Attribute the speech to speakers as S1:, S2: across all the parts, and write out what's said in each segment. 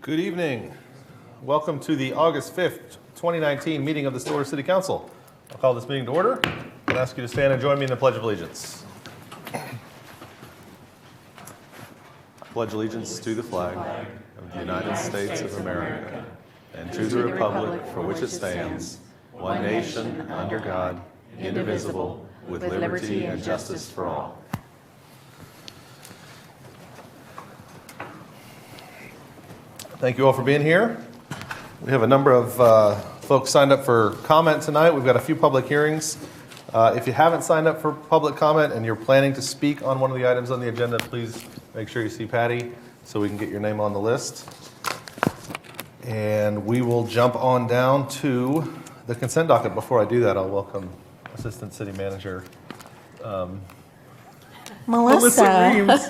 S1: Good evening. Welcome to the August 5th, 2019 meeting of the Stillwater City Council. I'll call this meeting to order and ask you to stand and join me in the Pledge of Allegiance. I pledge allegiance to the flag of the United States of America and to the republic for which it stands, one nation, under God, indivisible, with liberty and justice for all. Thank you all for being here. We have a number of folks signed up for comment tonight. We've got a few public hearings. If you haven't signed up for public comment and you're planning to speak on one of the items on the agenda, please make sure you see Patty so we can get your name on the list. And we will jump on down to the consent docket. Before I do that, I'll welcome Assistant City Manager Melissa Reams.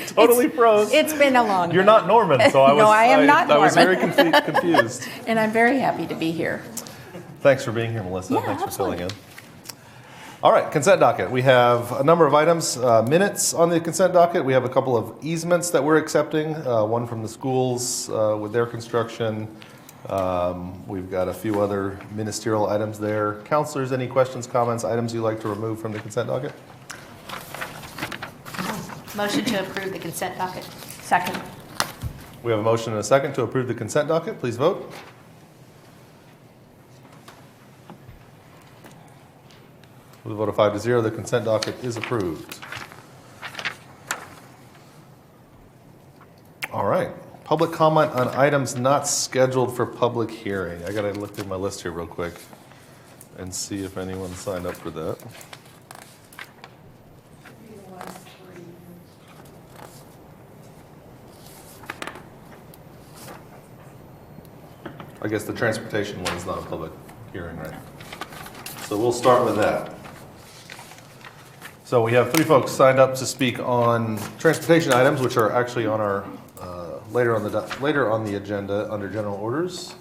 S1: Totally froze.
S2: It's been a long
S1: You're
S2: day.
S1: not Norman, so I was.
S2: No, I am not
S1: I was very
S2: Norman.
S1: confused.
S2: And I'm very happy to be here.
S1: Thanks for being here, Melissa.
S2: Yeah,
S1: Thanks
S2: absolutely.
S1: for filling in. All right, consent docket. We have a number of items, minutes on the consent docket. We have a couple of easements that we're accepting, one from the schools with their construction. We've got a few other ministerial items there. Counselors, any questions, comments, items you'd like to remove from the consent docket?
S3: Motion to approve the consent docket.
S2: Second.
S1: We have a motion and a second to approve the consent docket. Please vote. With a vote of 5-0, the consent docket is approved. All right. Public comment on items not scheduled for public hearing. I got to look through my list here real quick and see if anyone signed up for that. I guess the transportation one is not a public hearing, right? So we'll start with that. So we have 3 folks signed up to speak on transportation items, which are actually on our later on the agenda under general orders.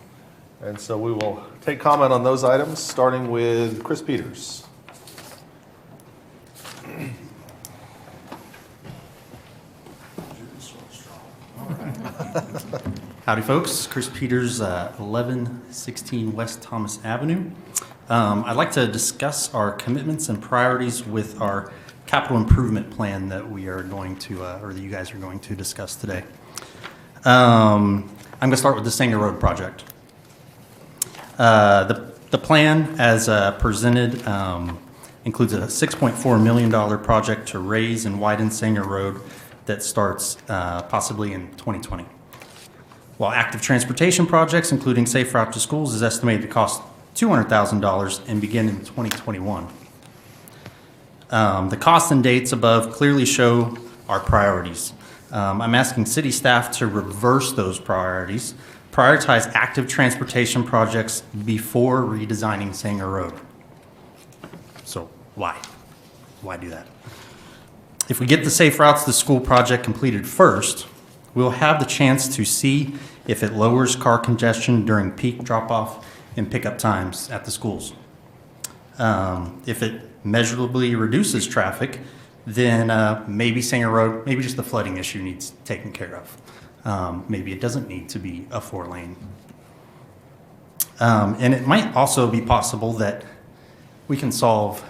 S1: And so we will take comment on those items, starting with Chris Peters.
S4: Howdy folks, Chris Peters, 1116 West Thomas Avenue. I'd like to discuss our commitments and priorities with our capital improvement plan that we are going to, or that you guys are going to discuss today. I'm going to start with the Sanger Road project. The plan as presented includes a $6.4 million project to raise and widen Sanger Road that starts possibly in 2020. While active transportation projects, including Safe Route to Schools, is estimated to cost $200,000 and begin in 2021. The costs and dates above clearly show our priorities. I'm asking city staff to reverse those priorities, prioritize active transportation projects before redesigning Sanger Road. So why? Why do that? If we get the Safe Routes to School project completed first, we'll have the chance to see if it lowers car congestion during peak drop-off and pickup times at the schools. If it measurably reduces traffic, then maybe Sanger Road, maybe just the flooding issue needs taken care of. Maybe it doesn't need to be a 4-lane. And it might also be possible that we can solve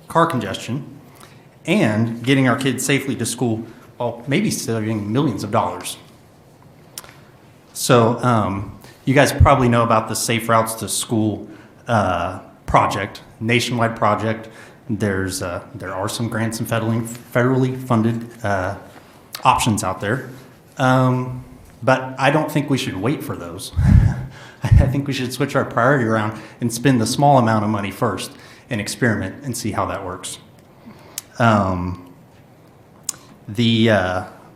S4: car congestion and getting our kids safely to school while maybe saving millions of dollars. So you guys probably know about the Safe Routes to School project, nationwide project. There are some grants and federally funded options out there, but I don't think we should wait for those. I think we should switch our priority around and spend the small amount of money first and experiment and see how that works.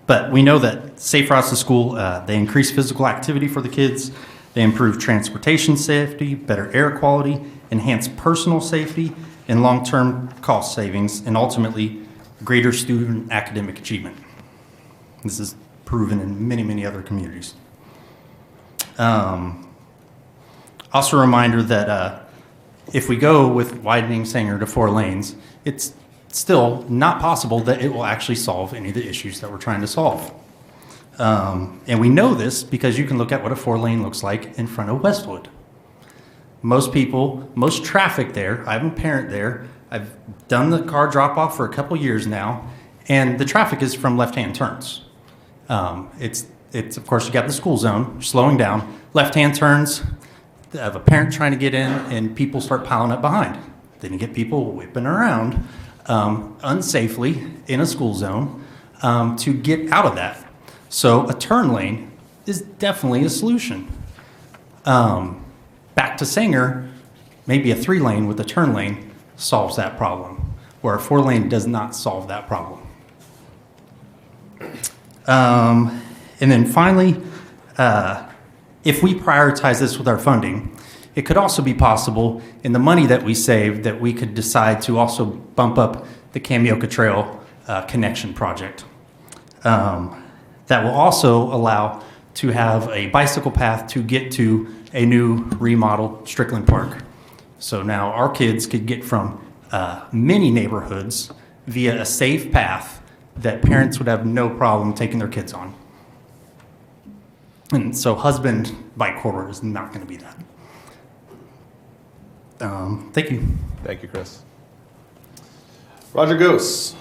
S4: But we know that Safe Routes to School, they increase physical activity for the kids, they improve transportation safety, better air quality, enhance personal safety, and long-term cost savings, and ultimately greater student academic achievement. This is proven in many, many other communities. Also a reminder that if we go with widening Sanger to 4 lanes, it's still not possible that it will actually solve any of the issues that we're trying to solve. And we know this because you can look at what a 4-lane looks like in front of Westwood. Most people, most traffic there, I'm a parent there, I've done the car drop-off for a couple years now, and the traffic is from left-hand turns. It's of course, you got the school zone, slowing down, left-hand turns, of a parent trying to get in, and people start piling up behind. Then you get people whipping around unsafely in a school zone to get out of that. So a turn lane is definitely a solution. Back to Sanger, maybe a 3-lane with a turn lane solves that problem, where a 4-lane does not solve that problem. And then finally, if we prioritize this with our funding, it could also be possible in the money that we save that we could decide to also bump up the Kamioka Trail connection project. That will also allow to have a bicycle path to get to a new remodeled Strickland Park. So now our kids could get from many neighborhoods via a safe path that parents would have no problem taking their kids on. And so husband bike corridor is not going to be that. Thank you.
S1: Thank you, Chris. Roger Goose.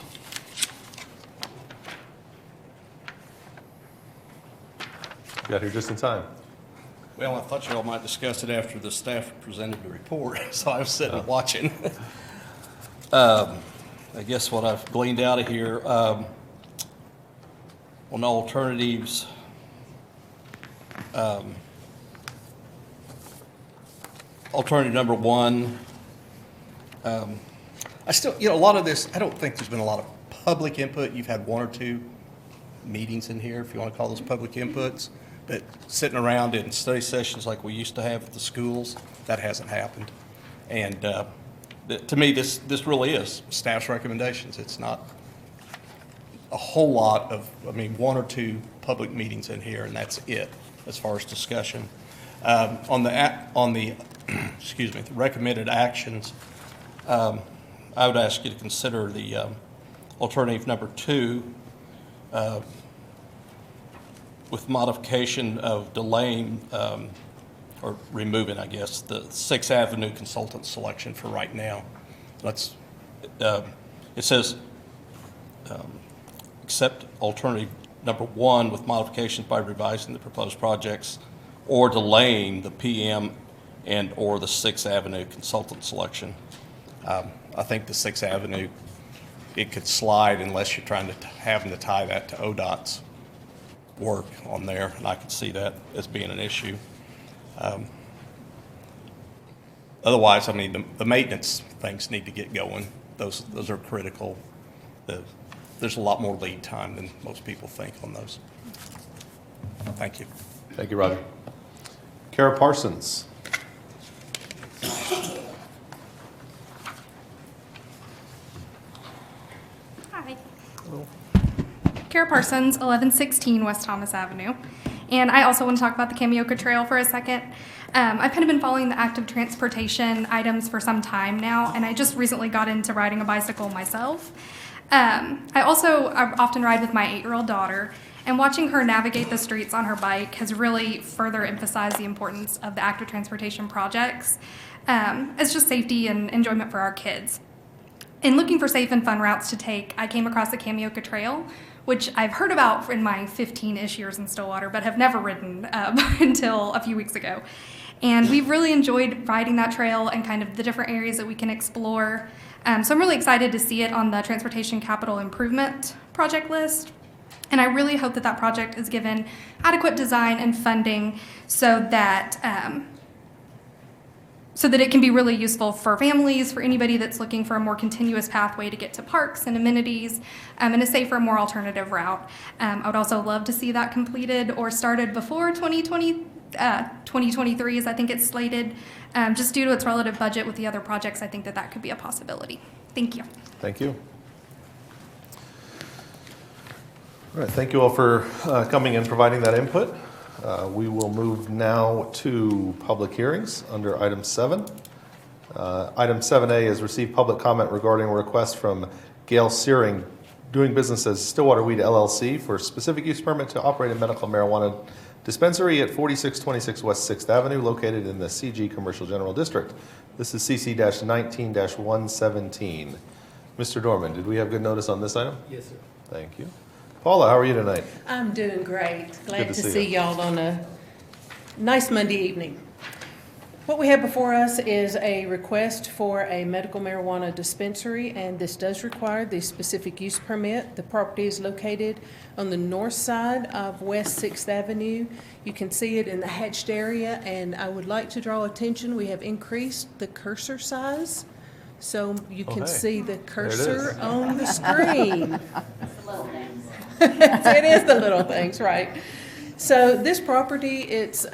S1: Got here just in time.
S5: Well, I thought you all might discuss it after the staff presented the report, so I was sitting watching. I guess what I've gleaned out of here, on alternatives, alternative number 1, I still, a lot of this, I don't think there's been a lot of public input. You've had 1 or 2 meetings in here, if you want to call those public inputs. But sitting around in study sessions like we used to have at the schools, that hasn't happened. And to me, this really is staff's recommendations. It's not a whole lot of, 1 or 2 public meetings in here, and that's it as far as discussion. On the excuse me, the recommended actions, I would ask you to consider the alternative number 2. With modification of delaying or removing, I guess, the 6th Avenue consultant selection for right now. It says accept alternative number 1 with modifications by revising the proposed projects or delaying the PM and or the 6th Avenue consultant selection. I think the 6th Avenue, it could slide unless you're trying to having to tie that to ODOT's work on there, and I could see that as being an issue. Otherwise, the maintenance things need to get going. Those are critical. There's a lot more lead time than most people think on those. Thank you.
S1: Thank you, Roger. Kara Parsons.
S6: Hi. Kara Parsons, 1116 West Thomas Avenue. And I also want to talk about the Kamioka Trail for a second. I've kind of been following the active transportation items for some time now, and I just recently got into riding a bicycle myself. I often ride with my 8-year-old daughter, and watching her navigate the streets on her bike has really further emphasized the importance of the active transportation projects as just safety and enjoyment for our kids. In looking for safe and fun routes to take, I came across the Kamioka Trail, which I've heard about in my 15-ish years in Stillwater, but have never ridden until a few weeks ago. And we've really enjoyed riding that trail and kind of the different areas that we can explore. So I'm really excited to see it on the Transportation Capital Improvement project list. And I really hope that that project is given adequate design and funding so that it can be really useful for families, for anybody that's looking for a more continuous pathway to get to parks and amenities, and a safer, more alternative route. I would also love to see that completed or started before 2023, as I think it's slated. Just due to its relative budget with the other projects, I think that could be a possibility. Thank you.
S1: Thank you. All right, thank you all for coming and providing that input. We will move now to public hearings under item 7. Item 7A is receive public comment regarding a request from Gail Searing, doing business as Stillwater Weed LLC for specific use permit to operate a medical marijuana dispensary at 4626 West 6th Avenue, located in the CG Commercial General District. This is CC-19-117. Mr. Dorman, did we have good notice on this item?
S7: Yes, sir.
S1: Thank you. Paula, how are you tonight?
S8: I'm doing great. Glad
S1: to
S8: to
S1: see
S8: see
S1: you.
S8: y'all on a nice Monday evening. What we have before us is a request for a medical marijuana dispensary, and this does require the specific use permit. The property is located on the north side of West 6th Avenue. You can see it in the hatched area, and I would like to draw attention, we have increased the cursor size, so you
S1: Oh,
S8: can
S1: hey.
S8: see the
S1: There it
S8: cursor
S1: is.
S8: on the screen. It is the little things, right? So this property, it's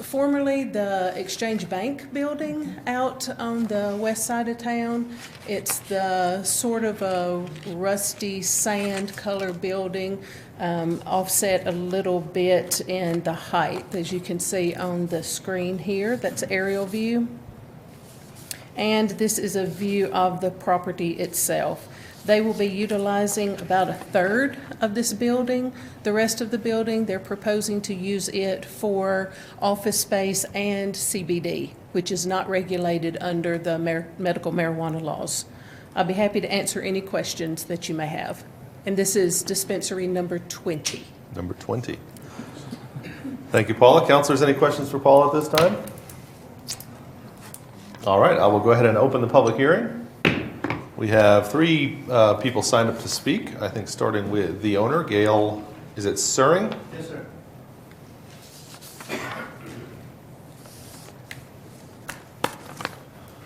S8: formerly the Exchange Bank building out on the west side of town. It's the sort of a rusty sand color building, offset a little bit in the height, as you can see on the screen here. That's aerial view. And this is a view of the property itself. They will be utilizing about a third of this building. The rest of the building, they're proposing to use it for office space and CBD, which is not regulated under the medical marijuana laws. I'll be happy to answer any questions that you may have. And this is dispensary number 20.
S1: Number 20. Thank you, Paula. Counselors, any questions for Paula at this time? All right, I will go ahead and open the public hearing. We have three people signed up to speak, I think starting with the owner, Gail, is it Suring?
S7: Yes, sir.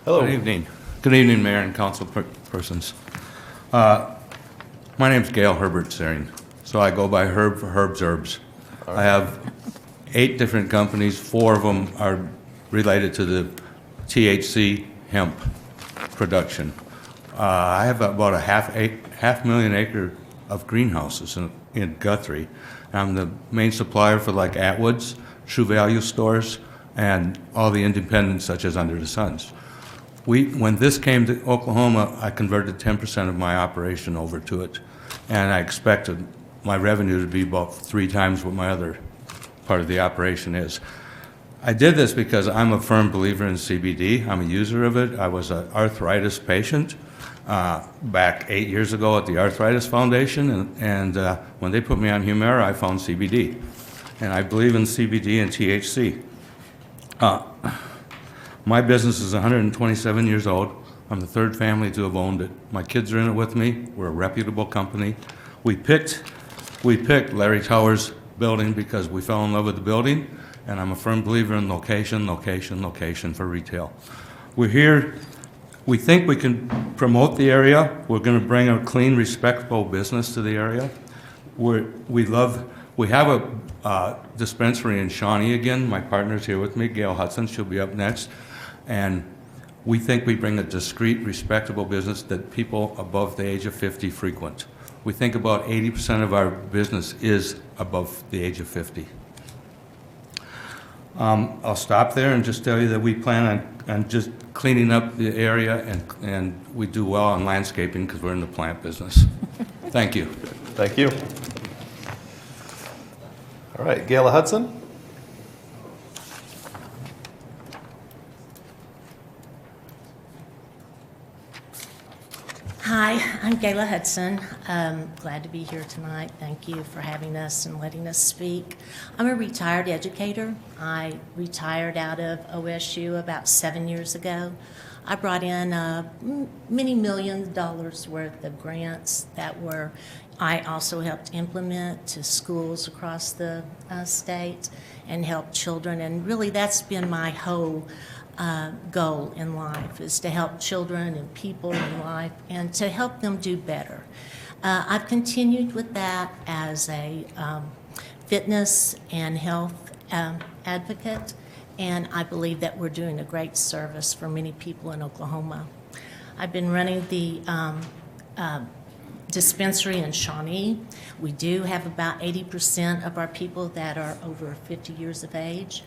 S1: Hello.
S9: Good evening. Good evening, Mayor and council persons. My name's Gail Herbert Sering, so I go by Herb for Herb's Herbs. I have 8 different companies. 4 of them are related to the THC hemp production. I have about a half million acre of greenhouses in Guthrie. I'm the main supplier for like Atwood's, True Value stores, and all the independents such as Under the Suns. When this came to Oklahoma, I converted 10% of my operation over to it, and I expected my revenue to be about 3 times what my other part of the operation is. I did this because I'm a firm believer in CBD. I'm a user of it. I was an arthritis patient back 8 years ago at the Arthritis Foundation, and when they put me on Humira, I found CBD. And I believe in CBD and THC. My business is 127 years old. I'm the 3rd family to have owned it. My kids are in it with me. We're a reputable company. We picked Larry Towers' building because we fell in love with the building, and I'm a firm believer in location, location, location for retail. We're here. We think we can promote the area. We're going to bring a clean, respectable business to the area. We have a dispensary in Shawnee again. My partner's here with me, Gail Hudson. She'll be up next. And we think we bring a discreet, respectable business that people above the age of 50 frequent. We think about 80% of our business is above the age of 50. I'll stop there and just tell you that we plan on just cleaning up the area, and we do well on landscaping because we're in the plant business. Thank you.
S1: Thank you. All right, Gayla Hudson.
S3: Hi, I'm Gayla Hudson. Glad to be here tonight. Thank you for having us and letting us speak. I'm a retired educator. I retired out of OSU about 7 years ago. I brought in many millions of dollars worth of grants that I also helped implement to schools across the state and help children. And really that's been my whole goal in life, is to help children and people in life and to help them do better. I've continued with that as a fitness and health advocate, and I believe that we're doing a great service for many people in Oklahoma. I've been running the dispensary in Shawnee. We do have about 80% of our people that are over 50 years of age.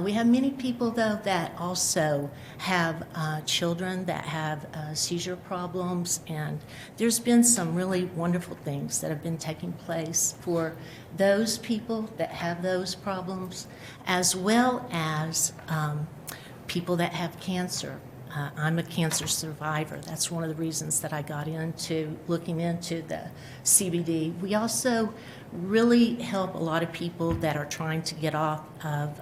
S3: We have many people, though, that also have children that have seizure problems, and there's been some really wonderful things that have been taking place for those people that have those problems, as well as people that have cancer. I'm a cancer survivor. That's one of the reasons that I got into looking into the CBD. We also really help a lot of people that are trying to get off of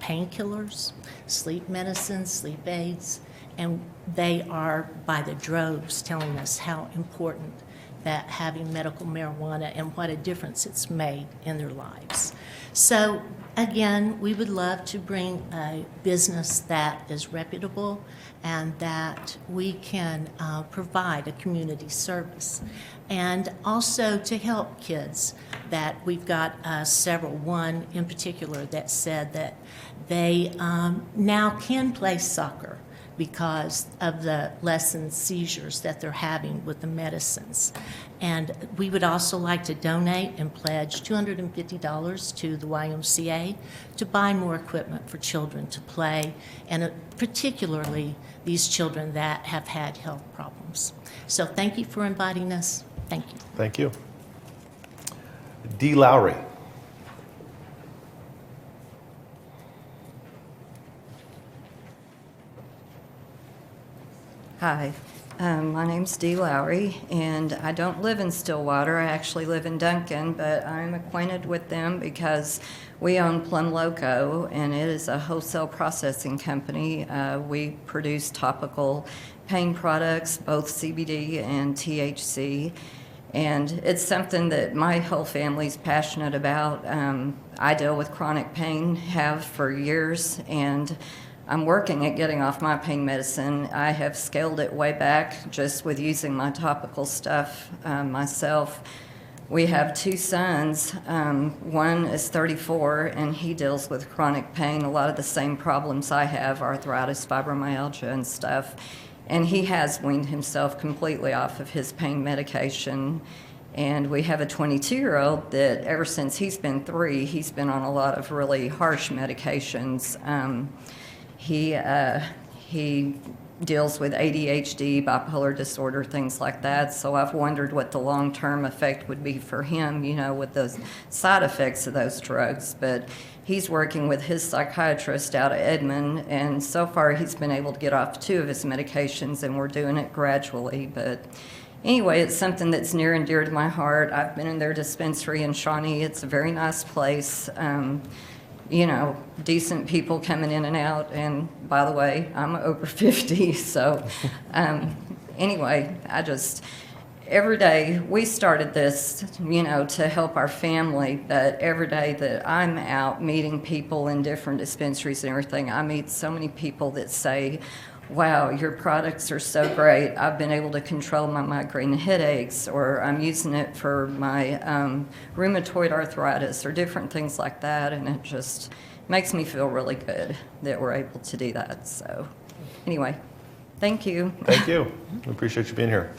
S3: painkillers, sleep medicine, sleep aids, and they are by the droves telling us how important that having medical marijuana and what a difference it's made in their lives. So again, we would love to bring a business that is reputable and that we can provide a community service. And also to help kids that we've got several, one in particular that said that they now can play soccer because of the lessened seizures that they're having with the medicines. And we would also like to donate and pledge $250 to the YMCA to buy more equipment for children to play, and particularly these children that have had health problems. So thank you for inviting us. Thank you.
S1: Thank you. Dee Lowry.
S7: Hi, my name's Dee Lowry, and I don't live in Stillwater. I actually live in Duncan, but I'm acquainted with them because we own Plum Loco, and it is a wholesale processing company. We produce topical pain products, both CBD and THC, and it's something that my whole family's passionate about. I deal with chronic pain, have for years, and I'm working at getting off my pain medicine. I have scaled it way back just with using my topical stuff myself. We have two sons. One is 34, and he deals with chronic pain, a lot of the same problems I have, arthritis, fibromyalgia, and stuff. And he has weaned himself completely off of his pain medication. And we have a 22-year-old that ever since he's been 3, he's been on a lot of really harsh medications. He deals with ADHD, bipolar disorder, things like that. So I've wondered what the long-term effect would be for him, you know, with the side effects of those drugs. But he's working with his psychiatrist out of Edmond, and so far he's been able to get off 2 of his medications, and we're doing it gradually. But anyway, it's something that's near and dear to my heart. I've been in their dispensary in Shawnee. It's a very nice place. You know, decent people coming in and out. And by the way, I'm over 50. So anyway, every day, we started this, you know, to help our family. But every day that I'm out meeting people in different dispensaries and everything, I meet so many people that say, wow, your products are so great. I've been able to control my migraine headaches, or I'm using it for my rheumatoid arthritis, or different things like that. And it just makes me feel really good that we're able to do that. So anyway, thank you.
S1: Thank you. We appreciate you being here.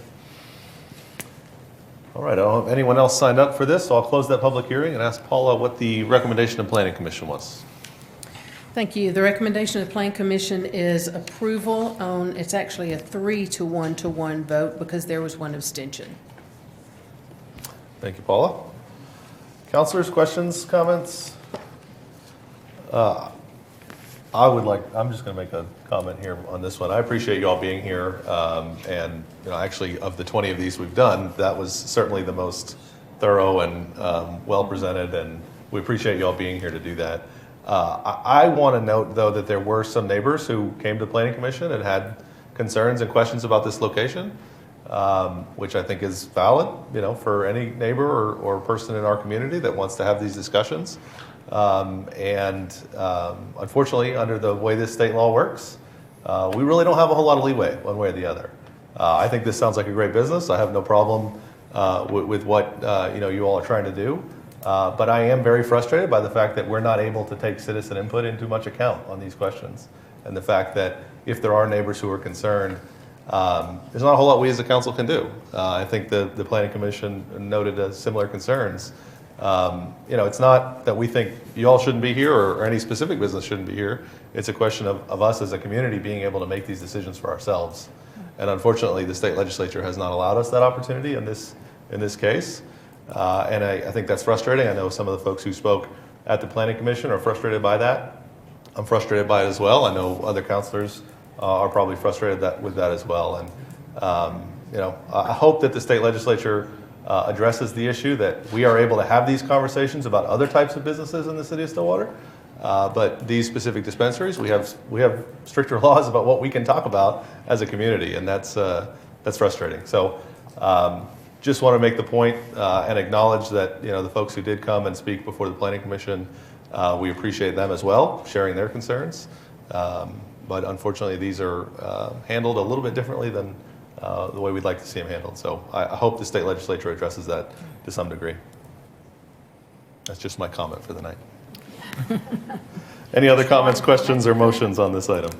S1: All right, I don't have anyone else signed up for this, so I'll close that public hearing and ask Paula what the recommendation of Planning Commission was.
S8: Thank you. The recommendation of the Plan Commission is approval on, it's actually a 3-to-1 vote because there was one abstention.
S1: Thank you, Paula. Councilors, questions, comments? I'm just going to make a comment here on this one. I appreciate you all being here, and you know, actually, of the 20 of these we've done, that was certainly the most thorough and well presented, and we appreciate you all being here to do that. I want to note, though, that there were some neighbors who came to the Planning Commission and had concerns and questions about this location, which I think is valid, you know, for any neighbor or person in our community that wants to have these discussions. Unfortunately, under the way this state law works, we really don't have a whole lot of leeway one way or the other. I think this sounds like a great business. I have no problem with what you all are trying to do. But I am very frustrated by the fact that we're not able to take citizen input into much account on these questions. And the fact that if there are neighbors who are concerned, there's not a whole lot we as a council can do. I think the Planning Commission noted similar concerns. It's not that we think you all shouldn't be here or any specific business shouldn't be here. It's a question of us as a community being able to make these decisions for ourselves. And unfortunately, the state legislature has not allowed us that opportunity in this case. And I think that's frustrating. I know some of the folks who spoke at the Planning Commission are frustrated by that. I'm frustrated by it as well. I know other councilors are probably frustrated with that as well. And I hope that the state legislature addresses the issue, that we are able to have these conversations about other types of businesses in the city of Stillwater. But these specific dispensaries, we have stricter laws about what we can talk about as a community, and that's frustrating. So just want to make the point and acknowledge that the folks who did come and speak before the Planning Commission, we appreciate them as well, sharing their concerns. But unfortunately, these are handled a little bit differently than the way we'd like to see them handled. So I hope the state legislature addresses that to some degree. That's just my comment for the night. Any other comments, questions, or motions on this item?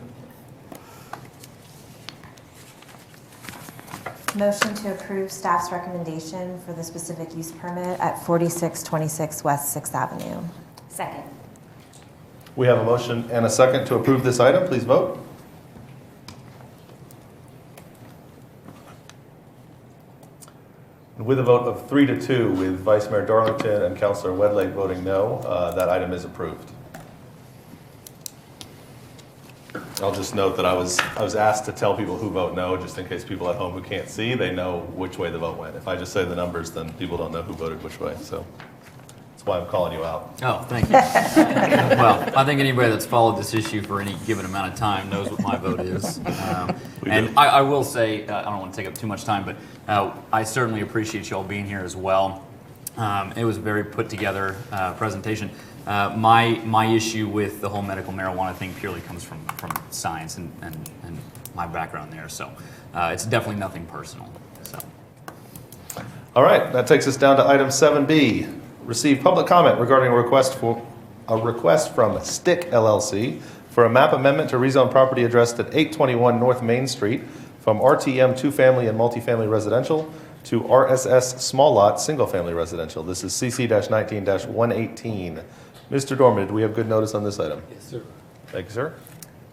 S10: Motion to approve staff's recommendation for the specific use permit at 4626 West 6th Avenue.
S2: Second.
S1: We have a motion and a second to approve this item. Please vote. With a vote of 3-2, with Vice Mayor Darlington and Councilor Wedlake voting no, that item is approved. I'll just note that I was asked to tell people who vote no, just in case people at home who can't see, they know which way the vote went. If I just say the numbers, then people don't know who voted which way. So that's why I'm calling you out.
S11: Oh, thank you. Well, I think anybody that's followed this issue for any given amount of time knows what my vote is. And I will say, I don't want to take up too much time, but I certainly appreciate you all being here as well. It was a very put together presentation. My issue with the whole medical marijuana thing purely comes from science and my background there. So it's definitely nothing personal. So.
S1: All right, that takes us down to item 7B. Receive public comment regarding a request from Stick LLC for a map amendment to rezone property addressed at 821 North Main Street from RTM 2-family and multifamily residential to RSS small lot single-family residential. This is CC-19-118. Mr. Dorman, do we have good notice on this item?
S8: Yes, sir.
S1: Thank you, sir.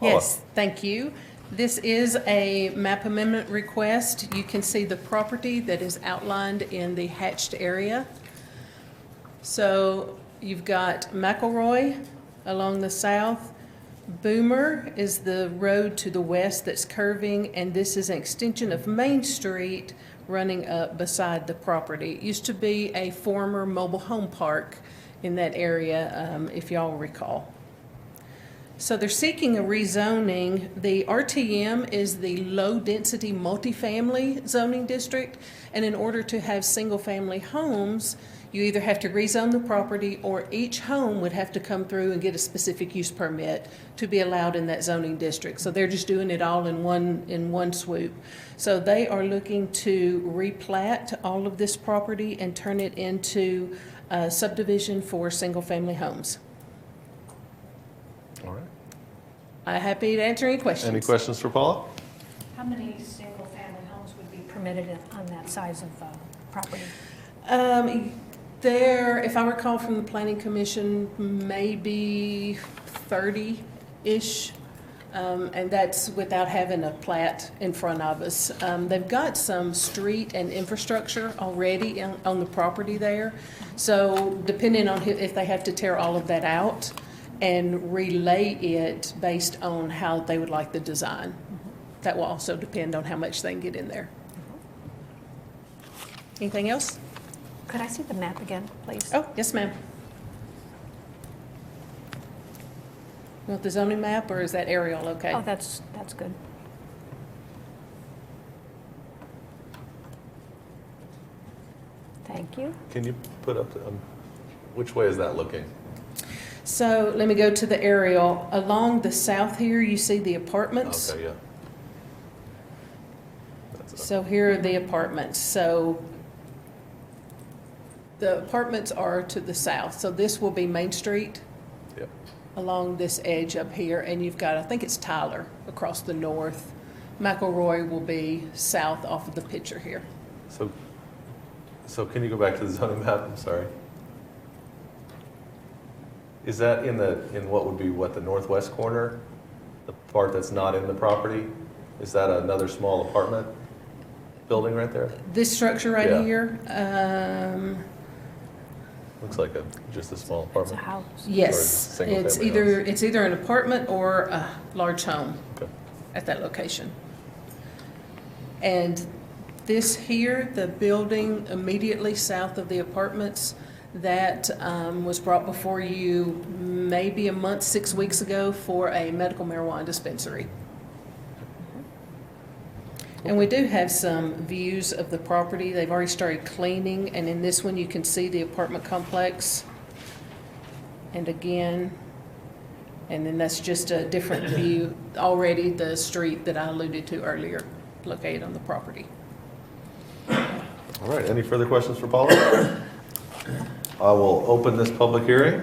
S8: Yes, thank you. This is a map amendment request. You can see the property that is outlined in the hatched area. So you've got McElroy along the south. Boomer is the road to the west that's curving, and this is an extension of Main Street running up beside the property. It used to be a former mobile home park in that area, if y'all recall. So they're seeking a rezoning. The RTM is the low-density multifamily zoning district, and in order to have single-family homes, you either have to rezone the property or each home would have to come through and get a specific use permit to be allowed in that zoning district. So they're just doing it all in one swoop. So they are looking to replat all of this property and turn it into a subdivision for single-family homes.
S1: All right.
S8: I'm happy to answer any questions.
S1: Any questions for Paula?
S12: How many single-family homes would be permitted on that size of property?
S8: There, if I recall from the Planning Commission, maybe 30-ish, and that's without having a plat in front of us. They've got some street and infrastructure already on the property there, so depending on if they have to tear all of that out and relay it based on how they would like the design. That will also depend on how much they can get in there. Anything else?
S12: Could I see the map again, please?
S8: Oh, yes, ma'am. You want the zoning map, or is that aerial okay?
S12: Oh, that's good. Thank you.
S1: Can you put up, which way is that looking?
S8: So let me go to the aerial. Along the south here, you see the apartments.
S1: Okay, yeah.
S8: So here are the apartments. So the apartments are to the south. So this will be Main Street.
S1: Yep.
S8: Along this edge up here, and you've got, I think it's Tyler across the north. McElroy will be south off of the picture here.
S1: So can you go back to the zoning map? I'm sorry. Is that in what would be the northwest corner? The part that's not in the property? Is that another small apartment building right there?
S8: This structure right
S1: Yeah.
S8: here,
S1: Looks like just a small apartment.
S8: yes,
S1: single
S8: it's
S1: family
S8: it's either an apartment or a large home
S1: Okay.
S8: at that location. And this here, the building immediately south of the apartments, that was brought before you maybe a month, 6 weeks ago for a medical marijuana dispensary. And we do have some views of the property. They've already started cleaning, and in this one you can see the apartment complex. And again, and then that's just a different view, already the street that I alluded to earlier, located on the property.
S1: All right, any further questions for Paula? I will open this public hearing.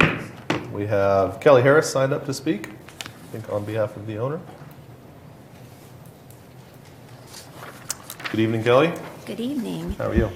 S1: We have Kelly Harris signed up to speak, I think on behalf of the owner. Good evening, Kelly.
S13: Good evening.
S1: How are you?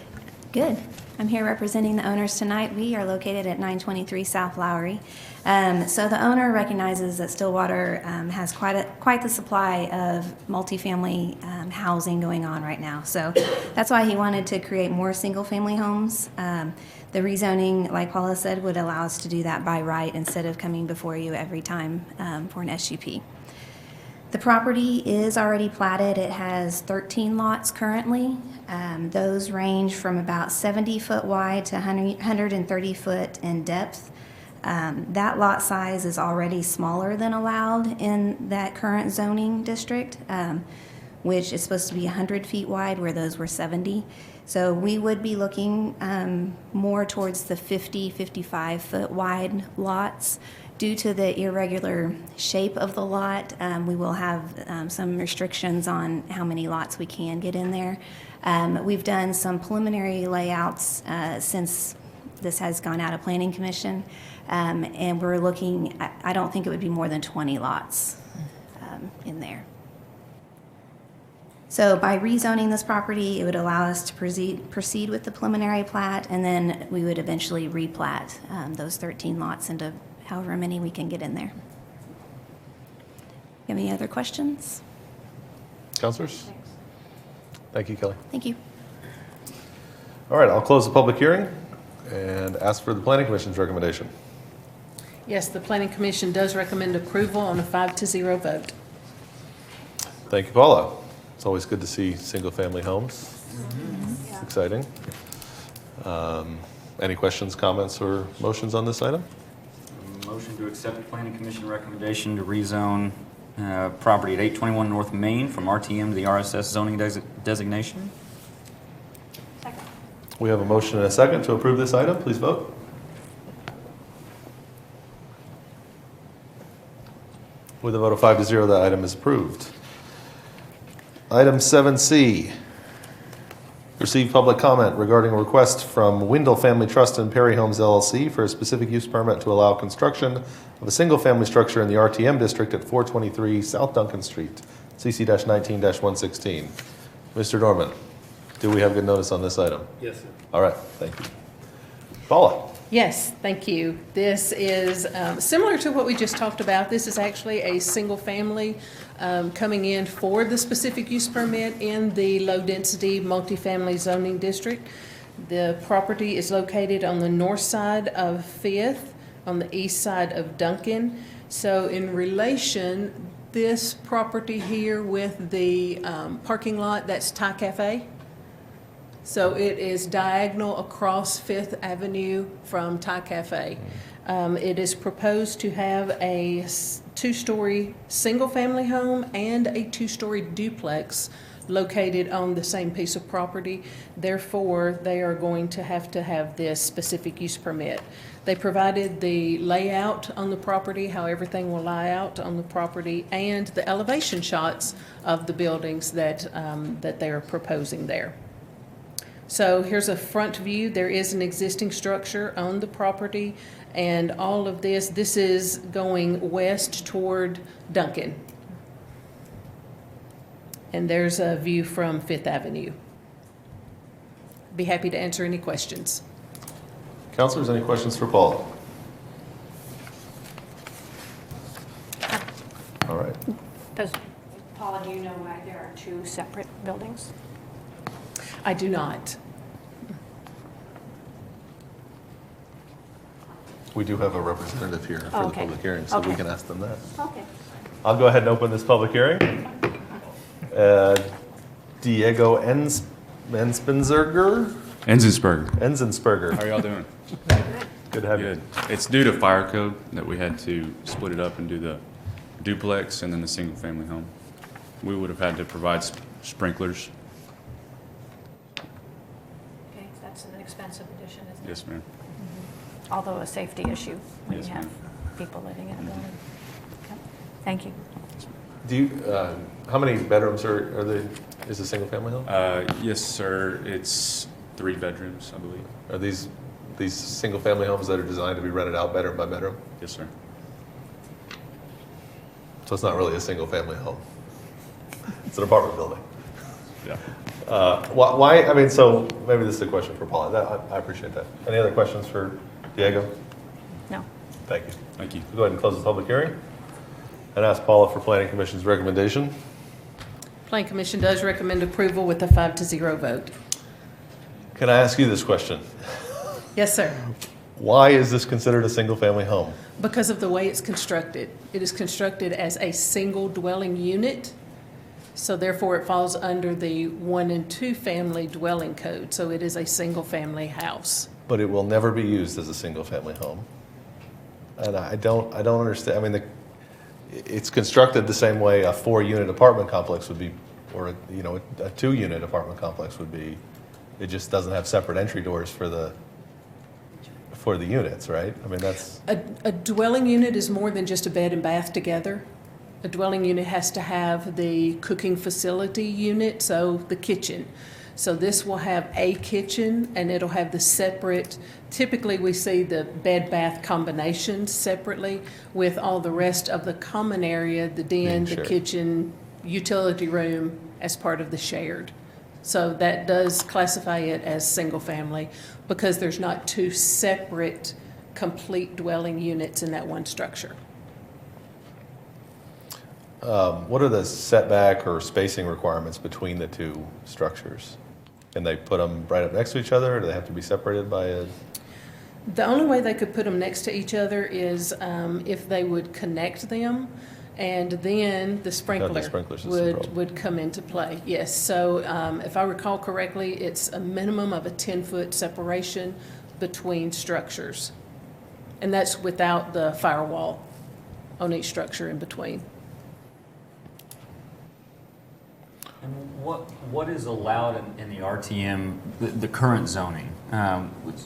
S13: Good. I'm here representing the owners tonight. We are located at 923 South Lowry. So the owner recognizes that Stillwater has quite the supply of multifamily housing going on right now. So that's why he wanted to create more single-family homes. The rezoning, like Paula said, would allow us to do that by right instead of coming before you every time for an SUP. The property is already platted. It has 13 lots currently. Those range from about 70 foot wide to 130 foot in depth. That lot size is already smaller than allowed in that current zoning district, which is supposed to be 100 feet wide, where those were 70. So we would be looking more towards the 50, 55 foot wide lots. Due to the irregular shape of the lot, we will have some restrictions on how many lots we can get in there. We've done some preliminary layouts since this has gone out of Planning Commission, and we're looking, I don't think it would be more than 20 lots in there. So by rezoning this property, it would allow us to proceed with the preliminary plat, and then we would eventually replat those 13 lots into however many we can get in there. You have any other questions?
S1: Counselors? Thank you, Kelly.
S13: Thank you.
S1: All right, I'll close the public hearing and ask for the Planning Commission's recommendation.
S8: Yes, the Planning Commission does recommend approval on a 5-0 vote.
S1: Thank you, Paula. It's always good to see single-family homes. It's exciting. Any questions, comments, or motions on this item?
S11: Motion to accept the Planning Commission recommendation to rezone property at 821 North Main from RTM to the RSS zoning designation.
S12: Second.
S1: We have a motion and a second to approve this item. Please vote. With a vote of 5-0, that item is approved. Item 7C. Receive public comment regarding a request from Windle Family Trust and Perry Homes LLC for a specific use permit to allow construction of a single-family structure in the RTM district at 423 South Duncan Street, CC-19-116. Mr. Norman, do we have good notice on this item?
S5: Yes, sir.
S1: All right, thank you. Paula?
S8: Yes, thank you. This is similar to what we just talked about. This is actually a single family coming in for the specific use permit in the low-density multifamily zoning district. The property is located on the north side of 5th, on the east side of Duncan. So in relation, this property here with the parking lot, that's Thai Cafe. So it is diagonal across 5th Avenue from Thai Cafe. It is proposed to have a 2-story single-family home and a 2-story duplex located on the same piece of property. Therefore, they are going to have this specific use permit. They provided the layout on the property, how everything will lie out on the property, and the elevation shots of the buildings that they are proposing there. So here's a front view. There is an existing structure on the property, and all of this is going west toward Duncan. And there's a view from Fifth Avenue. Be happy to answer any questions.
S1: Councilors, any questions for Paula? All right.
S12: Paula, do you know why there are two separate buildings?
S8: I do not.
S1: We do have a representative here for the
S12: Okay.
S1: public hearing, so we
S12: Okay.
S1: can ask them that.
S12: Okay.
S1: I'll go ahead and open this public hearing. Diego Enzensberger?
S14: Enzensberger. How are y'all doing?
S1: Good to have you.
S14: Good. It's due to fire code that we had to split it up and do the duplex and then the single-family home. We would have had to provide sprinklers.
S12: Okay, that's an expensive addition, isn't it?
S14: Yes, ma'am.
S12: Although a safety issue when
S14: Yes,
S12: you have
S14: ma'am.
S12: people living in a building. Yep. Thank you.
S1: Do you, how many bedrooms are there, is a single family home?
S14: Yes, sir. It's 3 bedrooms, I believe.
S1: Are these single family homes that are designed to be rented out bedroom by bedroom?
S14: Yes, sir.
S1: So it's not really a single family home. It's an apartment building.
S14: Yeah.
S1: Why, I mean, so maybe this is a question for Paula. I appreciate that. Any other questions for Diego?
S12: No.
S1: Thank you.
S14: Thank you.
S1: We'll go ahead and close the public hearing and ask Paula for Planning Commission's recommendation.
S8: Planning Commission does recommend approval with a 5-0 vote.
S1: Can I ask you this question?
S8: Yes, sir.
S1: Why is this considered a single family home?
S8: Because of the way it's constructed. It is constructed as a single dwelling unit, so therefore it falls under the 1 and 2 family dwelling code. So it is a single family house.
S1: But it will never be used as a single family home. And I don't understand. I mean, it's constructed the same way a 4-unit apartment complex would be, or a 2-unit apartment complex would be. It just doesn't have separate entry doors for the units, right? I mean, that's
S8: A dwelling unit is more than just a bed and bath together. A dwelling unit has to have the cooking facility unit, so the kitchen. So this will have a kitchen and it'll have the separate, typically we see the bed bath combinations separately with all the rest of the common area, the den, the
S1: shared.
S8: kitchen, utility room as part of the shared. So that does classify it as single family because there's not 2 separate complete dwelling units in that one structure.
S1: what are the setback or spacing requirements between the 2 structures? Can they put them right up next to each other, or do they have to be separated by a?
S8: The only way they could put them next to each other is if they would connect them, and then the sprinkler would come into play. Yes, so if I recall correctly, it's a minimum of a 10-foot separation between structures. And that's without the firewall on each structure in between.
S11: And what is allowed in the RTM, the current zoning?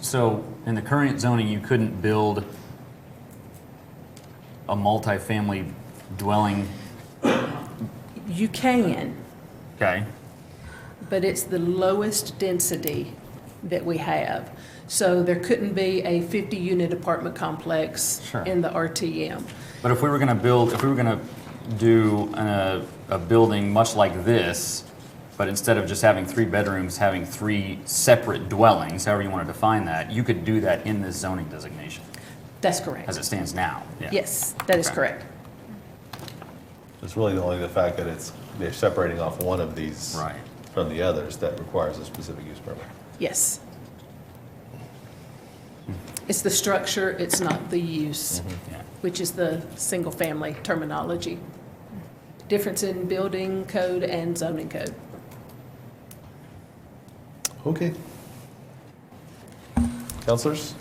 S11: So in the current zoning, you couldn't build a multifamily dwelling?
S8: You can,
S11: Okay.
S8: but it's the lowest density that we have. So there couldn't be a 50-unit apartment complex
S11: Sure.
S8: in the RTM.
S11: But if we were going to do a building much like this, but instead of just having 3 bedrooms, having 3 separate dwellings, however you want to define that, you could do that in this zoning designation
S8: That's correct.
S11: as it stands now. Yeah.
S8: Yes, that is
S11: Okay.
S8: correct.
S1: It's really only the fact that they're separating off one of these
S11: Right.
S1: from the others that requires a specific use permit.
S8: Yes. It's the structure, it's not the use,
S11: Yeah.
S8: which is the single-family terminology. Difference in building code and zoning code.
S1: Okay. Counselors?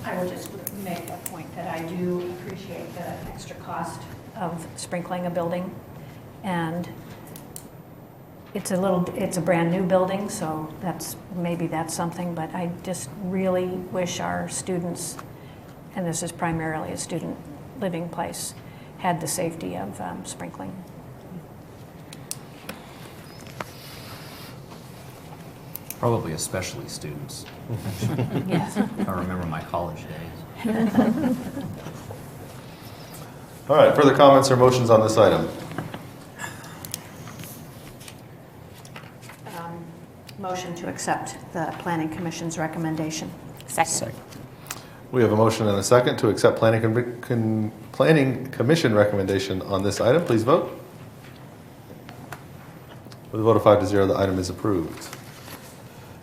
S12: I will just make a point that I do appreciate the extra cost of sprinkling a building. And it's a brand-new building, so maybe that's something, but I just really wish our students, and this is primarily a student living place, had the safety of sprinkling.
S11: Probably especially students.
S12: Yes.
S11: I remember my college days.
S1: All right, further comments or motions on this item?
S12: Motion to accept the Planning Commission's recommendation.
S2: Second.
S1: We have a motion and a second to accept Planning Commission recommendation on this item. Please vote. With a vote of 5-0, the item is approved.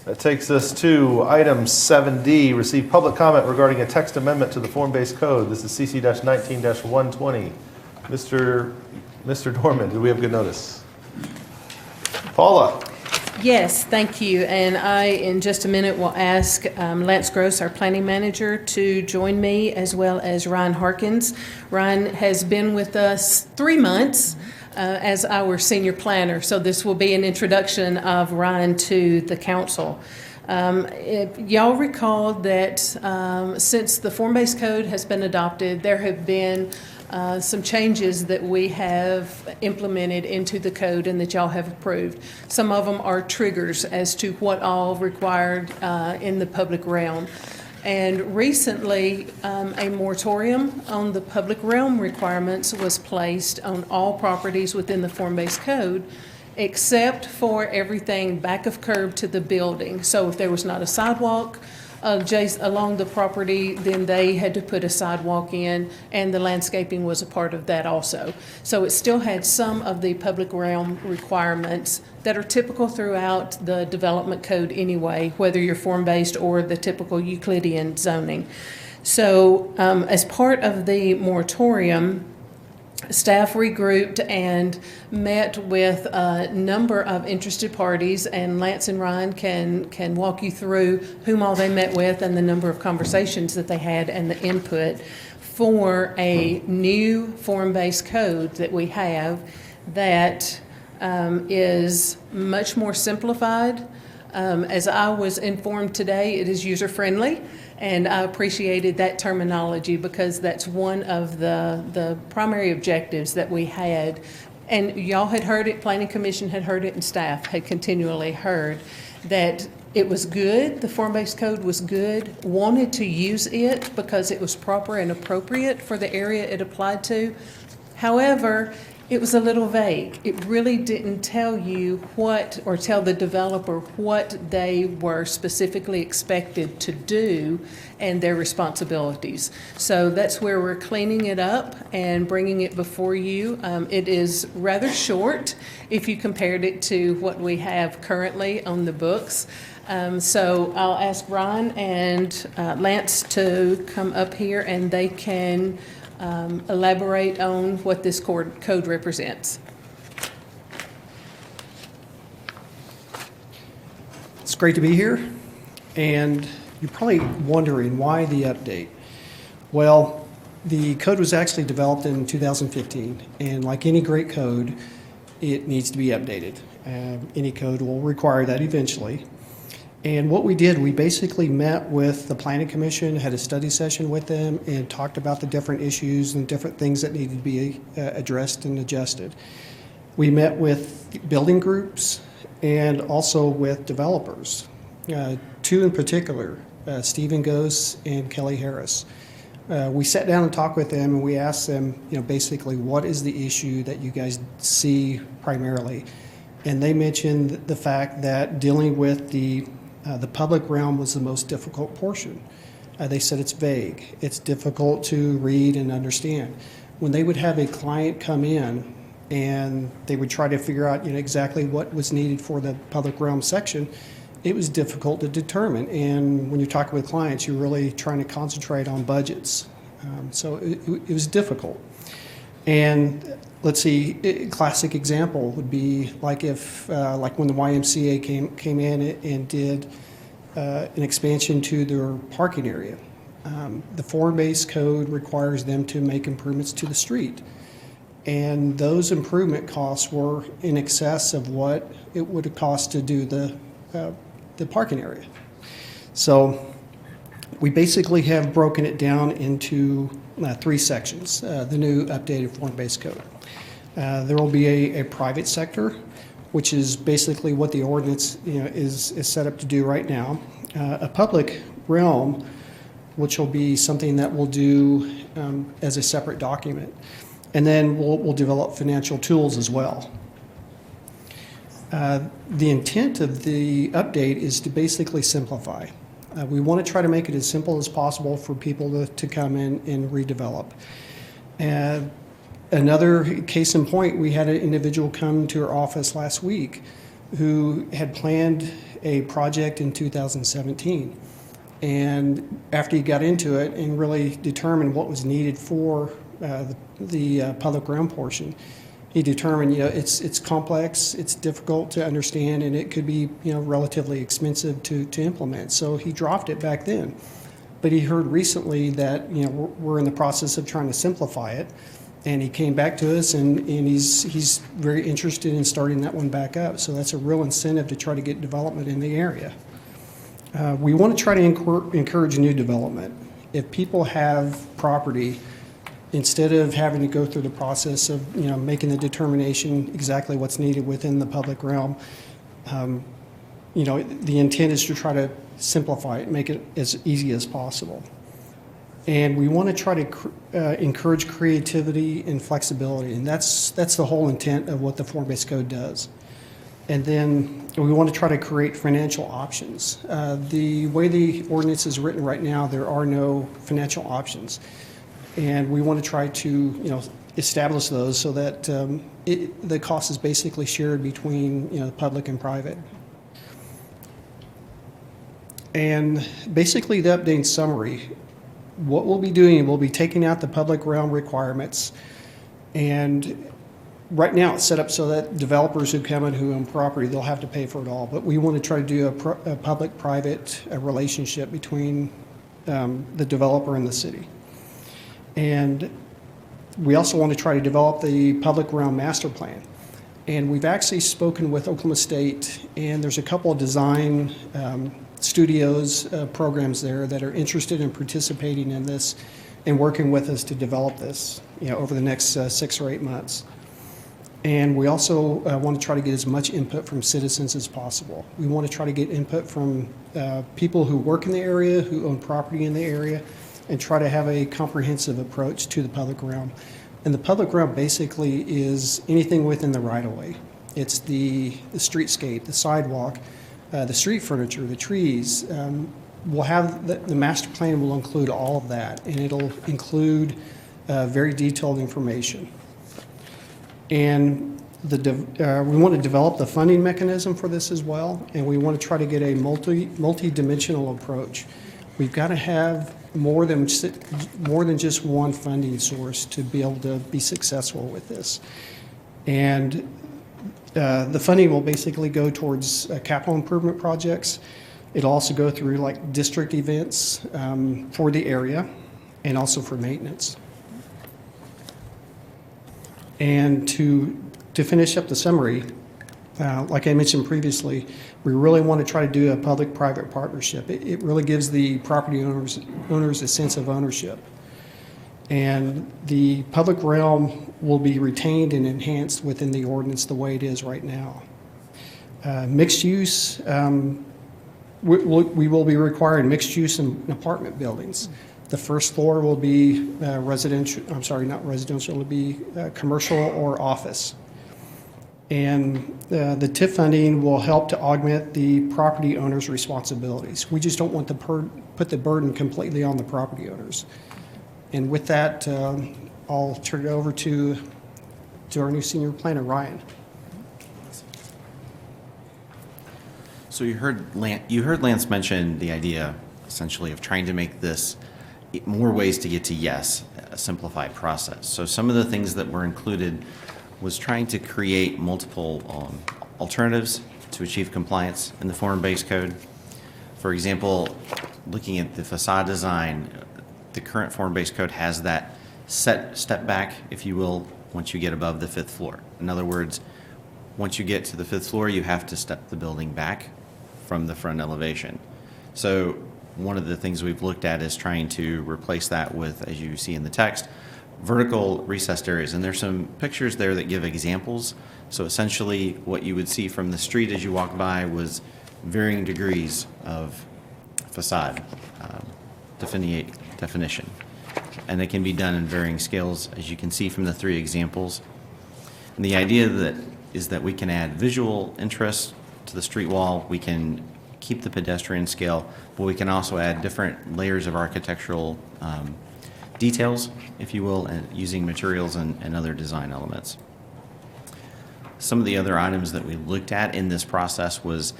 S1: That takes us to item 7D, receive public comment regarding a text amendment to the form-based code. This is CC-19-120. Mr. Dorman, do we have good notice? Paula.
S8: Yes, thank you. And I, in just a minute, will ask Lance Gross, our planning manager, to join me, as well as Ryan Harkins. Ryan has been with us 3 months as our senior planner, so this will be an introduction of Ryan to the council. Y'all recall that since the form-based code has been adopted, there have been some changes that we have implemented into the code and that y'all have approved. Some of them are triggers as to what all required in the public realm. And recently, a moratorium on the public realm requirements was placed on all properties within the form-based code, except for everything back of curb to the building. So if there was not a sidewalk along the property, then they had to put a sidewalk in, and the landscaping was a part of that also. So it still had some of the public realm requirements that are typical throughout the development code anyway, whether you're form-based or the typical Euclidean zoning. So as part of the moratorium, staff regrouped and met with a number of interested parties, and Lance and Ryan can walk you through whom all they met with and the number of conversations that they had and the input for a new form-based code that we have that is much more simplified. As I was informed today, it is user-friendly. And I appreciated that terminology because that's one of the primary objectives that we had. And y'all had heard it, Planning Commission had heard it, and staff had continually heard that it was good, the form-based code was good, wanted to use it because it was proper and appropriate for the area it applied to. However, it was a little vague. It really didn't tell you what, or tell the developer what they were specifically expected to do and their responsibilities. So that's where we're cleaning it up and bringing it before you. It is rather short if you compared it to what we have currently on the books. So I'll ask Ron and Lance to come up here, and they can elaborate on what this code represents.
S15: It's great to be here, and you're probably wondering why the update. Well, the code was actually developed in 2015, and like any great code, it needs to be updated. Any code will require that eventually. And what we did, we basically met with the Planning Commission, had a study session with them, and talked about the different issues and different things that needed to be addressed and adjusted. We met with building groups and also with developers, two in particular, Stephen Gose and Kelly Harris. We sat down and talked with them, and we asked them, basically, what is the issue that you guys see primarily? And they mentioned the fact that dealing with the public realm was the most difficult portion. They said it's vague. It's difficult to read and understand. When they would have a client come in and they would try to figure out exactly what was needed for the public realm section, it was difficult to determine. And when you're talking with clients, you're really trying to concentrate on budgets. So it was difficult. And let's see, a classic example would be like if, like when the YMCA came in and did an expansion to their parking area. The form-based code requires them to make improvements to the street. And those improvement costs were in excess of what it would have cost to do the parking area. So we basically have broken it down into 3 sections, the new updated form-based code. There will be a private sector, which is basically what the ordinance is set up to do right now. A public realm, which will be something that we'll do as a separate document. And then we'll develop financial tools as well. The intent of the update is to basically simplify. We want to try to make it as simple as possible for people to come in and redevelop. Another case in point, we had an individual come to our office last week who had planned a project in 2017. And after he got into it and really determined what was needed for the public realm portion, he determined, it's complex, it's difficult to understand, and it could be, relatively expensive to implement. So he dropped it back then. But he heard recently that, we're in the process of trying to simplify it. And he came back to us, and he's very interested in starting that one back up. So that's a real incentive to try to get development in the area. We want to try to encourage new development. If people have property, instead of having to go through the process of making the determination exactly what's needed within the public realm, the intent is to try to simplify it, make it as easy as possible. And we want to try to encourage creativity and flexibility, and that's the whole intent of what the form-based code does. And then we want to try to create financial options. The way the ordinance is written right now, there are no financial options. And we want to try to, establish those so that the cost is basically shared between, public and private. And basically the update summary, what we'll be doing, we'll be taking out the public realm requirements. And right now it's set up so that developers who come in who own property, they'll have to pay for it all. But we want to try to do a public-private relationship between the developer and the city. And we also want to try to develop the public realm master plan. And we've actually spoken with Oklahoma State, and there's a couple of design studios, programs there that are interested in participating in this and working with us to develop this, over the next 6 or 8 months. And we also want to try to get as much input from citizens as possible. We want to try to get input from people who work in the area, who own property in the area, and try to have a comprehensive approach to the public realm. And the public realm basically is anything within the right-of-way. It's the streetscape, the sidewalk, the street furniture, the trees. We'll have the master plan will include all of that, and it'll include very detailed information. And we want to develop the funding mechanism for this as well, and we want to try to get a multi-dimensional approach. We've got to have more than just one funding source to be able to be successful with this. And the funding will basically go towards capital improvement projects. It'll also go through like district events for the area and also for maintenance. And to finish up the summary, like I mentioned previously, we really want to try to do a public-private partnership. It really gives the property owners a sense of ownership. And the public realm will be retained and enhanced within the ordinance the way it is right now. Mixed use, we will be requiring mixed use in apartment buildings. The first floor will be residential, I'm sorry, not residential, it'll be commercial or office. And the TIF funding will help to augment the property owner's responsibilities. We just don't want to put the burden completely on the property owners. And with that, I'll turn it over to our new senior planner, Ryan.
S16: So you heard Lance mention the idea, essentially, of trying to make this more ways to get to yes, a simplified process. So some of the things that were included was trying to create multiple alternatives to achieve compliance in the form-based code. For example, looking at the facade design, the current form-based code has that set step back, if you will, once you get above the 5th floor. In other words, once you get to the 5th floor, you have to step the building back from the front elevation. So one of the things we've looked at is trying to replace that with, as you see in the text, vertical recessed areas. And there's some pictures there that give examples. So essentially what you would see from the street as you walk by was varying degrees of facade definition. and it can be done in varying scales, as you can see from the 3 examples. And the idea is that we can add visual interest to the street wall, we can keep the pedestrian scale, but we can also add different layers of architectural details, if you will, and using materials and other design elements. Some of the other items that we looked at in this process was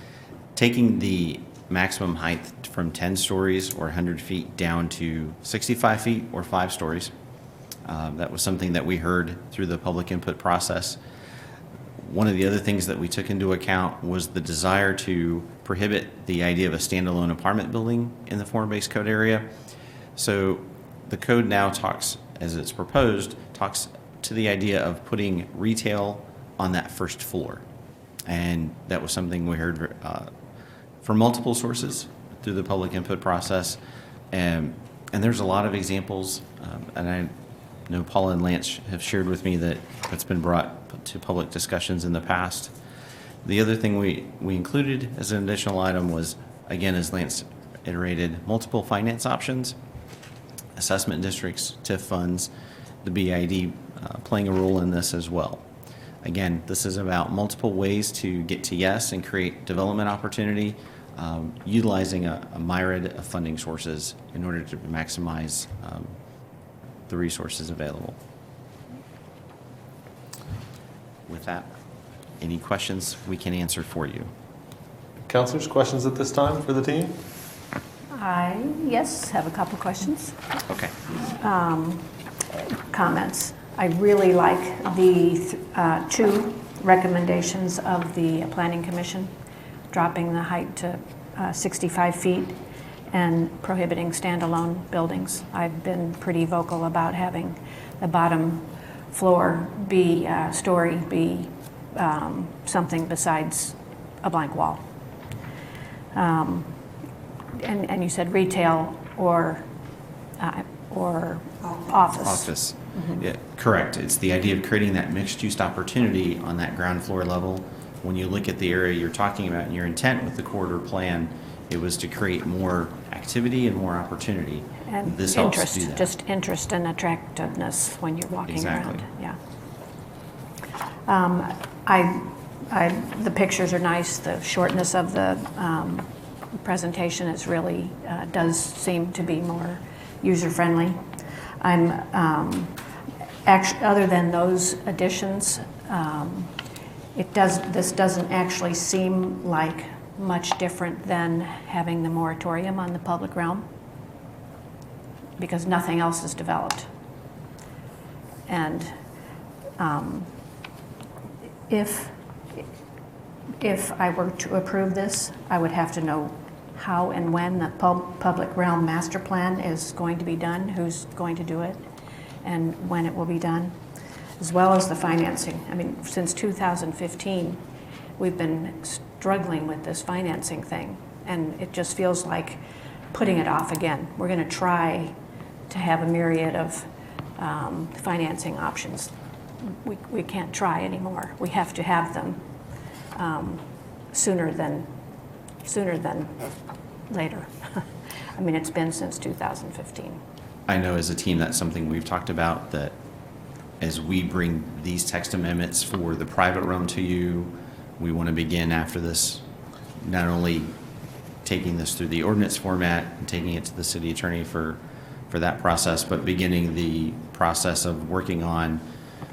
S16: taking the maximum height from 10 stories or 100 feet down to 65 feet or 5 stories. That was something that we heard through the public input process. One of the other things that we took into account was the desire to prohibit the idea of a standalone apartment building in the form-based code area. So the code now talks, as it's proposed, talks to the idea of putting retail on that first floor. And that was something we heard from multiple sources through the public input process. And there's a lot of examples, and I know Paula and Lance have shared with me that that's been brought to public discussions in the past. The other thing we included as an additional item was, again, as Lance iterated, multiple finance options, assessment districts, TIF funds, the BID playing a role in this as well. Again, this is about multiple ways to get to yes and create development opportunity, utilizing a myriad of funding sources in order to maximize the resources available. With that, any questions we can answer for you?
S1: Councilors, questions at this time for the team?
S12: Yes, have a couple questions.
S16: Okay.
S12: Comments. I really like the 2 recommendations of the Planning Commission, dropping the height to 65 feet and prohibiting standalone buildings. I've been pretty vocal about having the bottom floor story be something besides a blank wall. And you said retail or office.
S16: Office. Yeah, correct. It's the idea of creating that mixed-use opportunity on that ground floor level. When you look at the area you're talking about and your intent with the corridor plan, it was to create more activity and more opportunity.
S12: And
S16: this
S12: interest,
S16: helps do that.
S12: just interest and attractiveness when you're walking
S16: Exactly.
S12: around. Yeah. The pictures are nice. The shortness of the presentation is really does seem to be more user-friendly. Actually, other than those additions, this doesn't actually seem like much different than having the moratorium on the public realm, because nothing else is developed. And if I were to approve this, I would have to know how and when the public realm master plan is going to be done, who's going to do it, and when it will be done, as well as the financing. I mean, since 2015, we've been struggling with this financing thing, and it just feels like putting it off again. We're going to try to have a myriad of financing options. We can't try anymore. We have to have them sooner than later. I mean, it's been since 2015.
S16: I know as a team that's something we've talked about, that as we bring these text amendments for the private realm to you, we want to begin after this, not only taking this through the ordinance format and taking it to the city attorney for that process, but beginning the process of working on,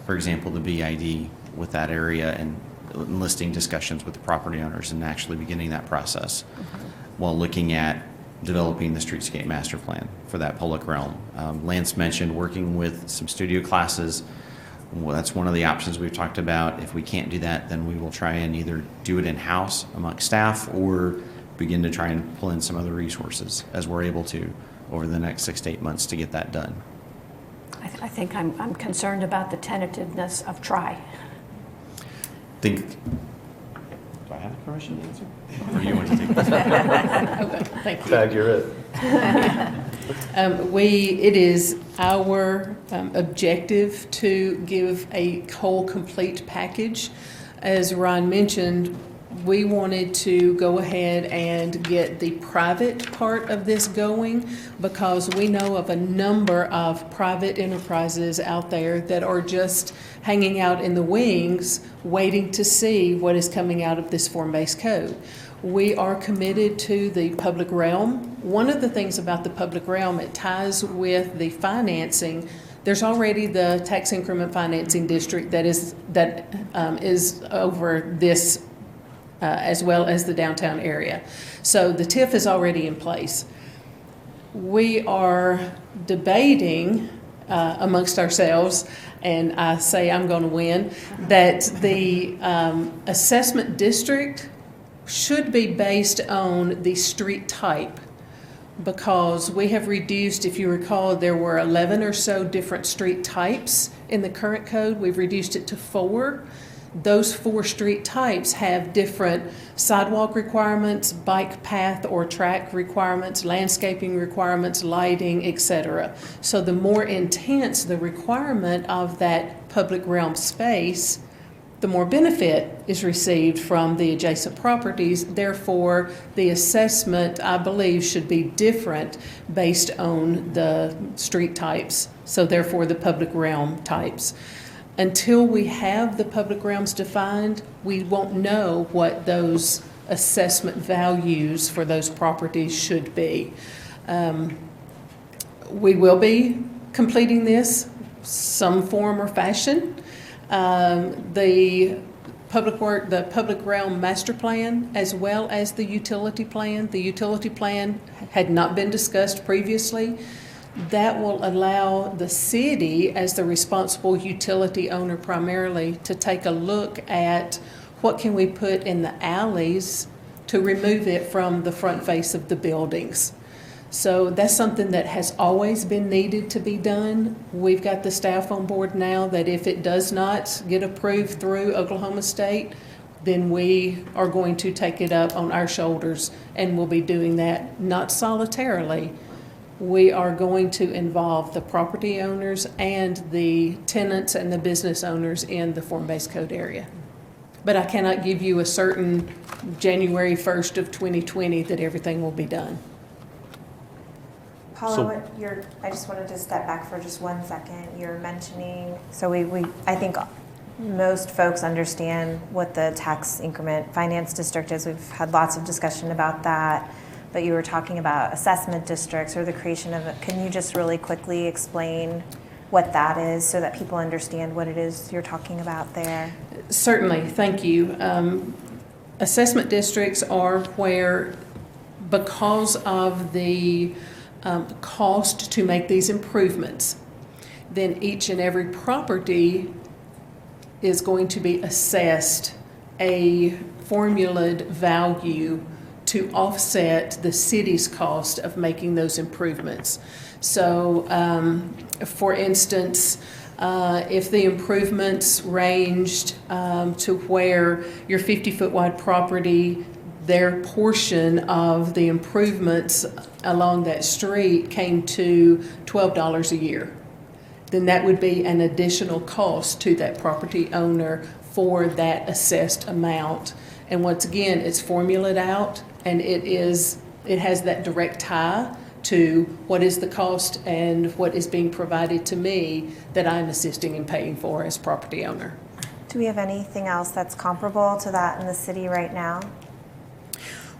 S16: for example, the BID with that area and enlisting discussions with the property owners and actually beginning that process while looking at developing the streetscape master plan for that public realm. Lance mentioned working with some studio classes. Well, that's one of the options we've talked about. If we can't do that, then we will try and either do it in-house amongst staff or begin to try and pull in some other resources as we're able to over the next 6 to 8 months to get that done.
S12: I think I'm concerned about the tentativeness of try.
S16: Do I have permission to answer? Or do you want to take this?
S8: Thank you.
S1: Tag, you're it.
S8: It is our objective to give a whole complete package. As Ron mentioned, we wanted to go ahead and get the private part of this going because we know of a number of private enterprises out there that are just hanging out in the wings, waiting to see what is coming out of this form-based code. We are committed to the public realm. One of the things about the public realm, it ties with the financing. There's already the tax increment financing district that is over this as well as the downtown area. So the TIF is already in place. We are debating amongst ourselves, and I say I'm going to win, that the assessment district should be based on the street type, because we have reduced, if you recall, there were 11 or so different street types in the current code. We've reduced it to 4. Those 4 street types have different sidewalk requirements, bike path or track requirements, landscaping requirements, lighting, etc. So the more intense the requirement of that public realm space, the more benefit is received from the adjacent properties. Therefore, the assessment, I believe, should be different based on the street types. So therefore, the public realm types. Until we have the public realms defined, we won't know what those assessment values for those properties should be. We will be completing this some form or fashion. The public realm master plan, as well as the utility plan. The utility plan had not been discussed previously. That will allow the city, as the responsible utility owner primarily, to take a look at what can we put in the alleys to remove it from the front face of the buildings. So that's something that has always been needed to be done. We've got the staff on board now that if it does not get approved through Oklahoma State, then we are going to take it up on our shoulders, and we'll be doing that not solitarily. We are going to involve the property owners and the tenants and the business owners in the form-based code area. But I cannot give you a certain January 1st of 2020 that everything will be done.
S10: Paula, I just wanted to step back for just 1 second. You're mentioning, so I think most folks understand what the tax increment finance district is. We've had lots of discussion about that. But you were talking about assessment districts or the creation of it. Can you just really quickly explain what that is so that people understand what it is you're talking about there?
S8: Certainly, thank you. Assessment districts are where, because of the cost to make these improvements, then each and every property is going to be assessed a formulaed value to offset the city's cost of making those improvements. So, for instance, if the improvements ranged to where your 50-foot wide property, their portion of the improvements along that street came to $12 a year, then that would be an additional cost to that property owner for that assessed amount. And once again, it's formulated out, and it has that direct tie to what is the cost and what is being provided to me that I'm assisting in paying for as property owner.
S10: Do we have anything else that's comparable to that in the city right now?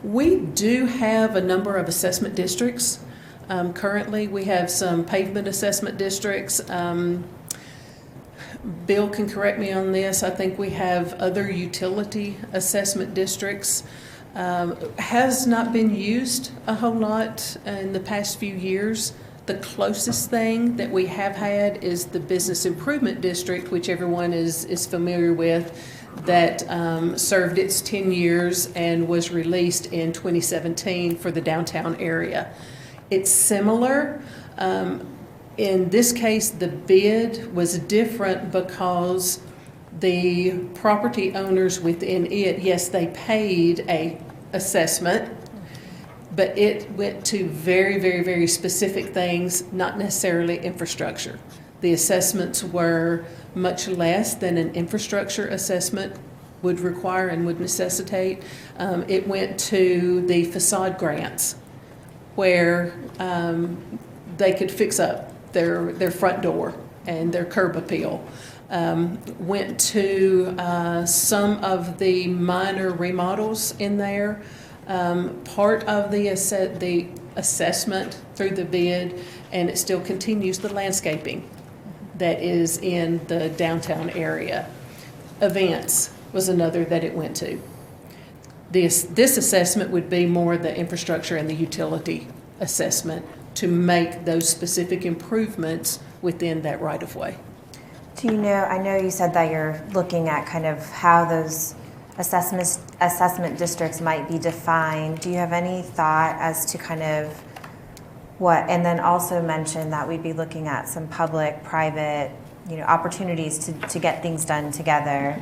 S8: We do have a number of assessment districts. Currently, we have some pavement assessment districts. Bill can correct me on this. I think we have other utility assessment districts. Has not been used a whole lot in the past few years. The closest thing that we have had is the business improvement district, which everyone is familiar with, that served its 10 years and was released in 2017 for the downtown area. It's similar. In this case, the bid was different because the property owners within it, yes, they paid a assessment, but it went to very, very, very specific things, not necessarily infrastructure. The assessments were much less than an infrastructure assessment would require and would necessitate. It went to the facade grants where they could fix up their front door and their curb appeal. Went to some of the minor remodels in there. Part of the assessment through the bid, and it still continues, the landscaping that is in the downtown area. Events was another that it went to. This assessment would be more the infrastructure and the utility assessment to make those specific improvements within that right-of-way.
S10: Do you know, I know you said that you're looking at kind of how those assessment districts might be defined. Do you have any thought as to kind of what, and then also mention that we'd be looking at some public, private, opportunities to get things done together.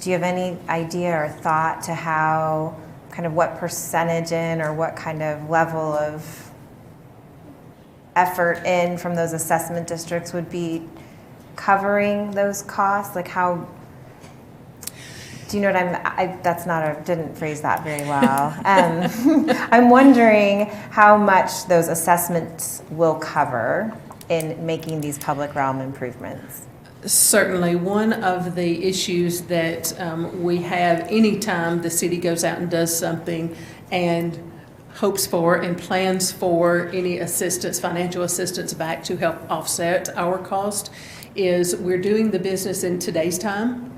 S10: Do you have any idea or thought to how, kind of what percentage in or what kind of level of effort in from those assessment districts would be covering those costs? Like how, do you know what didn't phrase that very well. I'm wondering how much those assessments will cover in making these public realm improvements.
S8: Certainly, one of the issues that we have anytime the city goes out and does something and hopes for and plans for any assistance, financial assistance back to help offset our cost, is we're doing the business in today's time.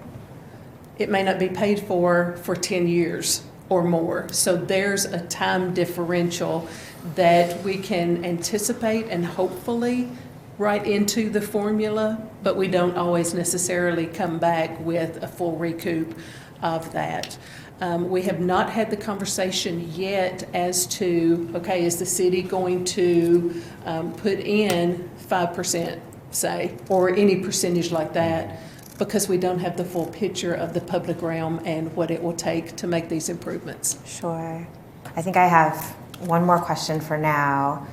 S8: It may not be paid for 10 years or more. So there's a time differential that we can anticipate and hopefully write into the formula, but we don't always necessarily come back with a full recoup of that. We have not had the conversation yet as to, okay, is the city going to put in 5%, say, or any percentage like that, because we don't have the full picture of the public realm and what it will take to make these improvements.
S10: Sure. I think I have one more question for now.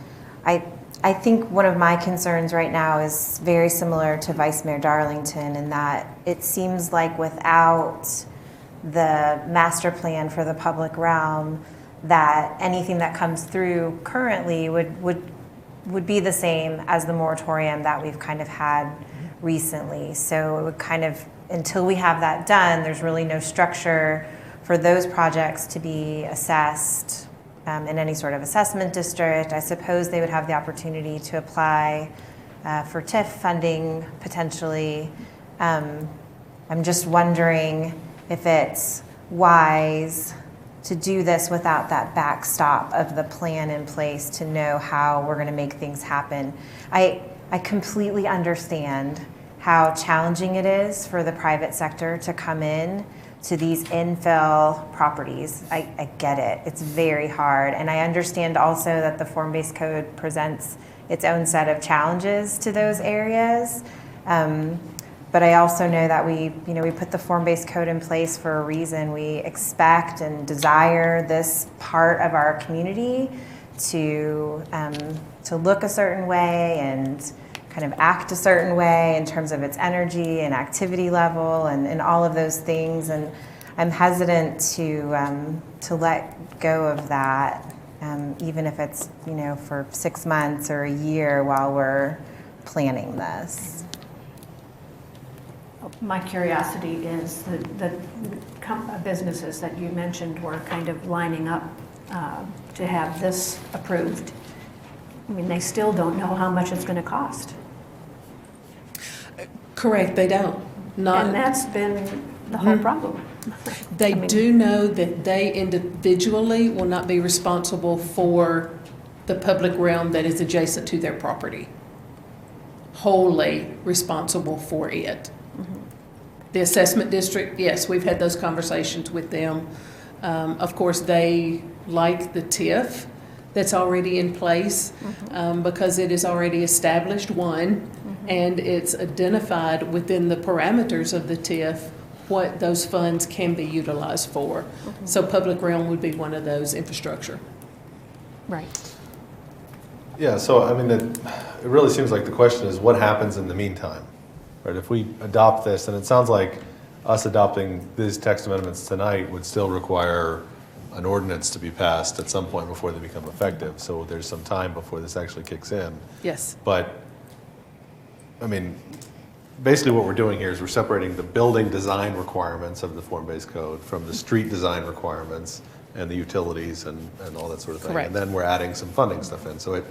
S10: I think one of my concerns right now is very similar to Vice Mayor Darlington in that it seems like without the master plan for the public realm, that anything that comes through currently would be the same as the moratorium that we've kind of had recently. So it would kind of, until we have that done, there's really no structure for those projects to be assessed in any sort of assessment district. I suppose they would have the opportunity to apply for TIF funding potentially. I'm just wondering if it's wise to do this without that backstop of the plan in place to know how we're going to make things happen. I completely understand how challenging it is for the private sector to come in to these infill properties. I get it. It's very hard. And I understand also that the form-based code presents its own set of challenges to those areas. But I also know that we put the form-based code in place for a reason. We expect and desire this part of our community to look a certain way and kind of act a certain way in terms of its energy and activity level and all of those things. And I'm hesitant to let go of that, even if it's for 6 months or a year while we're planning this.
S12: My curiosity is the businesses that you mentioned were kind of lining up to have this approved. I mean, they still don't know how much it's going to cost.
S8: Correct, they don't.
S12: And that's been the whole problem.
S8: They do know that they individually will not be responsible for the public realm that is adjacent to their property. Wholly responsible for it. The assessment district, yes, we've had those conversations with them. Of course, they like the TIF that's already in place because it is already established, and it's identified within the parameters of the TIF what those funds can be utilized for. So public realm would be one of those, infrastructure.
S12: Right.
S1: Yeah, so I mean, it really seems like the question is what happens in the meantime, right? If we adopt this, and it sounds like us adopting these text amendments tonight would still require an ordinance to be passed at some point before they become effective. So there's some time before this actually kicks in.
S8: Yes.
S1: But, I mean, basically what we're doing here is we're separating the building design requirements of the form-based code from the street design requirements and the utilities and all that sort of thing.
S8: Correct.
S1: And then we're adding some funding stuff in. So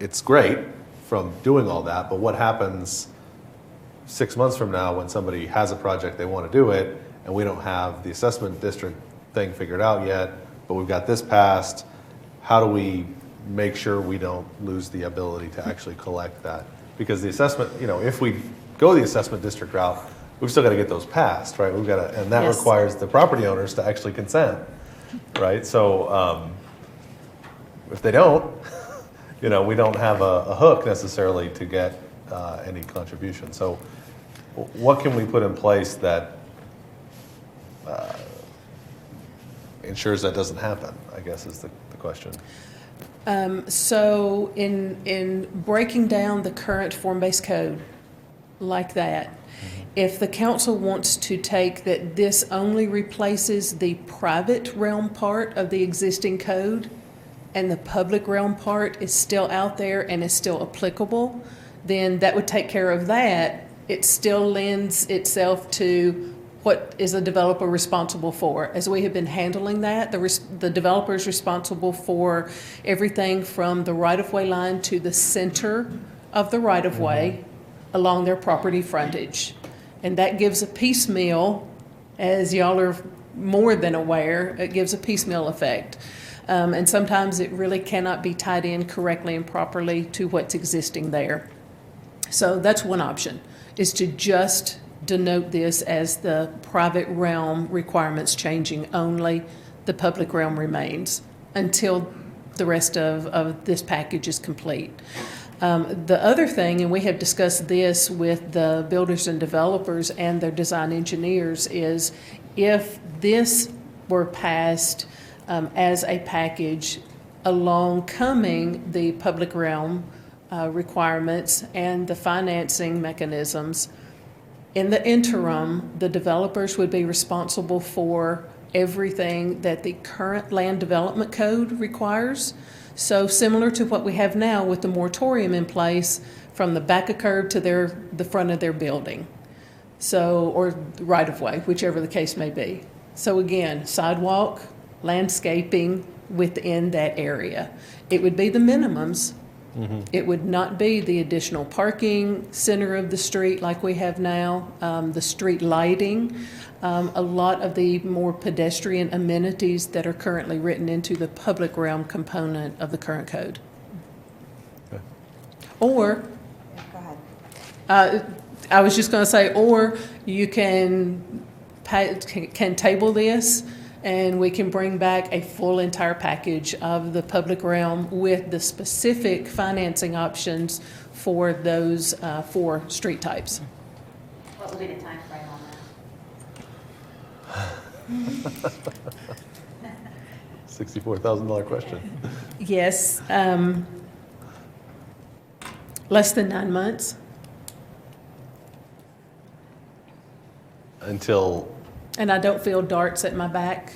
S1: it's great from doing all that, but what happens 6 months from now when somebody has a project, they want to do it, and we don't have the assessment district thing figured out yet, but we've got this passed, how do we make sure we don't lose the ability to actually collect that? Because the assessment, if we go the assessment district route, we've still got to get those passed, right? We've got to, and that
S8: Yes.
S1: requires the property owners to actually consent, right? So if they don't, we don't have a hook necessarily to get any contribution. So what can we put in place that ensures that doesn't happen, I guess is the question.
S8: So in breaking down the current form-based code like that, if the council wants to take that this only replaces the private realm part of the existing code and the public realm part is still out there and is still applicable, then that would take care of that. It still lends itself to what is a developer responsible for. As we have been handling that, the developer is responsible for everything from the right-of-way line to the center of the right-of-way along their property frontage. And that gives a piecemeal, as y'all are more than aware, it gives a piecemeal effect. And sometimes it really cannot be tied in correctly and properly to what's existing there. So that's one option, is to just denote this as the private realm requirements changing only, the public realm remains until the rest of this package is complete. The other thing, and we have discussed this with the builders and developers and their design engineers, is if this were passed as a package along coming the public realm requirements and the financing mechanisms, in the interim, the developers would be responsible for everything that the current land development code requires. So similar to what we have now with the moratorium in place from the back of curb to the front of their building. So, or right of way, whichever the case may be. So again, sidewalk, landscaping within that area. It would be the minimums. It would not be the additional parking, center of the street like we have now, the street lighting, a lot of the more pedestrian amenities that are currently written into the public realm component of the current code.
S1: Okay.
S10: Go
S8: Or,
S10: ahead.
S8: I was just going to say, or you can table this and we can bring back a full entire package of the public realm with the specific financing options for those 4 street types.
S12: What will be the time frame on that?
S1: $64,000 question.
S8: Yes, less than 9 months.
S1: Until,
S8: And I don't feel darts at my back.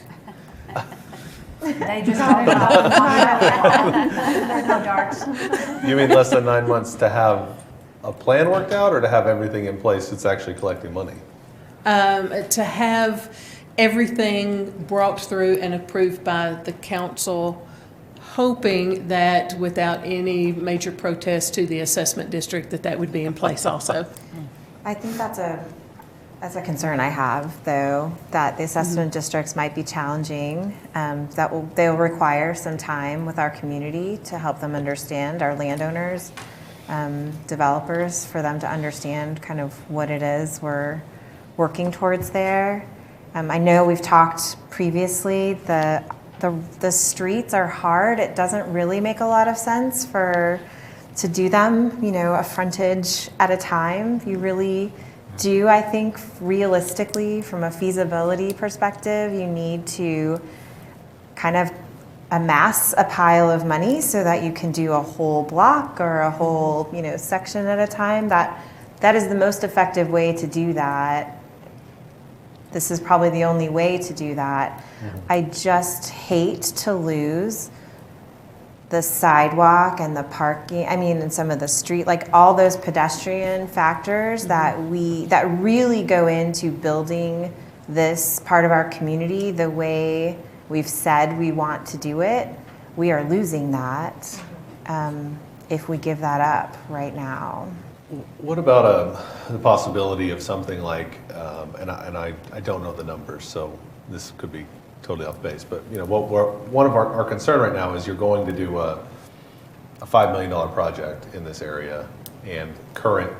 S12: They just no darts.
S1: you mean less than 9 months to have a plan worked out or to have everything in place that's actually collecting money?
S8: To have everything brought through and approved by the council, hoping that without any major protest to the assessment district, that would be in place also.
S10: I think that's a concern I have, though, that the assessment districts might be challenging. They'll require some time with our community to help them understand, our landowners, developers, for them to understand kind of what it is we're working towards there. I know we've talked previously, the streets are hard. It doesn't really make a lot of sense to do them, a frontage at a time. You really do, I think, realistically, from a feasibility perspective, you need to kind of amass a pile of money so that you can do a whole block or a whole, section at a time. That is the most effective way to do that. this is probably the only way to do that. I just hate to lose the sidewalk and the parking, and some of the street, like all those pedestrian factors that really go into building this part of our community the way we've said we want to do it. We are losing that if we give that up right now.
S1: What about the possibility of something like, and I don't know the numbers, so this could be totally off base, but one of our concern right now is you're going to do a $5 million project in this area, and current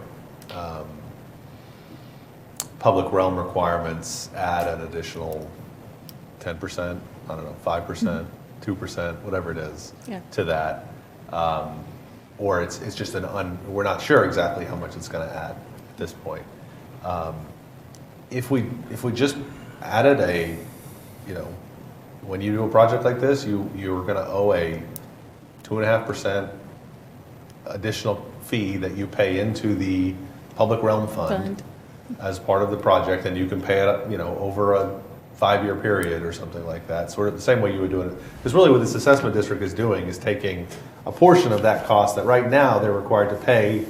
S1: public realm requirements add an additional 10%, I don't know, 5%, 2%, whatever it is, to that. Or it's just we're not sure exactly how much it's going to add at this point. If we just added when you do a project like this, you're going to owe a 2.5% additional fee that you pay into the public realm fund as part of the project, and you can pay it over a 5-year period or something like that, sort of the same way you would do it. Because really what this assessment district is doing is taking a portion of that cost that right now they're required to pay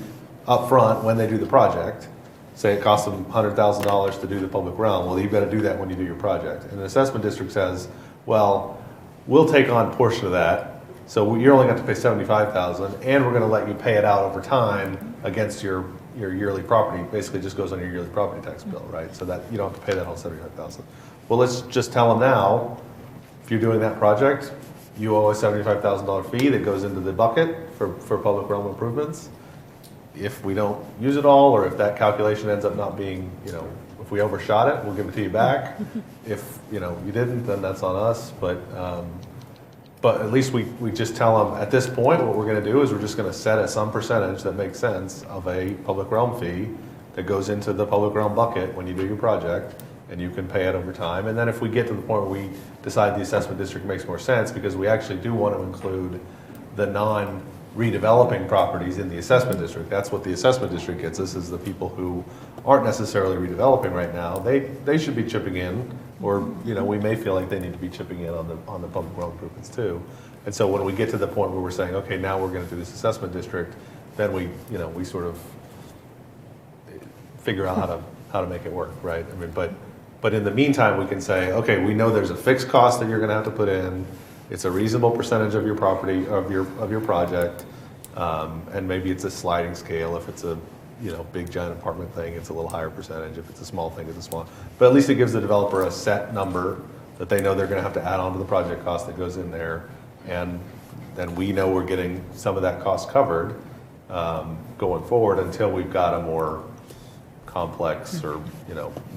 S1: up front when they do the project. Say it costs them $100,000 to do the public realm. Well, you've got to do that when you do your project. And the assessment district says, well, we'll take on a portion of that. So you're only going to pay $75,000, and we're going to let you pay it out over time against your yearly property. Basically, just goes on your yearly property tax bill, right? So that you don't have to pay that whole $75,000. Well, let's just tell them now, if you're doing that project, you owe a $75,000 fee that goes into the bucket for public realm improvements. If we don't use it all, or if that calculation ends up not being, if we overshot it, we'll give it to you back. If you didn't, then that's on us. But at least we just tell them at this point, what we're going to do is we're just going to set some percentage that makes sense of a public realm fee that goes into the public realm bucket when you do your project, and you can pay it over time. And then if we get to the point where we decide the assessment district makes more sense, because we actually do want to include the non-redeveloping properties in the assessment district. That's what the assessment district gets us, is the people who aren't necessarily redeveloping right now. They should be chipping in, or we may feel like they need to be chipping in on the public realm improvements too. And so when we get to the point where we're saying, okay, now we're going to do this assessment district, then we sort of figure out how to make it work, right? But in the meantime, we can say, okay, we know there's a fixed cost that you're going to have to put in. It's a reasonable percentage of your property, of your project, and maybe it's a sliding scale. If it's a big giant apartment thing, it's a little higher percentage. If it's a small thing, it's a small. But at least it gives the developer a set number that they know they're going to have to add on to the project cost that goes in there, and then we know we're getting some of that cost covered going forward until we've got a more complex or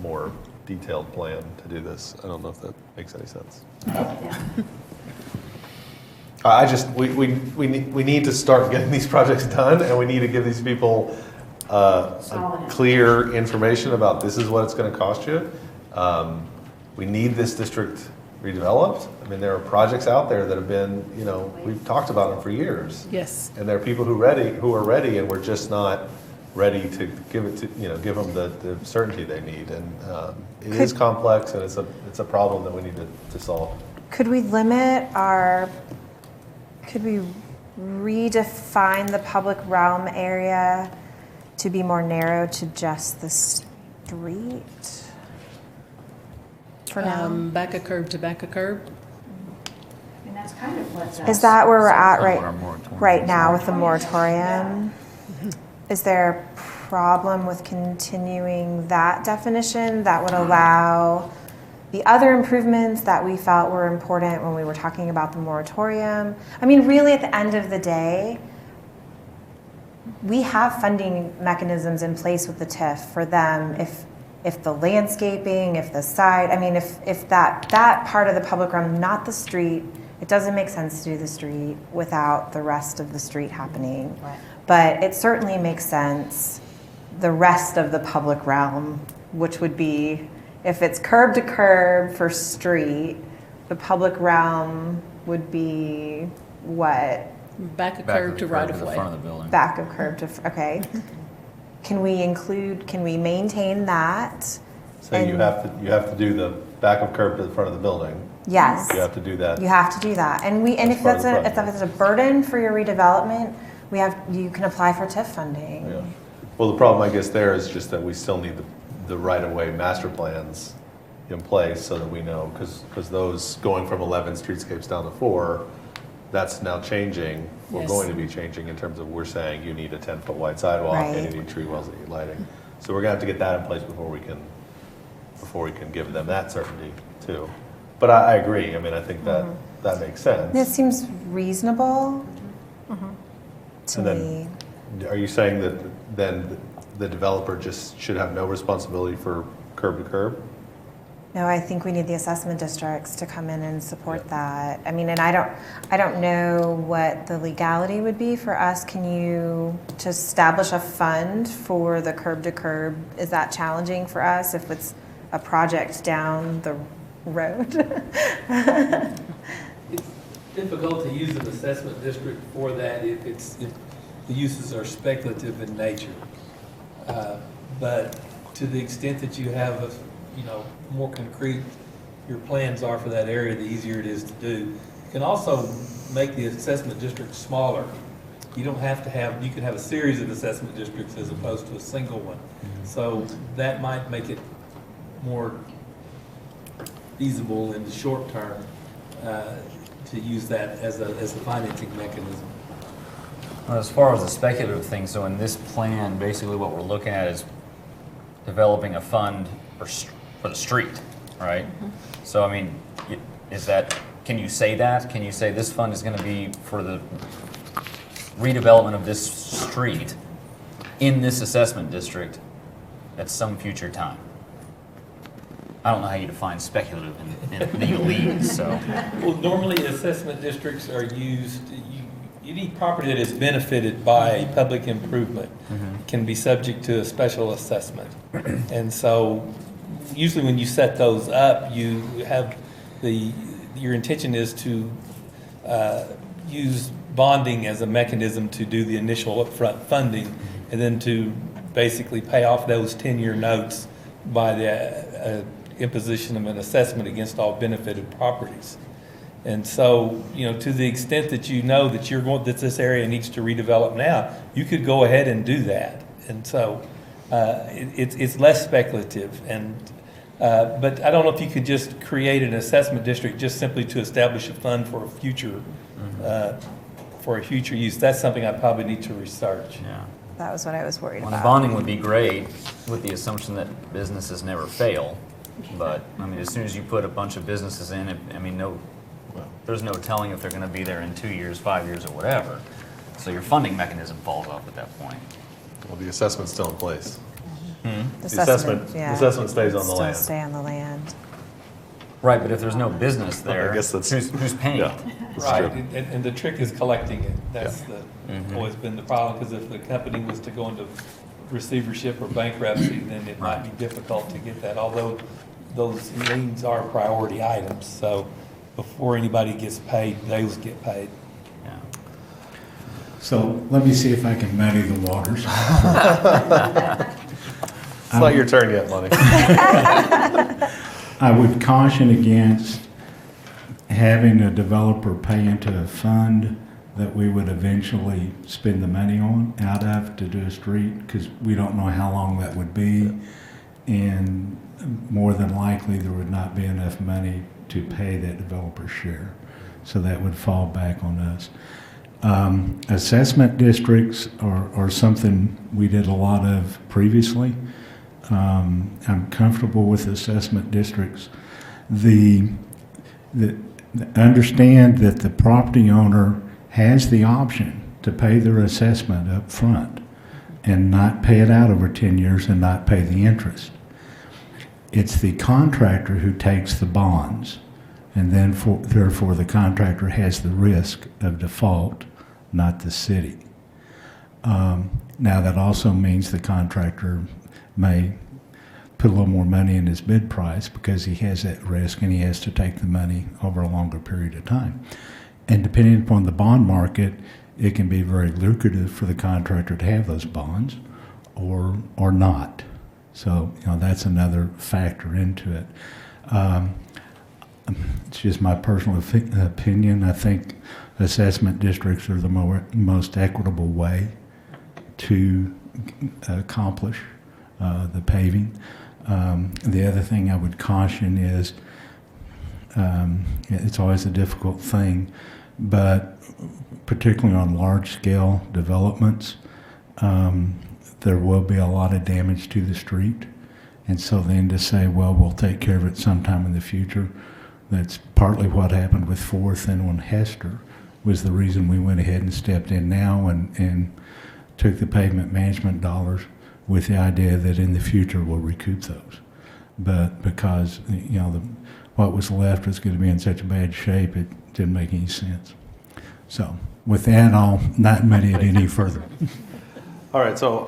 S1: more detailed plan to do this. I don't know if that makes any sense. We need to start getting these projects done, and we need to give these people clear information about this is what it's going to cost you. We need this district redeveloped. There are projects out there that have been, we've talked about them for years.
S8: Yes.
S1: And there are people who are ready, and we're just not ready to give them the certainty they need. And it is complex, and it's a problem that we need to solve.
S10: Could we redefine the public realm area to be more narrow to just the street for now?
S8: Back a curb to back a curb.
S12: And that's kind of what.
S10: Is that where we're at right now with the moratorium? Is there a problem with continuing that definition that would allow the other improvements that we felt were important when we were talking about the moratorium? Really at the end of the day, we have funding mechanisms in place with the TIF for them if the landscaping, if the side, if that part of the public realm, not the street, it doesn't make sense to do the street without the rest of the street happening. Right. But it certainly makes sense, the rest of the public realm, which would be, if it's curb to curb for street, the public realm would be what?
S8: Back a curb to right of way.
S11: Front of the building.
S10: Back of curb to, okay. Can we maintain that
S1: Say you have to do the backup curb to the front of the building.
S10: Yes.
S1: You have to do that.
S10: You have to do that. And if
S1: part of the
S10: if that's a burden for your redevelopment, you can apply for TIF funding.
S1: Yeah. Well, the problem, I guess, there is just that we still need the right-of-way master plans in place so that we know, because those going from 11 streetscapes down to 4, that's now changing, or
S8: Yes.
S1: going to be changing in terms of we're saying you need a 10-foot wide sidewalk and
S10: Right.
S1: you need tree wells that need lighting. So we're gonna have to get that in place before we can give them that certainty too. But I agree. I mean, I think that makes sense.
S10: This seems reasonable to
S1: And
S10: me.
S1: then, are you saying that then the developer just should have no responsibility for curb to curb?
S10: No, I think we need the assessment districts to come in and support that. I mean, and I don't know what the legality would be for us. Can you to establish a fund for the curb to curb? Is that challenging for us if it's a project down the road?
S17: It's difficult to use an assessment district for that if the uses are speculative in nature. But to the extent that you have more concrete your plans are for that area, the easier it is to do. You can also make the assessment district smaller. You don't have to have, you can have a series of assessment districts as opposed to a single one. So that might make it more feasible in the short term to use that as a financing mechanism.
S11: Well, as far as the speculative thing, so in this plan, basically what we're looking at is developing a fund for the street, right? So, I mean, can you say that? Can you say this fund is going to be for the redevelopment of this street in this assessment district at some future time? I don't know how you define speculative in legalese, so.
S17: Well, normally assessment districts are used, you need property that is benefited by public improvement, can be subject to a special assessment. And so usually when you set those up, you have your intention is to use bonding as a mechanism to do the initial upfront funding and then to basically pay off those 10-year notes by the imposition of an assessment against all benefited properties. And so, to the extent that you know that that this area needs to redevelop now, you could go ahead and do that. And so, it's less speculative. But I don't know if you could just create an assessment district just simply to establish a fund for a future, use. That's something I probably need to research.
S11: Yeah.
S10: That was what I was worried
S11: Well,
S10: about.
S11: the bonding would be great with the assumption that businesses never fail. But, I mean, as soon as you put a bunch of businesses in, there's no telling if they're going to be there in 2 years, 5 years, or whatever. So your funding mechanism falls off at that point.
S1: Well, the assessment's still in place.
S10: The
S1: The assessment stays on the land.
S10: Still stay on the land.
S11: Right, but if there's no business there,
S1: I guess that's
S11: who's paying
S1: yeah,
S11: it?
S1: that's
S17: Right,
S1: true.
S17: and the trick is collecting it. That's always been the problem, because if the company was to go into receivership or bankruptcy, then it might be difficult to get that, although those liens are priority items, so before anybody gets paid, those get paid.
S11: Yeah.
S18: So let me see if I can muddy the waters.
S1: It's not your turn yet, Monty.
S18: I would caution against having a developer pay into a fund that we would eventually spend the money out of to do a street, because we don't know how long that would be. And more than likely, there would not be enough money to pay that developer's share. So that would fall back on us. Assessment districts are something we did a lot of previously. I'm comfortable with assessment districts. Understand that the property owner has the option to pay their assessment up front and not pay it out over 10 years and not pay the interest. It's the contractor who takes the bonds, and then therefore the contractor has the risk of default, not the city. Now that also means the contractor may put a little more money in his bid price because he has that risk and he has to take the money over a longer period of time. And depending upon the bond market, it can be very lucrative for the contractor to have those bonds or not. So, that's another factor into it. It's just my personal opinion. I think assessment districts are the most equitable way to accomplish the paving. The other thing I would caution is it's always a difficult thing, but particularly on large-scale developments, there will be a lot of damage to the street. And so then to say, well, we'll take care of it sometime in the future, that's partly what happened with Fourth and on Hester, was the reason we went ahead and stepped in now and took the pavement management dollars with the idea that in the future we'll recoup those. But because, what was left was going to be in such a bad shape, it didn't make any sense. So with that, I'll not muddy it any further.
S1: All right, so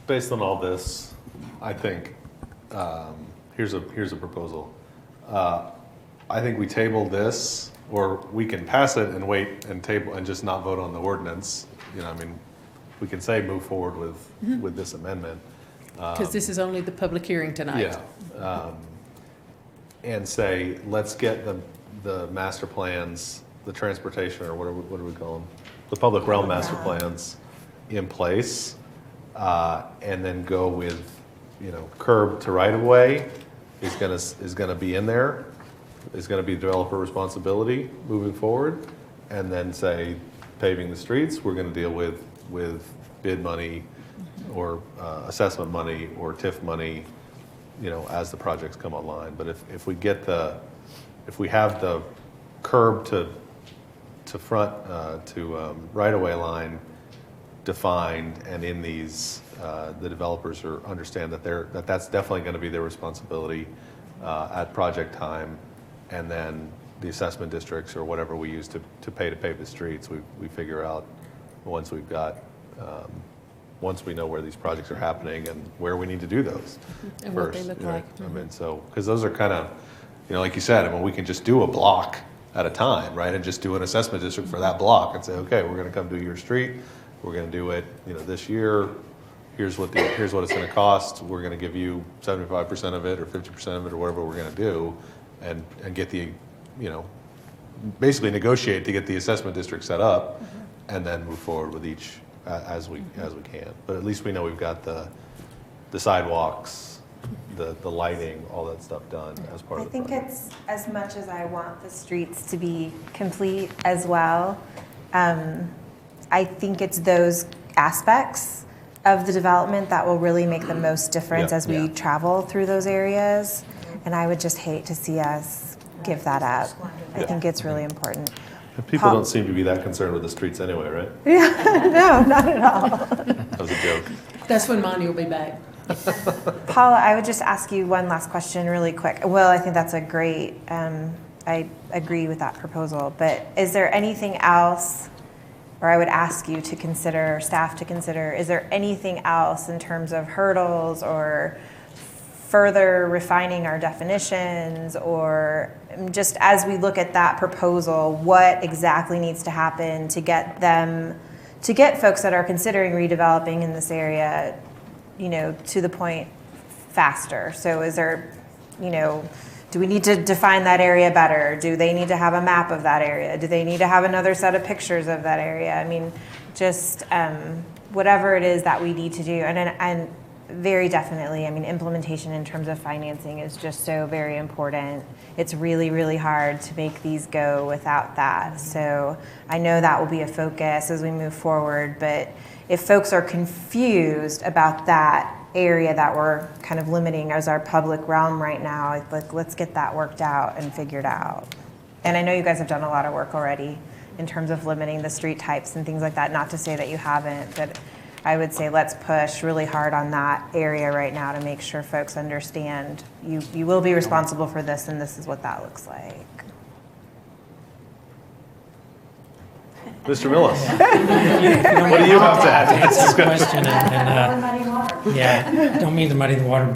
S1: based on all this, I think, here's a proposal. I think we table this, or we can pass it and wait and table and just not vote on the ordinance. We can say move forward with this amendment.
S8: Because this is only the public hearing tonight.
S1: Yeah. And say, let's get the master plans, the transportation, or what do we call them? The public realm master plans in place, and then go with, curb to right of way is gonna be in there, is gonna be developer responsibility moving forward, and then say paving the streets, we're gonna deal with bid money or assessment money or TIF money, as the projects come online. But if we have the curb to front to right-of-way line defined, and in these the developers understand that that's definitely going to be their responsibility at project time, and then the assessment districts or whatever we use to pave the streets, we figure out once we've got once we know where these projects are happening and where we need to do those
S8: And
S1: first.
S8: what they look like.
S1: Because those are kind of, like you said, we can just do a block at a time, right? And just do an assessment district for that block and say, okay, we're going to come do your street. We're going to do it, this year. Here's what it's going to cost. We're going to give you 75% of it or 50% of it or whatever we're going to do, and get the, basically negotiate to get the assessment district set up, and then move forward with each as we can. But at least we know we've got the sidewalks, the lighting, all that stuff done as part of the project.
S10: I think it's, as much as I want the streets to be complete as well, I think it's those aspects of the development that will really make the most difference as we travel through those areas. And I would just hate to see us give that up. I think it's really important.
S1: People don't seem to be that concerned with the streets anyway, right?
S10: Yeah, no, not at all.
S1: That was a joke.
S8: That's when Monty will be back.
S10: Paula, I would just ask you one last question really quick. Well, I think that's a great, I agree with that proposal, but is there anything else, or I would ask you to consider, staff to consider, is there anything else in terms of hurdles or further refining our definitions, or just as we look at that proposal, what exactly needs to happen to get folks that are considering redeveloping in this area, to the point faster? So is there, do we need to define that area better? Do they need to have a map of that area? Do they need to have another set of pictures of that area? I mean, just whatever it is that we need to do. And very definitely, implementation in terms of financing is just so very important. It's really, really hard to make these go without that. So I know that will be a focus as we move forward, but if folks are confused about that area that we're kind of limiting as our public realm right now, let's get that worked out and figured out. And I know you guys have done a lot of work already in terms of limiting the street types and things like that, not to say that you haven't, but I would say let's push really hard on that area right now to make sure folks understand you will be responsible for this, and this is what that looks like.
S1: Mr. Millis, what do you have to add to this
S19: question? Don't mean to muddy the water,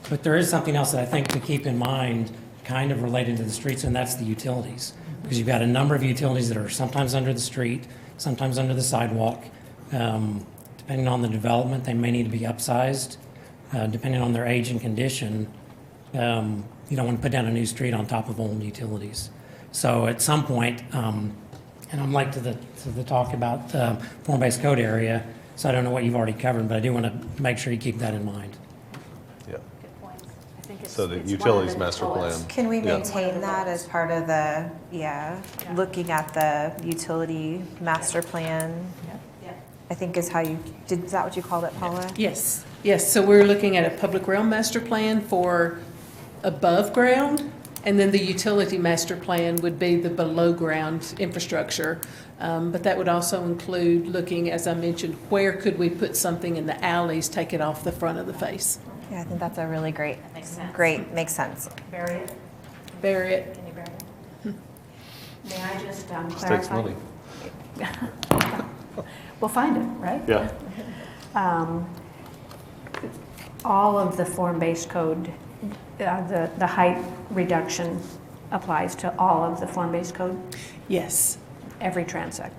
S19: but there is something else that I think to keep in mind, kind of related to the streets, and that's the utilities. Because you've got a number of utilities that are sometimes under the street, sometimes under the sidewalk. Depending on the development, they may need to be upsized. depending on their age and condition, you don't want to put down a new street on top of old utilities. So at some point, and I'm late to the talk about the form-based code area, so I don't know what you've already covered, but I do want to make sure you keep that in mind.
S1: Yeah.
S12: Good point. I think
S1: So the
S12: it's one of
S1: utilities
S12: the
S1: master
S12: bullets.
S1: plan.
S10: Can we
S1: Yeah.
S10: maintain that as part of the, looking at the utility master plan? I think is how is that what you called it, Paula?
S8: Yes, yes, so we're looking at a public realm master plan for above ground, and then the utility master plan would be the below ground infrastructure. But that would also include looking, as I mentioned, where could we put something in the alleys, take it off the front of the face?
S10: Yeah, I think that's a really great,
S12: makes sense.
S10: makes sense.
S12: Bury it?
S8: Bury it.
S12: Can you bury it? May I just
S1: Just
S12: clarify?
S1: takes money.
S12: We'll find it, right?
S1: Yeah.
S12: All of the form-based code, the height reduction applies to all of the form-based code,
S8: Yes,
S12: every transect.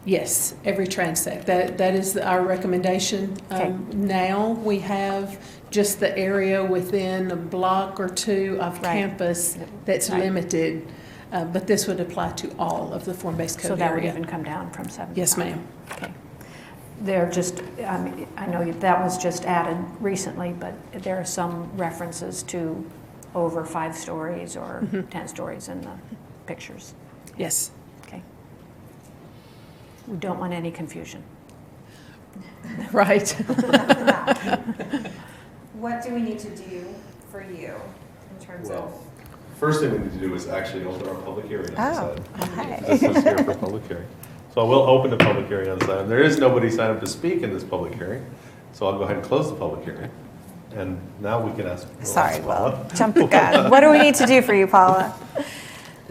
S8: yes, every transect. That is our recommendation.
S12: Okay.
S8: Now, we have just the area within a block or two of
S12: Right.
S8: campus that's
S12: Right.
S8: limited, but this would apply to all of the form-based code
S12: So that would
S8: area.
S12: even come down from 7 to
S8: Yes,
S12: 5.
S8: ma'am.
S12: Okay. They're just, I know that was just added recently, but there are some references to over 5 stories or 10 stories in the pictures.
S8: Yes.
S12: Okay. We don't want any confusion.
S8: Right.
S10: What do we need to do for you in terms of?
S1: First thing we need to do is actually open our public hearing on this
S10: Oh,
S1: item.
S10: okay.
S1: This is here for public hearing. So I will open the public hearing on this item. There is nobody signed up to speak in this public hearing, so I'll go ahead and close the public hearing. And now we can ask.
S10: Sorry,
S1: Paula.
S10: well, jump the gun. What do we need to do for you, Paula?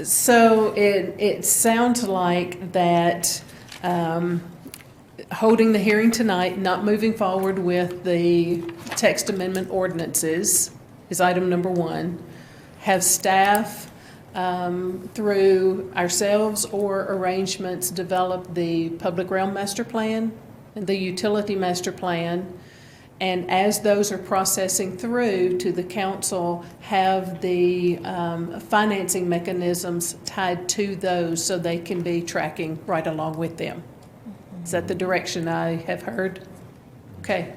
S8: So it sounds like that holding the hearing tonight, not moving forward with the text amendment ordinances is item number 1. Have staff, through ourselves or arrangements, develop the public realm master plan and the utility master plan. And as those are processing through to the council, have the financing mechanisms tied to those so they can be tracking right along with them. Is that the direction I have heard? Okay.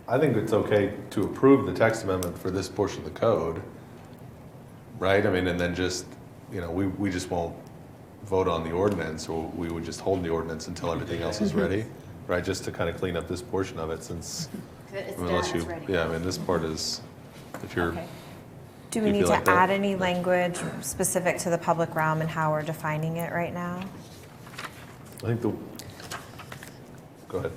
S1: I think it's okay to approve the text amendment for this portion of the code, right? I mean, and then just, we just won't vote on the ordinance, or we would just hold the ordinance until everything else is ready, right? Just to kind of clean up this portion of it, since, this part is, if you're.
S12: Okay.
S10: Do we
S1: you
S10: need
S1: feel
S10: to
S1: like that?
S10: add any language specific to the public realm and how we're defining it right now?
S1: I think go ahead.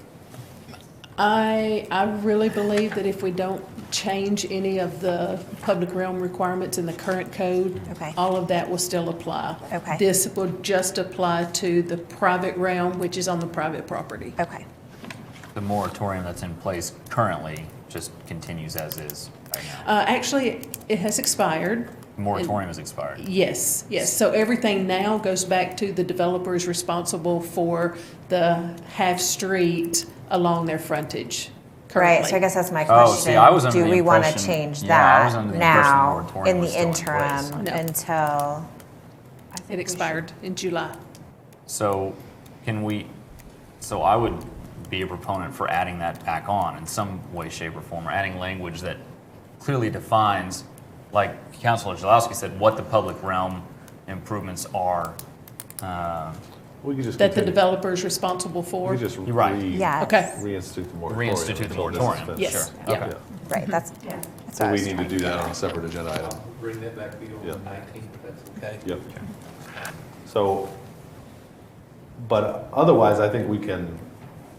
S8: I really believe that if we don't change any of the public realm requirements in the current code,
S10: Okay.
S8: all of that will still apply.
S10: Okay.
S8: This will just apply to the private realm, which is on the private property.
S10: Okay.
S11: The moratorium that's in place currently just continues as is right now.
S8: Actually, it has expired.
S11: Moratorium has expired.
S8: Yes, yes. So everything now goes back to the developers responsible for the half street along their frontage currently.
S10: Right, so I guess that's my
S11: Oh,
S10: question.
S11: see, I was under
S10: Do
S11: the
S10: we want to
S11: impression-
S10: change
S11: yeah, I was
S10: that
S11: under the impression the
S10: now
S11: moratorium
S10: in
S11: was
S10: the
S11: still in place.
S10: interim
S8: No.
S10: until?
S8: It expired in July.
S11: So so I would be a proponent for adding that back on in some way, shape, or form, or adding language that clearly defines, like Councilor Jalowski said, what the public realm improvements are.
S1: We could just.
S8: That the
S1: continue.
S8: developer is responsible for.
S1: We just
S11: You're right.
S10: Yes.
S8: Okay.
S1: reinstitute the moratorium.
S11: Reinstitute the
S1: until this is
S11: moratorium.
S1: finished.
S8: Yes.
S11: Sure.
S8: Yeah.
S11: Okay.
S10: Right, that's
S1: So
S10: what I
S1: we
S10: was
S1: need to
S10: trying
S1: do that on a separate agenda item.
S5: Bring that back to you on
S1: Yeah.
S5: the 19th, if that's okay.
S1: Yep. So, but otherwise, I think we can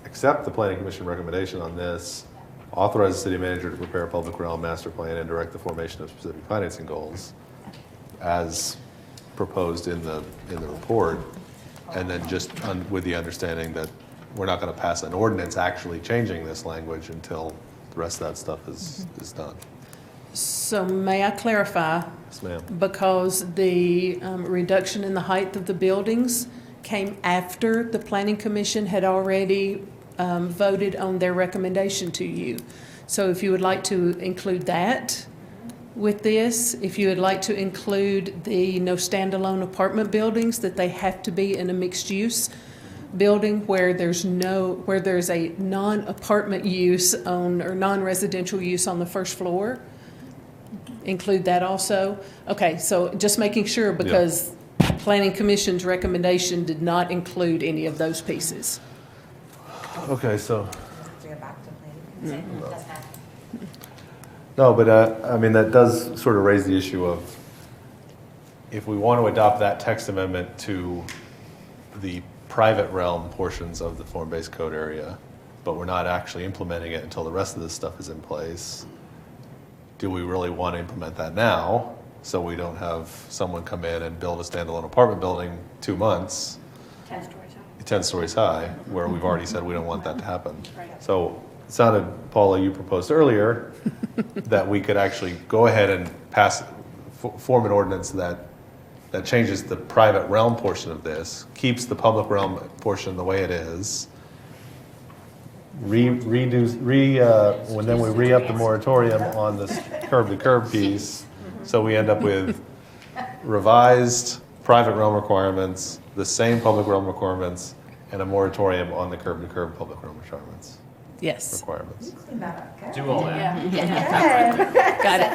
S1: accept the planning commission recommendation on this, authorize the city manager to prepare a public realm master plan and direct the formation of specific financing goals as proposed in the report, and then just with the understanding that we're not going to pass an ordinance actually changing this language until the rest of that stuff is done.
S8: So may I clarify?
S1: Yes, ma'am.
S8: Because the reduction in the height of the buildings came after the planning commission had already voted on their recommendation to you. So if you would like to include that with this, if you would like to include the no standalone apartment buildings, that they have to be in a mixed-use building where there's a non-apartment use on, or non-residential use on the first floor, include that also. Okay, so just making sure, because Planning Commission's recommendation did not include any of those pieces.
S1: Okay, so,
S10: Bring it back to planning.
S1: no, but I mean, that does sort of raise the issue of if we want to adopt that text amendment to the private realm portions of the form-based code area, but we're not actually implementing it until the rest of this stuff is in place, do we really want to implement that now so we don't have someone come in and build a standalone apartment building 2 months,
S12: 10 stories high.
S1: 10 stories high, where we've already said we don't want that to happen? So it sounded, Paula, you proposed earlier that we could actually go ahead and form an ordinance that changes the private realm portion of this, keeps the public realm portion the way it is, when then we re-up the moratorium on this curb-to-curb piece, so we end up with revised private realm requirements, the same public realm requirements, and a moratorium on the curb-to-curb public realm requirements.
S8: Yes.
S1: Requirements.
S11: Do all that.
S8: Got it.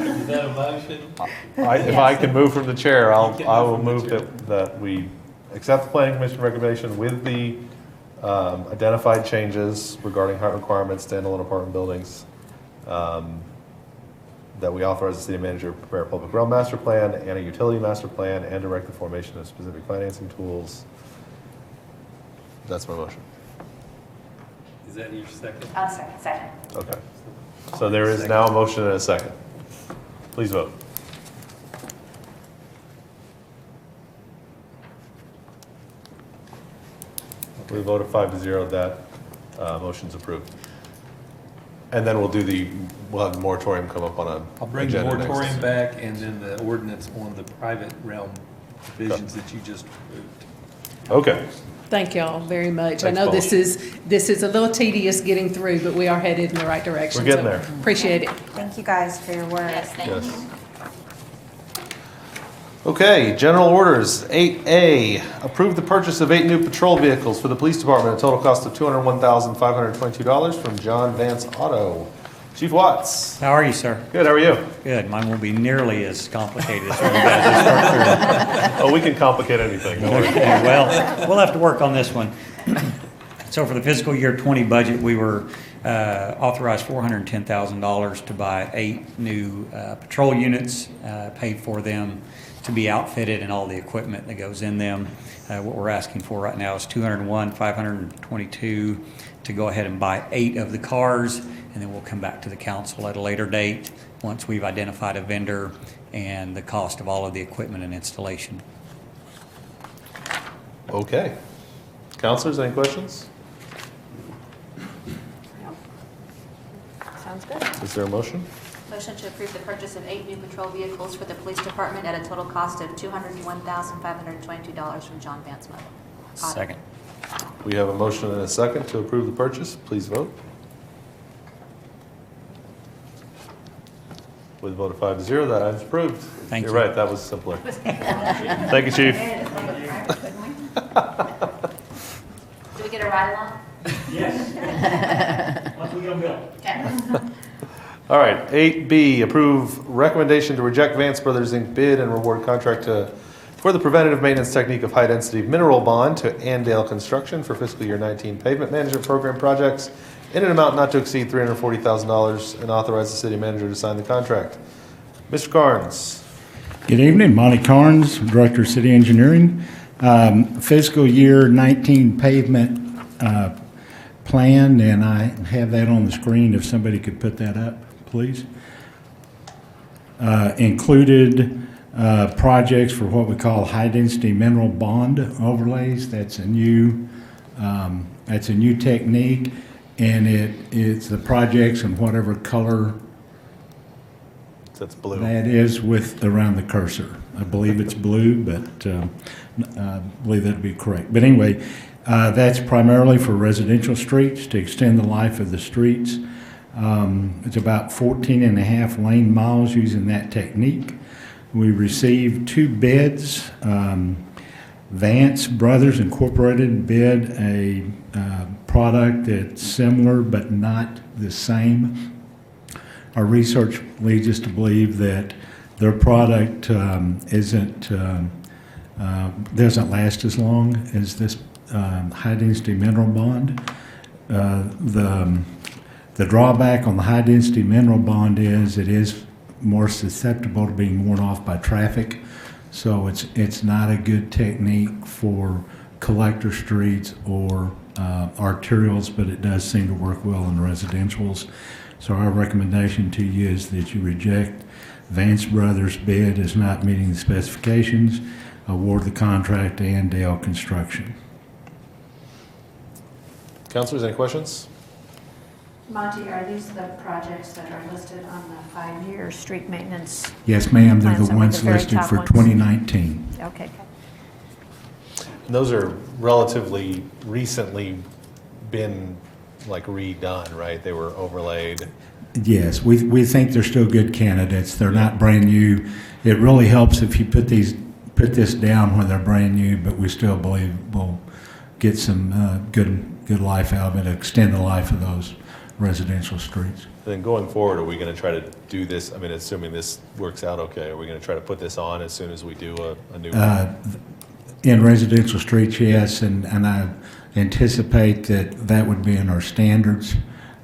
S17: Is that a motion?
S1: If I can move from the chair, I will move that we accept the planning commission recommendation with the identified changes regarding height requirements, standalone apartment buildings, that we authorize the city manager to prepare a public realm master plan and a utility master plan and direct the formation of specific financing tools. That's my motion.
S17: Is that your second?
S12: I'll second.
S1: Okay. So there is now a motion and a second. Please vote. We voted 5-0, that motion's approved. And then we'll have the moratorium come up on a
S17: I'll bring the
S1: agenda next.
S17: moratorium back and then the ordinance on the private realm provisions that you just approved.
S1: Okay.
S8: Thank y'all very much.
S1: Thanks,
S8: I know
S1: Paul.
S8: this is a little tedious getting through, but we are headed in the right direction.
S1: We're getting
S8: so
S1: there.
S8: Appreciate it.
S10: Thank you guys for your work.
S1: Yes. Okay, general orders. 8A, approve the purchase of 8 new patrol vehicles for the police department at a total cost of $201,522 from John Vance Auto. Chief Watts.
S20: How are you, sir?
S1: Good, how are you?
S20: Good. Mine won't be nearly as complicated as what you guys just worked through.
S1: Oh, we can complicate anything. Don't worry.
S20: Okay, well, we'll have to work on this one. So for the fiscal year 20 budget, we were authorized $410,000 to buy 8 new patrol units, paid for them to be outfitted and all the equipment that goes in them. What we're asking for right now is $201,522 to go ahead and buy 8 of the cars, and then we'll come back to the council at a later date once we've identified a vendor and the cost of all of the equipment and installation.
S1: Okay. Counselors, any questions?
S12: Sounds good.
S1: Is there a motion?
S13: Motion to approve the purchase of 8 new patrol vehicles for the police department at a total cost of $201,522 from John Vance Auto.
S20: Second.
S1: We have a motion and a second to approve the purchase. Please vote. With a vote of 5-0, that item's approved.
S20: Thank
S1: You're
S20: you.
S1: right, that was simpler. Thank you, Chief.
S13: Do we get a ride along?
S19: Yes. Once we get them built.
S1: All right, 8B, approve recommendation to reject Vance Brothers Inc. bid and reward contract for the preventative maintenance technique of high-density mineral bond to Andale Construction for fiscal year 19 pavement management program projects in an amount not to exceed $340,000 and authorize the city manager to sign the contract. Mr. Carnes.
S18: Good evening, Monty Carnes, Director of City Engineering. Fiscal year 19 pavement plan, and I have that on the screen if somebody could put that up, please. Included projects for what we call high-density mineral bond overlays. That's a new technique, and it's the projects in whatever color
S1: That's blue.
S18: that is with around the cursor. I believe it's blue, but I believe that'd be correct. But anyway, That's primarily for residential streets to extend the life of the streets. It's about 14 and a half lane miles using that technique. We received 2 bids. Vance Brothers Incorporated bid a product that's similar but not the same. Our research leads us to believe that their product doesn't last as long as this high-density mineral bond. The drawback on the high-density mineral bond is it is more susceptible to being worn off by traffic, so it's not a good technique for collector streets or arterials, but it does seem to work well in residentials. So our recommendation to you is that you reject Vance Brothers' bid as not meeting the specifications, award the contract to Andale Construction.
S1: Councilors, any questions?
S12: Monty, are these the projects that are listed on the 5-year street maintenance?
S18: Yes, ma'am, they're
S12: plans?
S18: the
S12: Are
S18: ones
S12: the very
S18: listed
S12: top
S18: for
S12: ones?
S18: 2019.
S12: Okay.
S1: And those are relatively recently been like redone, right? They were overlaid.
S18: Yes, we think they're still good candidates. They're not brand new. It really helps if you put this down when they're brand new, but we still believe we'll get some good life out of it, extend the life of those residential streets.
S1: And then going forward, are we going to try to do this? I mean, assuming this works out okay, are we going to try to put this on as soon as we do a new one?
S18: In residential streets, yes, and I anticipate that would be in our standards,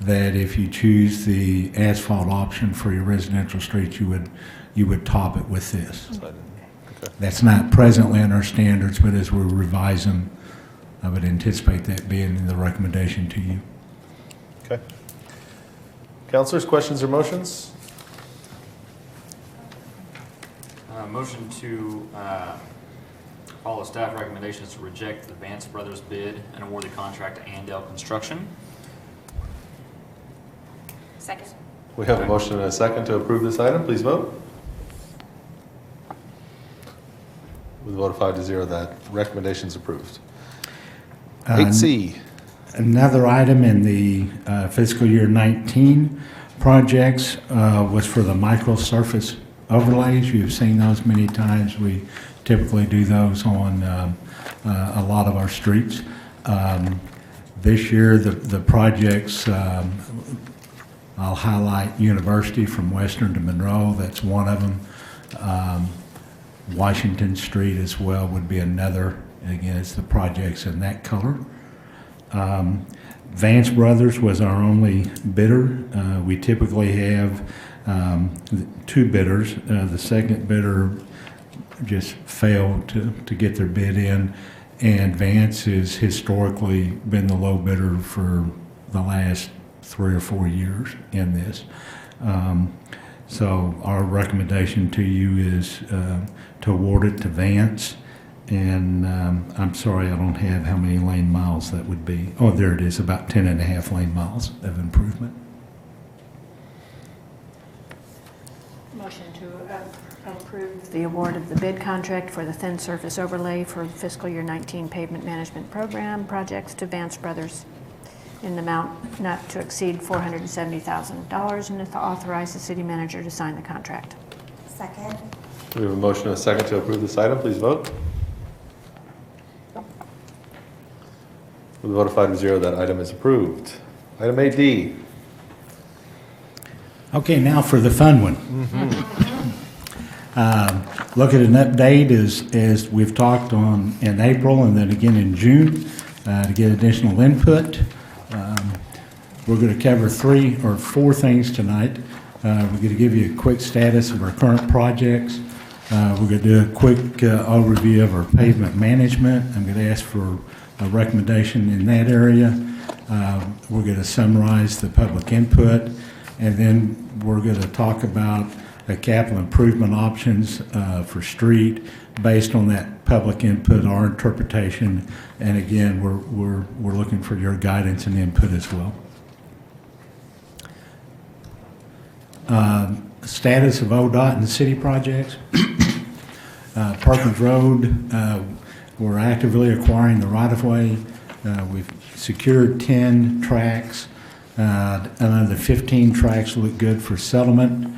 S18: that if you choose the asphalt option for your residential streets, you would top it with this.
S1: Okay.
S18: That's not presently in our standards, but as we revise them, I would anticipate that being the recommendation to you.
S1: Okay. Councilors, questions or motions?
S11: Motion to follow staff recommendations to reject the Vance Brothers bid and award the contract to Andale Construction.
S2: Second.
S1: We have a motion and a second to approve this item. Please vote. With a vote of 5-0, that recommendation is approved. 8C.
S18: Another item in the fiscal year 19 projects was for the micro-surface overlays. You've seen those many times. We typically do those on a lot of our streets. This year, the projects, I'll highlight University from Western to Monroe. That's one of them. Washington Street as well would be another. And again, it's the projects in that color. Vance Brothers was our only bidder. We typically have 2 bidders. The second bidder just failed to get their bid in, and Vance has historically been the low bidder for the last 3 or 4 years in this. So our recommendation to you is to award it to Vance. And I'm sorry, I don't have how many lane miles that would be. Oh, there it is, about 10 and a half lane miles of improvement.
S12: Motion to approve the award of the bid contract for the thin surface overlay for fiscal year 19 pavement management program projects to Vance Brothers in the amount not to exceed $470,000 and to authorize the city manager to sign the contract.
S10: Second.
S1: We have a motion and a second to approve this item. Please vote. With a vote of 5-0, that item is approved. Item 8D.
S18: Okay, now for the fun one. Look at an update as we've talked on in April and then again in June to get additional input. We're going to cover 3 or 4 things tonight. We're going to give you a quick status of our current projects. We're going to do a quick overview of our pavement management. I'm going to ask for a recommendation in that area. We're going to summarize the public input, and then we're going to talk about the capital improvement options for street based on that public input, our interpretation, and again, we're looking for your guidance and input as well. Status of ODOT and city projects. Perkins Road, we're actively acquiring the right-of-way. We've secured 10 tracks. Another 15 tracks look good for settlement.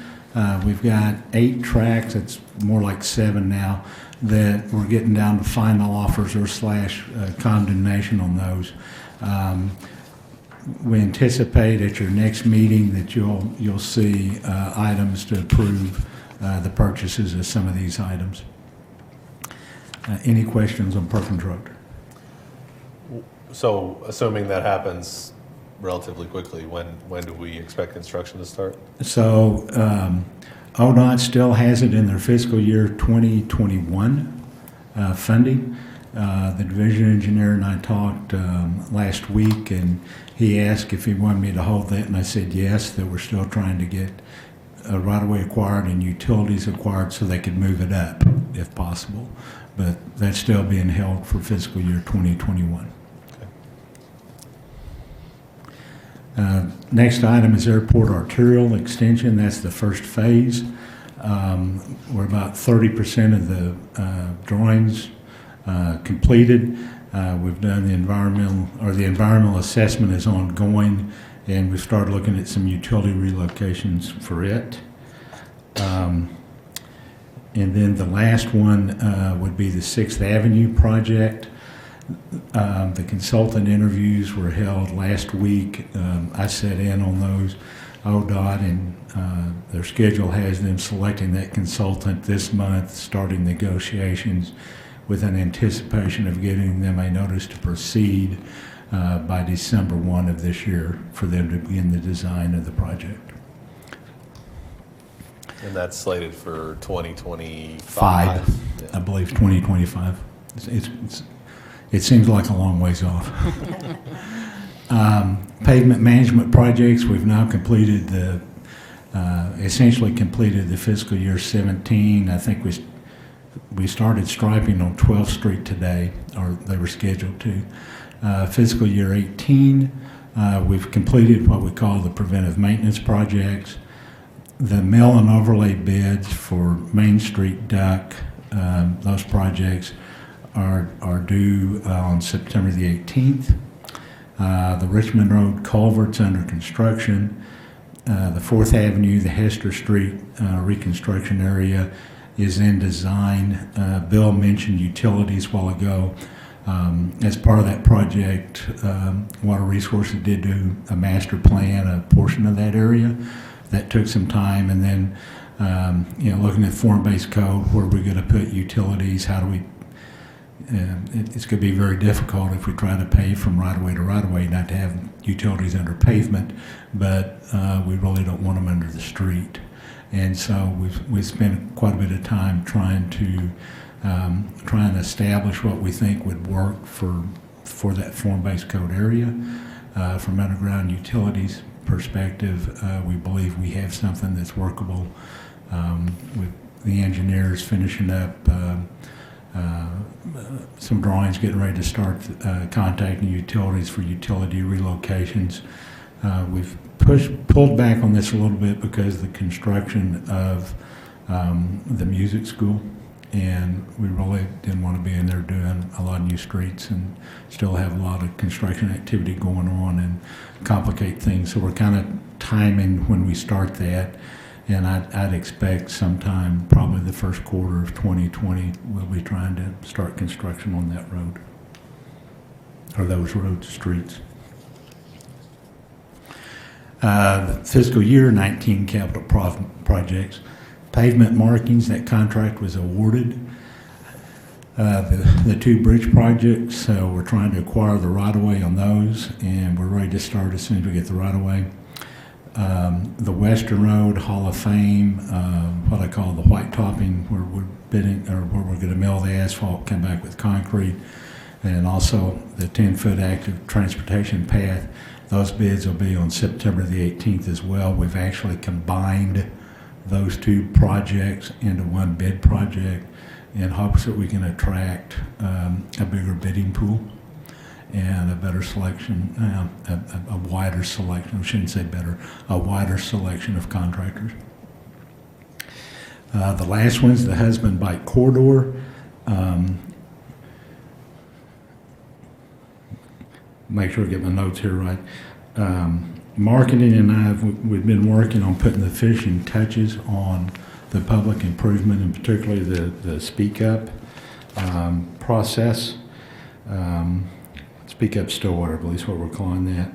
S18: We've got 8 tracks, it's more like 7 now, that we're getting down to final offers or / condemnation on those. We anticipate at your next meeting that you'll see items to approve the purchases of some of these items. Any questions on Perkins Road?
S1: So assuming that happens relatively quickly, when do we expect construction to start?
S18: So ODOT still has it in their fiscal year 2021 funding. The division engineer and I talked last week, and he asked if he wanted me to hold that, and I said yes, that we're still trying to get right-of-way acquired and utilities acquired so they could move it up if possible. But that's still being held for fiscal year 2021. Next item is airport arterial extension. That's the first phase. We're about 30% of the drawings completed. We've done the environmental assessment is ongoing, and we've started looking at some utility relocations for it. And then the last one would be the 6th Avenue project. The consultant interviews were held last week. I sat in on those. ODOT and their schedule has them selecting that consultant this month, starting negotiations with an anticipation of getting them a notice to proceed by December 1 of this year for them to begin the design of the project.
S1: And that's slated for 2025?
S18: I believe 2025. It seems like a long ways off. Pavement management projects, we've now completed essentially completed the fiscal year 17. I think we started striping on 12th Street today, or they were scheduled to. Fiscal year 18, we've completed what we call the preventive maintenance projects. The mill and overlay bids for Main Street Duck, those projects are due on September the 18th. The Richmond Road culvert's under construction. The 4th Avenue, the Hester Street reconstruction area is in design. Bill mentioned utilities a while ago. As part of that project, Water Resources did do a master plan, a portion of that area. That took some time, and then looking at form-based code, where we're going to put utilities, how do we it's going to be very difficult if we try to pave from right-of-way to right-of-way, not to have utilities under pavement, but we really don't want them under the street. And so we've spent quite a bit of time trying to establish what we think would work for that form-based code area. From underground utilities perspective, we believe we have something that's workable. With the engineers finishing up some drawings, getting ready to start contacting utilities for utility relocations. We've pulled back on this a little bit because of the construction of the music school, and we really didn't want to be in there doing a lot of new streets and still have a lot of construction activity going on and complicate things. So we're kind of timing when we start that. And I'd expect sometime, probably the first quarter of 2020, we'll be trying to start construction on that road, or those roads, streets. Fiscal year 19 capital projects. Pavement markings, that contract was awarded. The 2 bridge projects, so we're trying to acquire the right-of-way on those, and we're ready to start as soon as we get the right-of-way. The Western Road Hall of Fame, what I call the white topping, where we're bidding, or where we're going to mill the asphalt, come back with concrete, and also the 10-foot active transportation path. Those bids will be on September the 18th as well. We've actually combined those 2 projects into one bid project in hopes that we can attract a bigger bidding pool and a better selection, a wider selection, I shouldn't say better, a wider selection of contractors. The last one's the Husband Bike Corridor. make sure I get my notes here right. Marketing and I, we've been working on putting the finishing touches on the public improvement, and particularly the Speak Up process. Speak Up Stillwater, I believe is what we're calling that.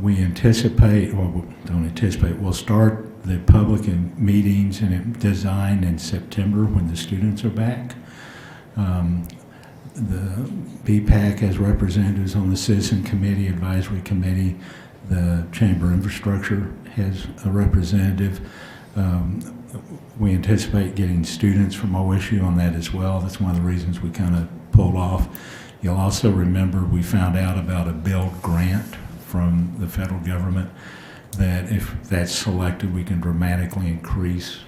S18: We anticipate, or don't anticipate, we'll start the public meetings and design in September when the students are back. The BPAC has representatives on the Citizen Committee, Advisory Committee. The Chamber Infrastructure has a representative. We anticipate getting students from OSU on that as well. That's one of the reasons we kind of pulled off. You'll also remember we found out about a build grant from the federal government that if that's selected, we can dramatically increase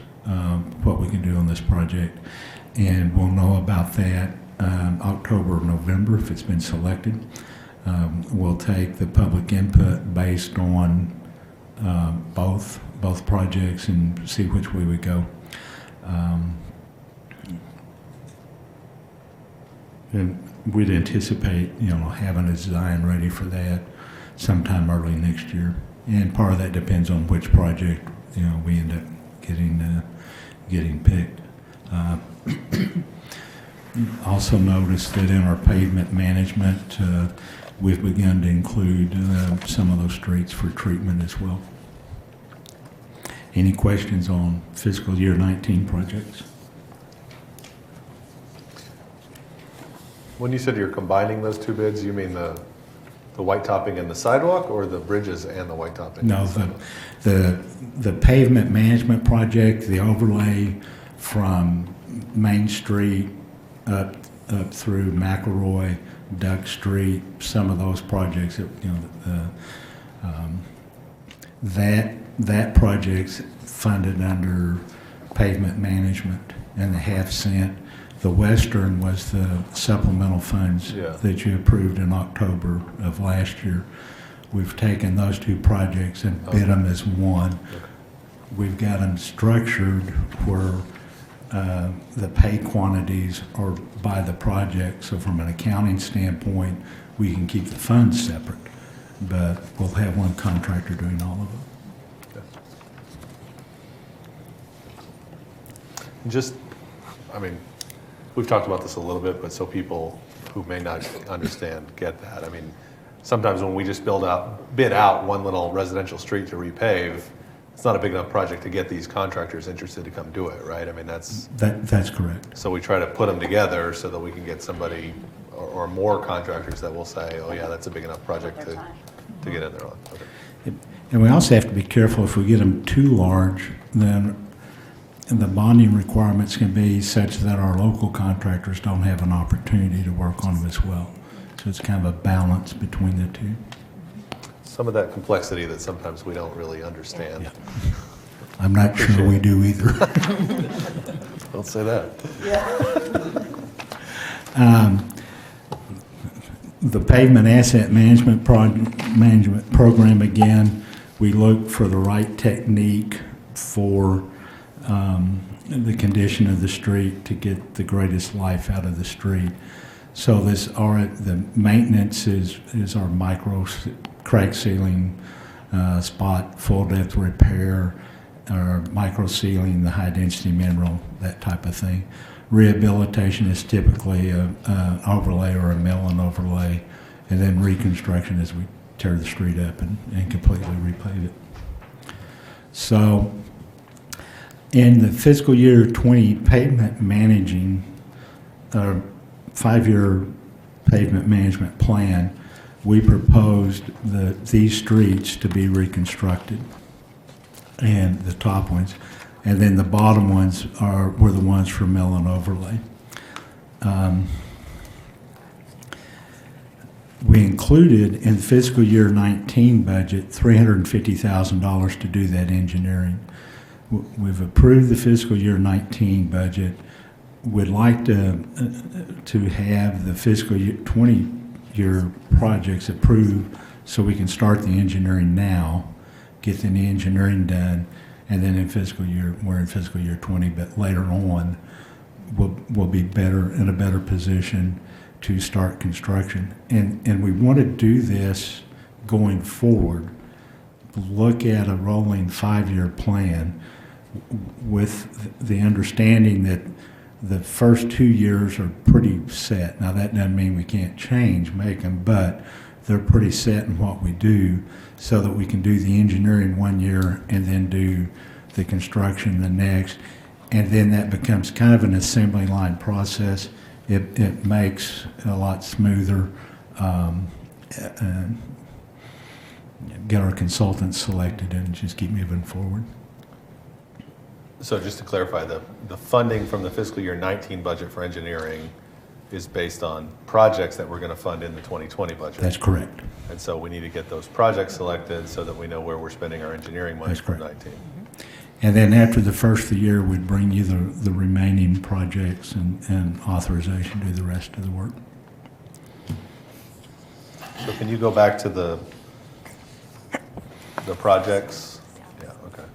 S18: what we can do on this project. And we'll know about that October or November if it's been selected. We'll take the public input based on both projects and see which way we go. And we'd anticipate, having a design ready for that sometime early next year. And part of that depends on which project, we end up getting picked. Also noticed that in our pavement management, we've begun to include some of those streets for treatment as well. Any questions on fiscal year 19 projects?
S1: When you said you're combining those two bids, you mean the white topping and the sidewalk, or the bridges and the white topping?
S18: No, the pavement management project, the overlay from Main Street up through McElroy, Duck Street, some of those projects, that project's funded under pavement management and the half-cent. The Western was the supplemental funds that you approved in October of last year. We've taken those two projects and bid them as one. We've got them structured where the pay quantities are by the project. So from an accounting standpoint, we can keep the funds separate, but we'll have one contractor doing all of it.
S1: We've talked about this a little bit, but so people who may not understand get that. Sometimes when we just bid out one little residential street to repave, it's not a big enough project to get these contractors interested to come do it, right?
S18: That's correct.
S1: So we try to put them together so that we can get somebody or more contractors that will say, oh yeah, that's a big enough project to get in there on. Okay.
S18: And we also have to be careful if we get them too large, then the bonding requirements can be such that our local contractors don't have an opportunity to work on them as well. So it's kind of a balance between the two.
S1: Some of that complexity that sometimes we don't really understand.
S18: Yeah. I'm not sure we do either.
S1: Don't say that.
S18: The pavement asset management program, again, we look for the right technique for the condition of the street to get the greatest life out of the street. So the maintenance is our micro crack sealing, spot full depth repair, or micro sealing, the high density mineral, that type of thing. Rehabilitation is typically an overlay or a mill and overlay, and then reconstruction as we tear the street up and completely repave it. So in the fiscal year 20 pavement managing, 5-year pavement management plan, we proposed these streets to be reconstructed, and the top ones, and then the bottom ones were the ones for mill and overlay. We included in fiscal year 19 budget $350,000 to do that engineering. We've approved the fiscal year 19 budget. We'd like to have the fiscal year 20 year projects approved so we can start the engineering now, get the engineering done, and then we're in fiscal year 20, but later on we'll be in a better position to start construction. And we want to do this going forward, look at a rolling 5-year plan with the understanding that the first 2 years are pretty set. Now, that doesn't mean we can't make them, but they're pretty set in what we do so that we can do the engineering 1 year and then do the construction the next. And then that becomes kind of an assembly line process. It makes it a lot smoother. Get our consultants selected and just keep moving forward.
S1: So just to clarify, the funding from the fiscal year 19 budget for engineering is based on projects that we're going to fund in the 2020 budget.
S18: That's correct.
S1: And so we need to get those projects selected so that we know where we're spending our engineering money
S18: That's
S1: for
S18: correct.
S1: 19.
S18: And then after the first of the year, we'd bring you the remaining projects and authorization to do the rest of the work.
S1: So can you go back to the projects? Yeah, okay.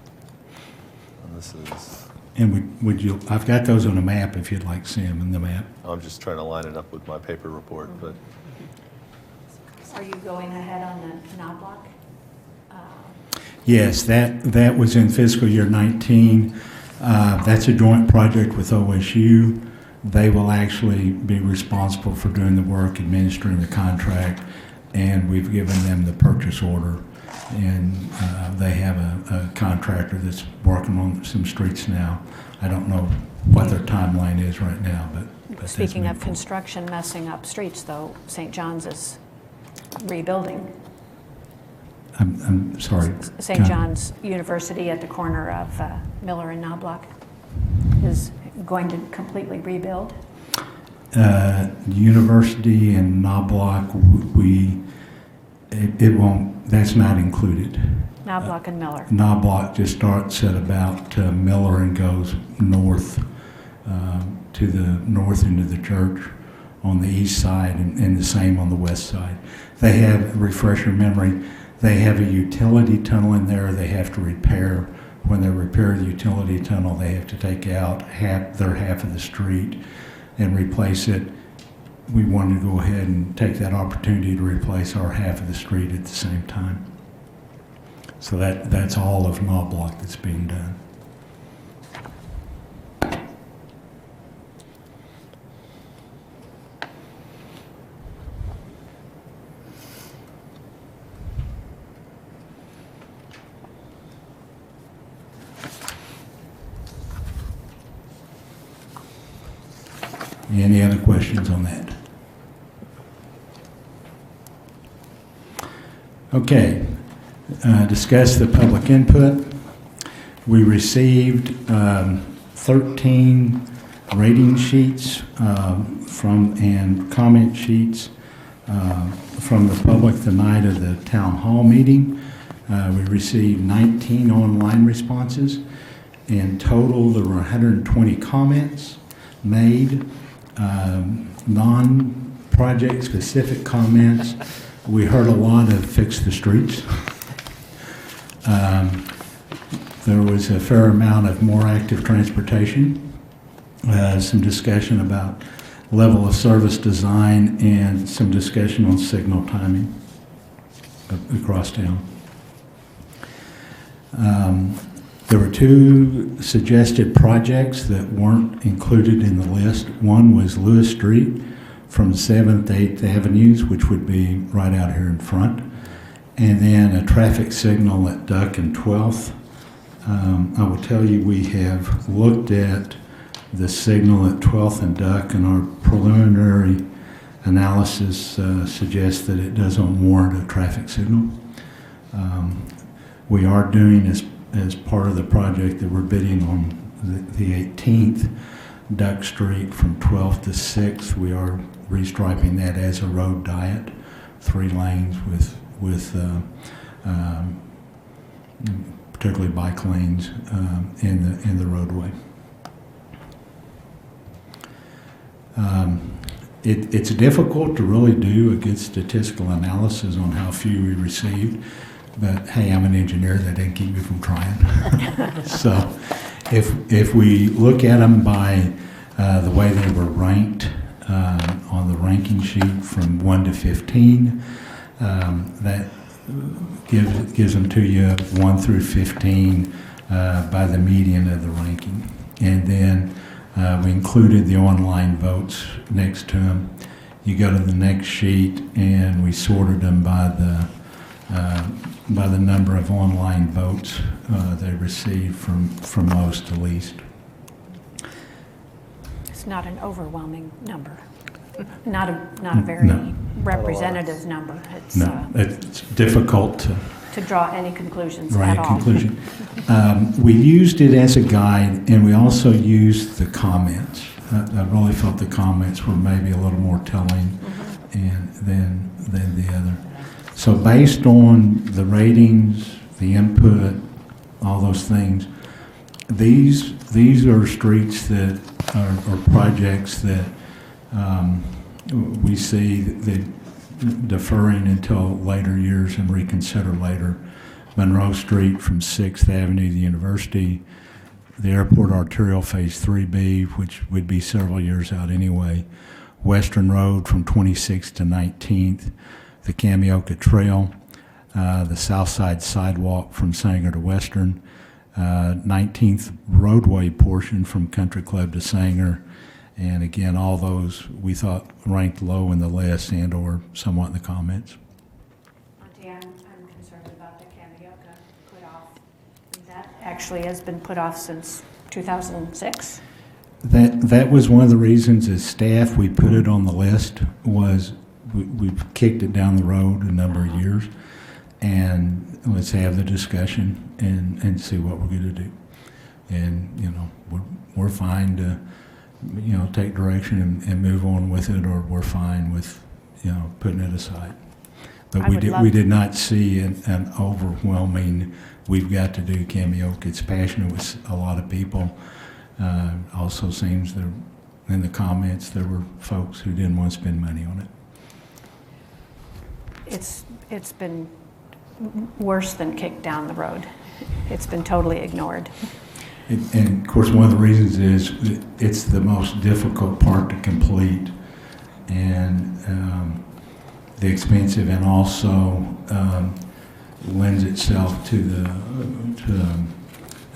S1: And this is,
S18: And would you, I've got those on a map if you'd like to see them in the map.
S1: I'm just trying to line it up with my paper report, but
S12: Are you going ahead on the knob block?
S18: Yes, that was in fiscal year 19. That's a joint project with OSU. They will actually be responsible for doing the work, administering the contract, and we've given them the purchase order. And they have a contractor that's working on some streets now. I don't know what their timeline is right now, but that's
S12: Speaking of
S18: moving forward.
S12: construction messing up streets, though, St. John's is rebuilding.
S18: I'm sorry.
S12: St. John's University at the corner of Miller and Knobloch is going to completely rebuild.
S18: University and Knobloch, it won't, that's not included.
S12: Knobloch and Miller.
S18: Knobloch just starts at about Miller and goes north to the north end of the church on the east side and the same on the west side. They have, refresh your memory, they have a utility tunnel in there they have to repair. When they repair the utility tunnel, they have to take out their half of the street and replace it. We wanted to go ahead and take that opportunity to replace our half of the street at the same time. So that's all of Knobloch that's being done. Any other questions on that? Okay, discuss the public input. We received 13 rating sheets and comment sheets from the public the night of the town hall meeting. We received 19 online responses. In total, there were 120 comments made. Non-project specific comments. We heard a lot of fix the streets. There was a fair amount of more active transportation, some discussion about level of service design, and some discussion on signal timing across town. There were 2 suggested projects that weren't included in the list. One was Lewis Street from 7th to 8th Avenues, which would be right out here in front, and then a traffic signal at Duck and 12th. I will tell you, we have looked at the signal at 12th and Duck, and our preliminary analysis suggests that it doesn't warrant a traffic signal. We are doing, as part of the project that we're bidding on the 18th, Duck Street from 12th to 6th, we are restriping that as a road diet, 3 lanes with particularly bike lanes in the roadway. It's difficult to really do a good statistical analysis on how few we received. But hey, I'm an engineer, that didn't keep me from trying. So if we look at them by the way they were ranked on the ranking sheet from 1 to 15. That gives them to you 1 through 15 by the median of the ranking. And then we included the online votes next to them. You go to the next sheet, and we sorted them by the number of online votes they received from most to least.
S12: It's not an overwhelming number, not a very representative number. It's,
S18: No, it's difficult
S12: to draw any conclusions
S18: right,
S12: at all.
S18: conclusion. We used it as a guide, and we also used the comments. I really felt the comments were maybe a little more telling than the other. So based on the ratings, the input, all those things, these are streets that are projects that we see that deferring until later years and reconsider later. Monroe Street from 6th Avenue to the University, the Airport Arterial Phase 3B, which would be several years out anyway, Western Road from 26th to 19th, the Camioca Trail, the South Side Sidewalk from Sanger to Western, 19th roadway portion from Country Club to Sanger, and again, all those we thought ranked low in the list and or somewhat in the comments.
S12: Auntie, I'm concerned about the Camioca put off. That actually has been put off since 2006.
S18: That was one of the reasons as staff we put it on the list was we've kicked it down the road a number of years, and let's have the discussion and see what we're going to do. And you know, we're fine to take direction and move on with it, or we're fine with putting it aside. But we did not see an overwhelming we've got to do Camioca. It's passionate with a lot of people. Also seems there in the comments there were folks who didn't want to spend money on it.
S12: It's been worse than kicked down the road. It's been totally ignored.
S18: And of course, one of the reasons is it's the most difficult part to complete, and the expensive, and also lends itself to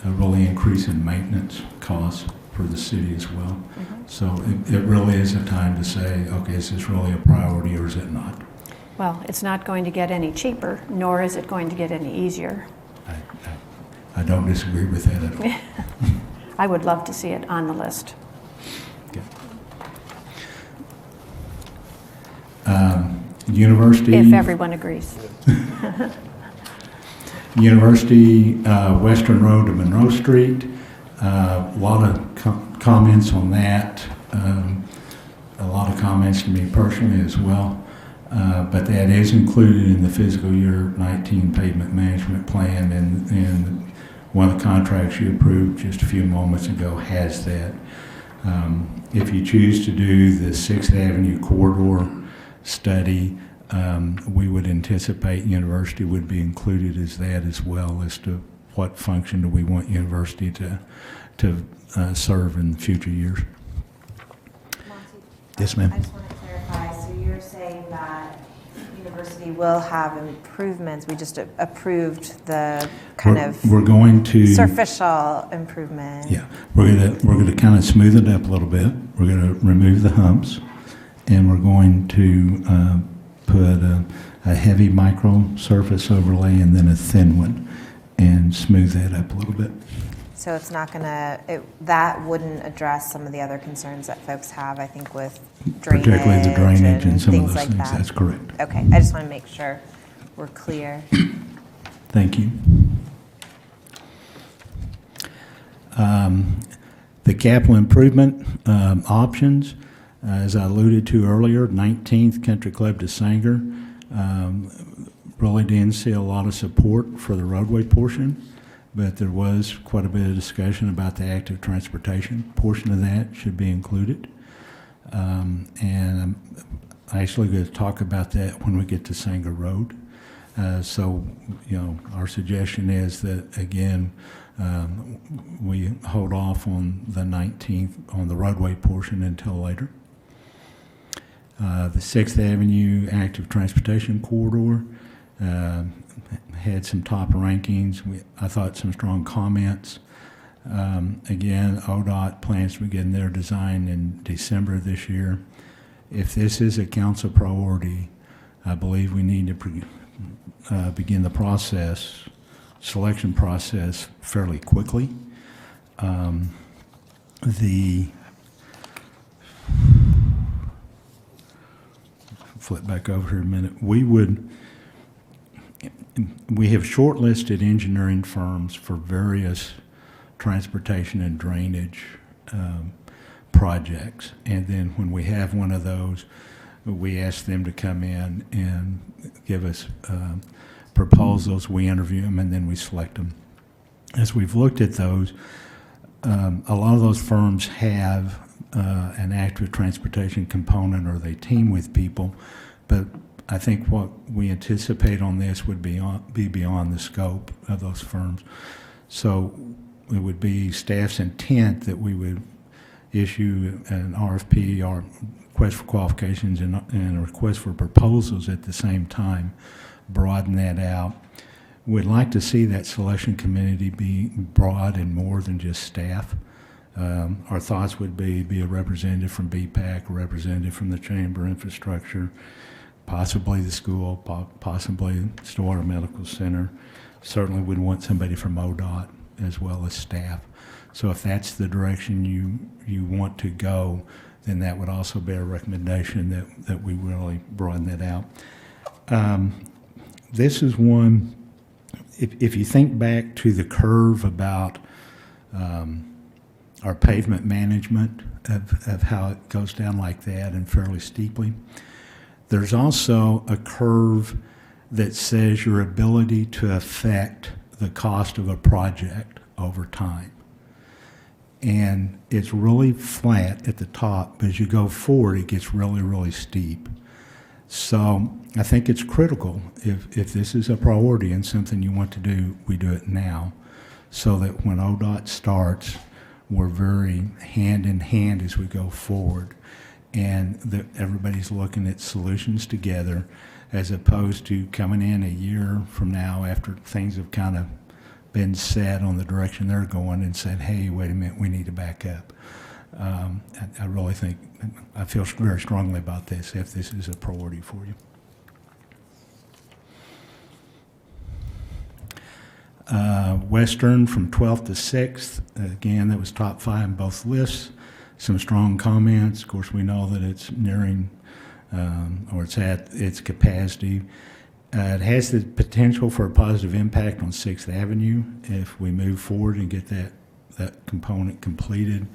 S18: a really increase in maintenance costs for the city as well. So it really is a time to say, okay, is this really a priority or is it not?
S12: Well, it's not going to get any cheaper, nor is it going to get any easier.
S18: I don't disagree with that at all.
S12: I would love to see it on the list.
S18: Okay. University.
S12: If everyone agrees.
S18: University, Western Road to Monroe Street. A lot of comments on that. A lot of comments to me personally as well. But that is included in the fiscal year 19 pavement management plan, and one of the contracts you approved just a few moments ago has that. If you choose to do the 6th Avenue corridor study, we would anticipate University would be included as that as well, as to what function do we want University to serve in future years.
S10: Monty,
S18: Yes, ma'am.
S10: I just want to clarify, so you're saying that University will have improvements, we just approved the
S18: We're going to
S10: superficial improvement.
S18: Yeah, we're going to kind of smooth it up a little bit. We're going to remove the humps, and we're going to put a heavy micro surface overlay and then a thin one, and smooth that up a little bit.
S10: So it's not that wouldn't address some of the other concerns that folks have, I think, with drainage.
S18: Particularly the drainage and some of those
S10: like
S18: things.
S10: that.
S18: That's correct.
S10: Okay, I just want to make sure we're clear.
S18: Thank you. The capital improvement options, as I alluded to earlier, 19th Country Club to Sanger, really didn't see a lot of support for the roadway portion, but there was quite a bit of discussion about the active transportation portion of that should be included. And I'm actually going to talk about that when we get to Sanger Road. So, our suggestion is that, again, we hold off on the 19th on the roadway portion until later. The 6th Avenue Active Transportation Corridor had some top rankings. I thought some strong comments. Again, ODOT plans to begin their design in December of this year. If this is a council priority, I believe we need to begin the selection process fairly quickly. Flip back over here a minute. We have shortlisted engineering firms for various transportation and drainage projects, and then when we have one of those, we ask them to come in and give us proposals. We interview them, and then we select them. As we've looked at those, a lot of those firms have an active transportation component, or they team with people, but I think what we anticipate on this would be beyond the scope of those firms. So it would be staff's intent that we would issue an RFP, or request for qualifications, and a request for proposals at the same time, broaden that out. We'd like to see that selection committee be broad and more than just staff. Our thoughts would be a representative from BPAC, a representative from the Chamber Infrastructure, possibly the school, possibly Stillwater Medical Center. Certainly we'd want somebody from ODOT as well as staff. So if that's the direction you want to go, then that would also be a recommendation that we really broaden that out. This is one, if you think back to the curve about our pavement management, of how it goes down like that and fairly steeply, there's also a curve that says your ability to affect the cost of a project over time. And it's really flat at the top, but as you go forward, it gets really, really steep. So I think it's critical, if this is a priority and something you want to do, we do it now, so that when ODOT starts, we're very hand in hand as we go forward, and that everybody's looking at solutions together, as opposed to coming in a year from now after things have kind of been set on the direction they're going and said, hey, wait a minute, we need to back up. I really think, I feel very strongly about this, if this is a priority for you. Western from 12th to 6th, again, that was top 5 in both lists. Some strong comments. Of course, we know that it's nearing, or it's at its capacity. It has the potential for a positive impact on 6th Avenue if we move forward and get that component completed.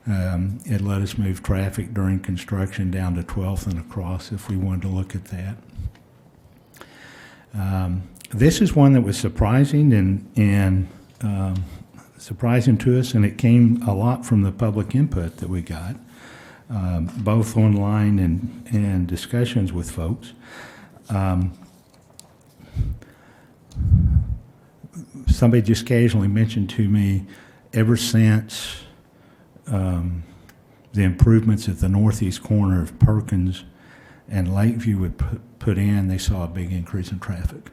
S18: It let us move traffic during construction down to 12th and across if we wanted to look at that. This is one that was surprising and surprising to us, and it came a lot from the public input that we got, both online and discussions with folks. Somebody just casually mentioned to me, ever since the improvements at the northeast corner of Perkins and Lakeview were put in, they saw a big increase in traffic.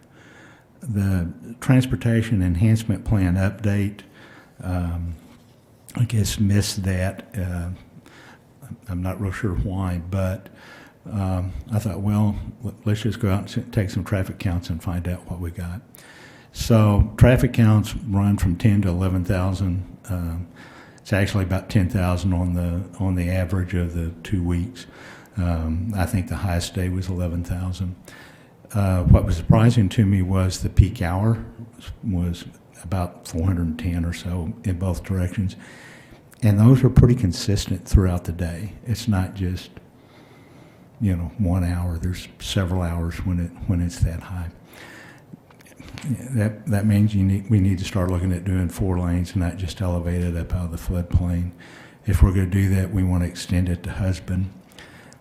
S18: The Transportation Enhancement Plan update, I guess, missed that. I'm not real sure why, but I thought, well, let's just go out and take some traffic counts and find out what we got. So traffic counts run from 10 to 11,000. It's actually about 10,000 on the average of the 2 weeks. I think the highest day was 11,000. What was surprising to me was the peak hour was about 410 or so in both directions. And those were pretty consistent throughout the day. It's not just, 1 hour. There's several hours when it's that high. That means we need to start looking at doing 4 lanes, not just elevated up out of the floodplain. If we're going to do that, we want to extend it to Husband.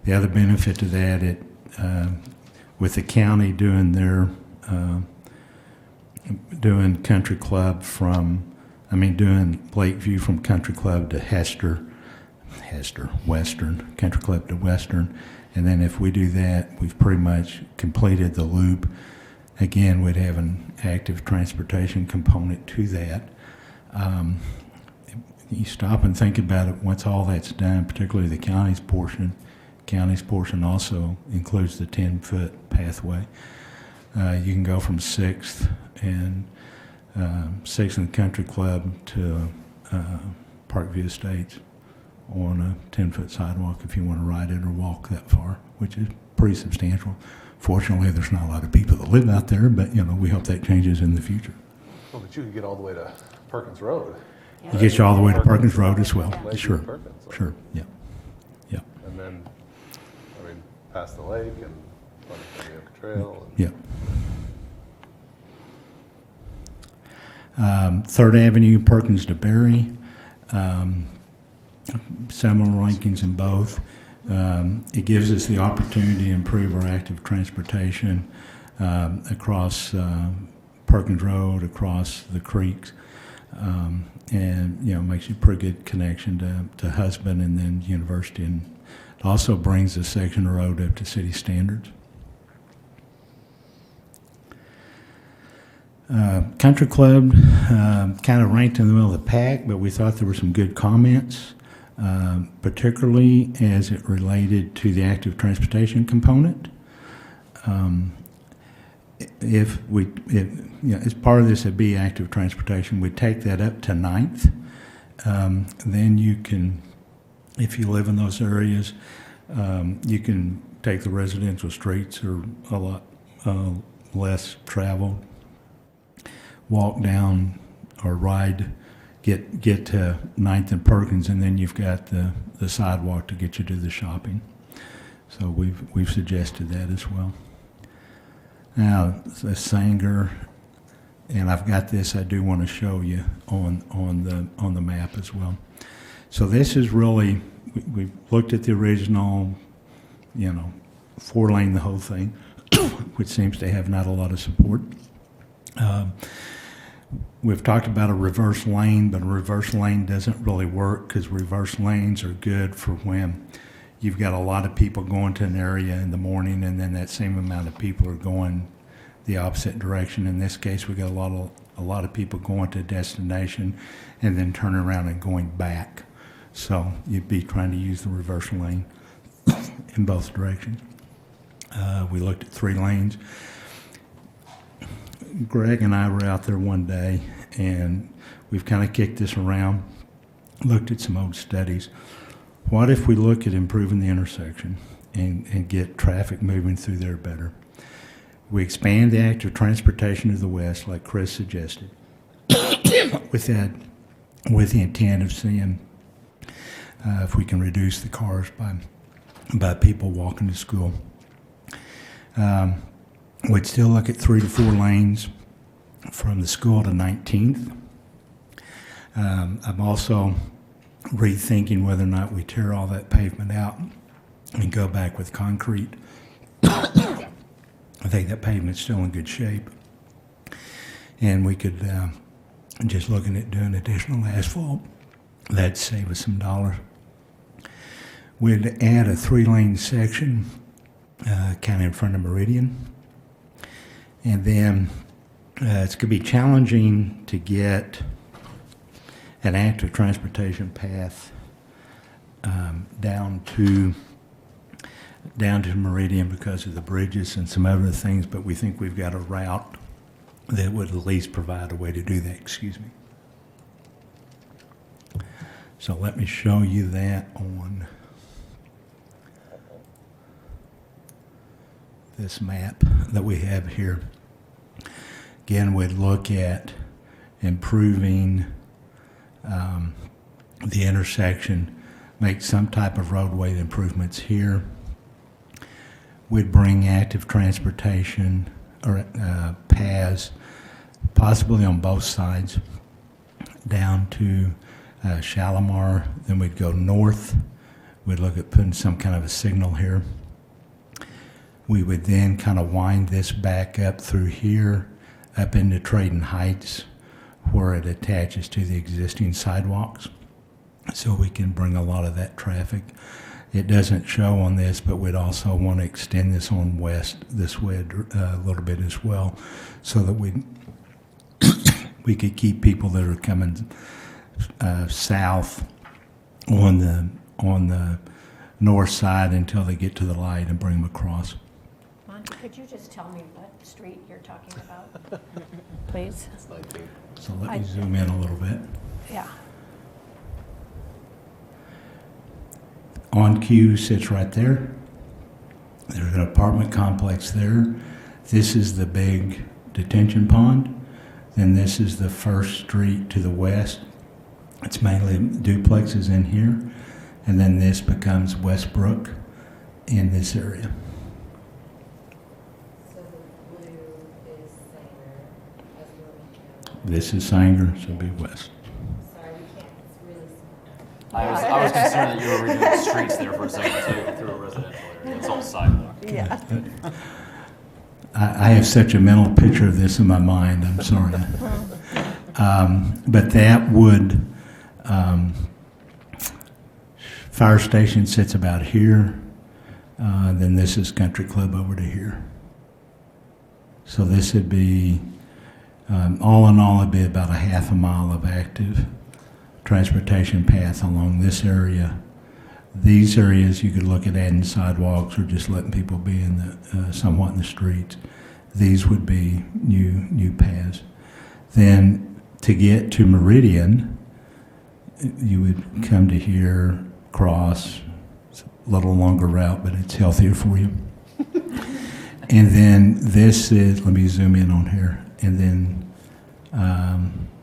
S18: The other benefit to that, with the county doing their doing Country Club doing Lakeview from Country Club to Western, Country Club to Western, And then if we do that, we've pretty much completed the loop. Again, we'd have an active transportation component to that. You stop and think about it, once all that's done, particularly the county's portion also includes the 10-foot pathway. You can go from 6th and 6th and Country Club to Parkview Estates on a 10-foot sidewalk if you want to ride it or walk that far, which is pretty substantial. Fortunately, there's not a lot of people that live out there, but we hope that changes in the future.
S1: Well, but you could get all the way to Perkins Road.
S18: It gets you all the way to Perkins Road as well.
S1: Lake
S18: Sure,
S1: Perkins, so.
S18: sure, yeah.
S1: And then, past the lake and on the Camioca Trail.
S18: Yeah. 3rd Avenue, Perkins to Berry, similar rankings in both. It gives us the opportunity to improve our active transportation across Perkins Road, across the creeks, and makes you a pretty good connection to Husband and then University, and it also brings a section of road up to city standards. Country Club kind of ranked in the middle of the pack, but we thought there were some good comments, particularly as it related to the active transportation component. If as part of this, it'd be active transportation, we'd take that up to 9th. Then you can, if you live in those areas, you can take the residential streets or a lot less traveled. Walk down or ride, get to 9th and Perkins, and then you've got the sidewalk to get you to the shopping. So we've suggested that as well. Now, the Sanger, and I've got this I do want to show you on the map as well. So this is really, we've looked at the original, 4-lane the whole thing, which seems to have not a lot of support. We've talked about a reverse lane, but a reverse lane doesn't really work because reverse lanes are good for when you've got a lot of people going to an area in the morning and then that same amount of people are going the opposite direction. In this case, we got a lot of people going to a destination and then turning around and going back. So you'd be trying to use the reverse lane in both directions. We looked at 3 lanes. Greg and I were out there one day, and we've kind of kicked this around, looked at some old studies. What if we look at improving the intersection and get traffic moving through there better? We expand the active transportation to the west, like Chris suggested, with the intent of seeing if we can reduce the cars by people walking to school. We'd still look at 3 to 4 lanes from the school to 19th. I'm also rethinking whether or not we tear all that pavement out and go back with concrete. I think that pavement's still in good shape. And we could, just looking at doing additional asphalt, that'd save us some dollars. We'd add a 3-lane section kind of in front of Meridian. And then it's going to be challenging to get an active transportation path down to Meridian because of the bridges and some other things, but we think we've got a route that would at least provide a way to do that. Excuse me. So let me show you that on this map that we have here. Again, we'd look at improving the intersection, make some type of roadway improvements here. We'd bring active transportation or paths, possibly on both sides, down to Shalimar. Then we'd go north. We'd look at putting some kind of a signal here. We would then kind of wind this back up through here, up into Trading Heights, where it attaches to the existing sidewalks. So we can bring a lot of that traffic It doesn't show on this, but we'd also want to extend this on west this way a little bit as well, so that we could keep people that are coming south on the north side until they get to the light and bring them across.
S12: Monty, could you just tell me what street you're talking about, please?
S18: So let me zoom in a little bit.
S12: Yeah.
S18: On Q sits right there. There's an apartment complex there. This is the big detention pond. Then this is the first street to the west. It's mainly duplexes in here. And then this becomes Westbrook in this area.
S21: So the blue is Sanger as well.
S18: This is Sanger, so it'll be west.
S21: Sorry, we can't, it's really small.
S11: I was concerned that you were redoing the streets there for a second too, through a residential area. It's all sidewalk.
S2: Yeah.
S18: I have such a mental picture of this in my mind, I'm sorry. But that would, fire station sits about here, then this is Country Club over to here. So this would be, all in all, it'd be about a half a mile of active transportation path along this area. These areas, you could look at adding sidewalks or just letting people be in the, somewhat in the streets. These would be new paths. Then to get to Meridian, you would come to here, cross. It's a little longer route, but it's healthier for you. And then this is, let me zoom in on here. And then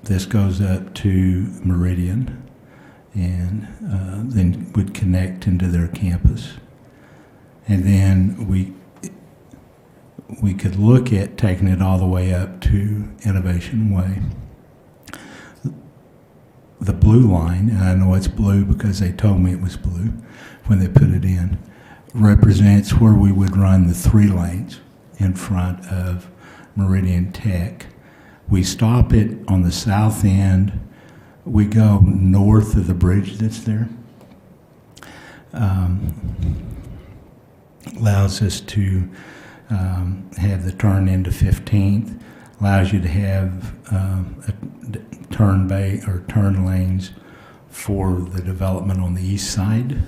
S18: this goes up to Meridian and then would connect into their campus. And then we could look at taking it all the way up to Innovation Way. The blue line, and I know it's blue because they told me it was blue when they put it in, represents where we would run the 3 lanes in front of Meridian Tech. We stop it on the south end. We go north of the bridge that's there. Allows us to have the turn into 15th. Allows you to have a turn bay or turn lanes for the development on the east side,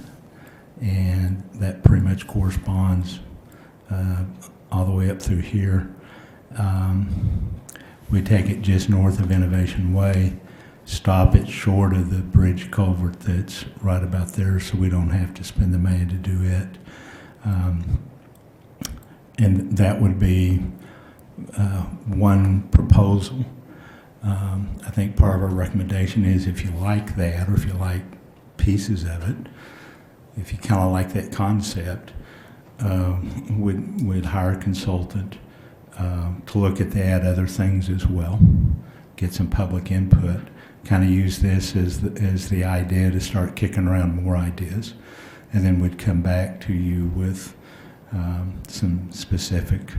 S18: and that pretty much corresponds all the way up through here. We take it just north of Innovation Way, stop it short of the bridge culvert that's right about there, so we don't have to spend the money to do it. And that would be one proposal. I think part of our recommendation is if you like that, or if you like pieces of it, if you kind of like that concept, we'd hire a consultant to look at that, other things as well, get some public input, kind of use this as the idea to start kicking around more ideas, and then we'd come back to you with some specific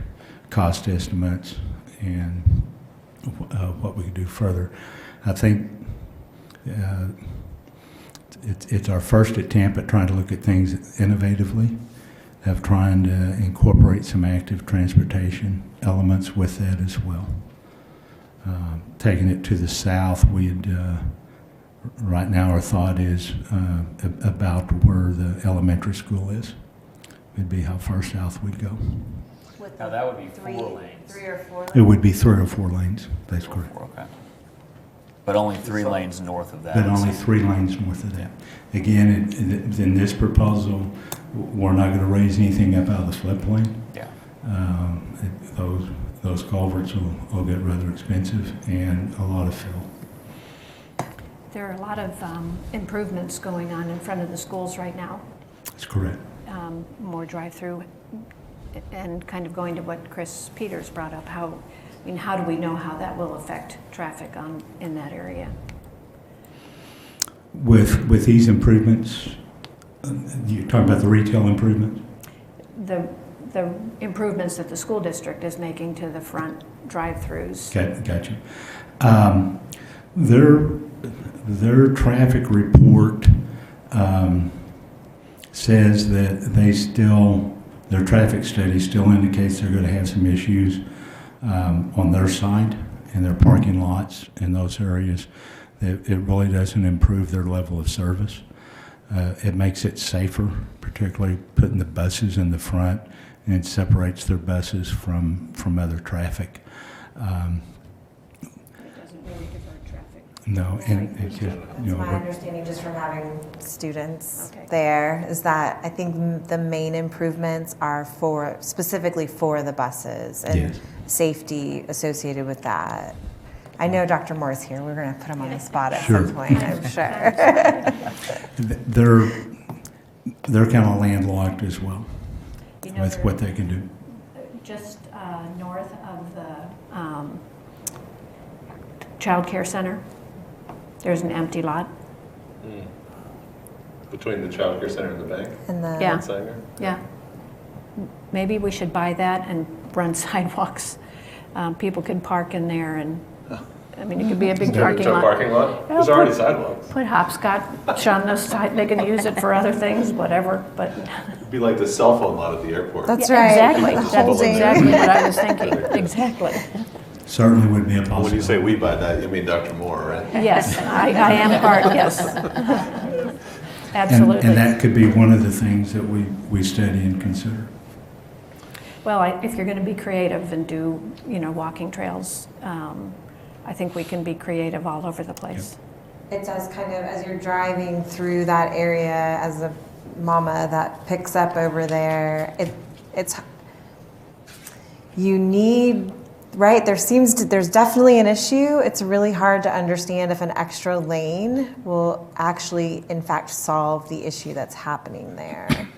S18: cost estimates and what we could do further. I think it's our first attempt at trying to look at things innovatively, of trying to incorporate some active transportation elements with that as well. Taking it to the south, right now our thought is about where the elementary school is. It'd be how far south we'd go.
S11: Now that would be 4 lanes.
S10: 3 or 4 lanes?
S18: It would be 3 or 4 lanes, that's correct.
S11: Okay. But only 3 lanes north of that.
S18: But only 3 lanes north of that. Again, in this proposal, we're not going to raise anything up out of the floodplain.
S11: Yeah.
S18: Those culverts will get rather expensive and a lot of fill.
S12: There are a lot of improvements going on in front of the schools right now.
S18: That's correct.
S12: More drive-through, and kind of going to what Chris Peters brought up, how do we know how that will affect traffic in that area?
S18: With these improvements, you're talking about the retail improvements?
S12: The improvements that the school district is making to the front drive-throughs.
S18: Gotcha. Their traffic report says that their traffic study still indicates they're going to have some issues on their side in their parking lots in those areas. It really doesn't improve their level of service. It makes it safer, particularly putting the buses in the front, and it separates their buses from other traffic. No, and it's just,
S10: That's my understanding just from having students there, is that I think the main improvements are specifically for the buses and safety associated with that. I know Dr. Moore's here. We're going to put him on the spot at some point, I'm sure.
S18: They're kind of landlocked as well with what they can do.
S12: Just north of the Child Care Center, there's an empty lot.
S1: Between the child care center and the bank?
S12: Yeah.
S1: Sanger?
S12: Yeah. Maybe we should buy that and run sidewalks. People could park in there and, I mean, it could be a big parking lot.
S1: Parking lot? There's already sidewalks.
S12: Put hopscotch on the side, they can use it for other things, whatever, but.
S1: It'd be like the cell phone lot at the airport.
S10: That's
S12: Yeah,
S10: right.
S12: Exactly,
S1: Just
S12: that's
S1: pulling
S12: exactly what I was thinking, exactly.
S18: Certainly would be a possibility.
S1: When you say we buy that, you mean Dr. Moore, right?
S12: Yes, I am part, yes. Absolutely.
S18: And that could be one of the things that we study and consider.
S12: Well, if you're going to be creative and do, walking trails, I think we can be creative all over the place.
S10: It does kind of, as you're driving through that area, as a mama that picks up over there, it's, you need, right, there's definitely an issue. It's really hard to understand if an extra lane will actually, in fact, solve the issue that's happening there.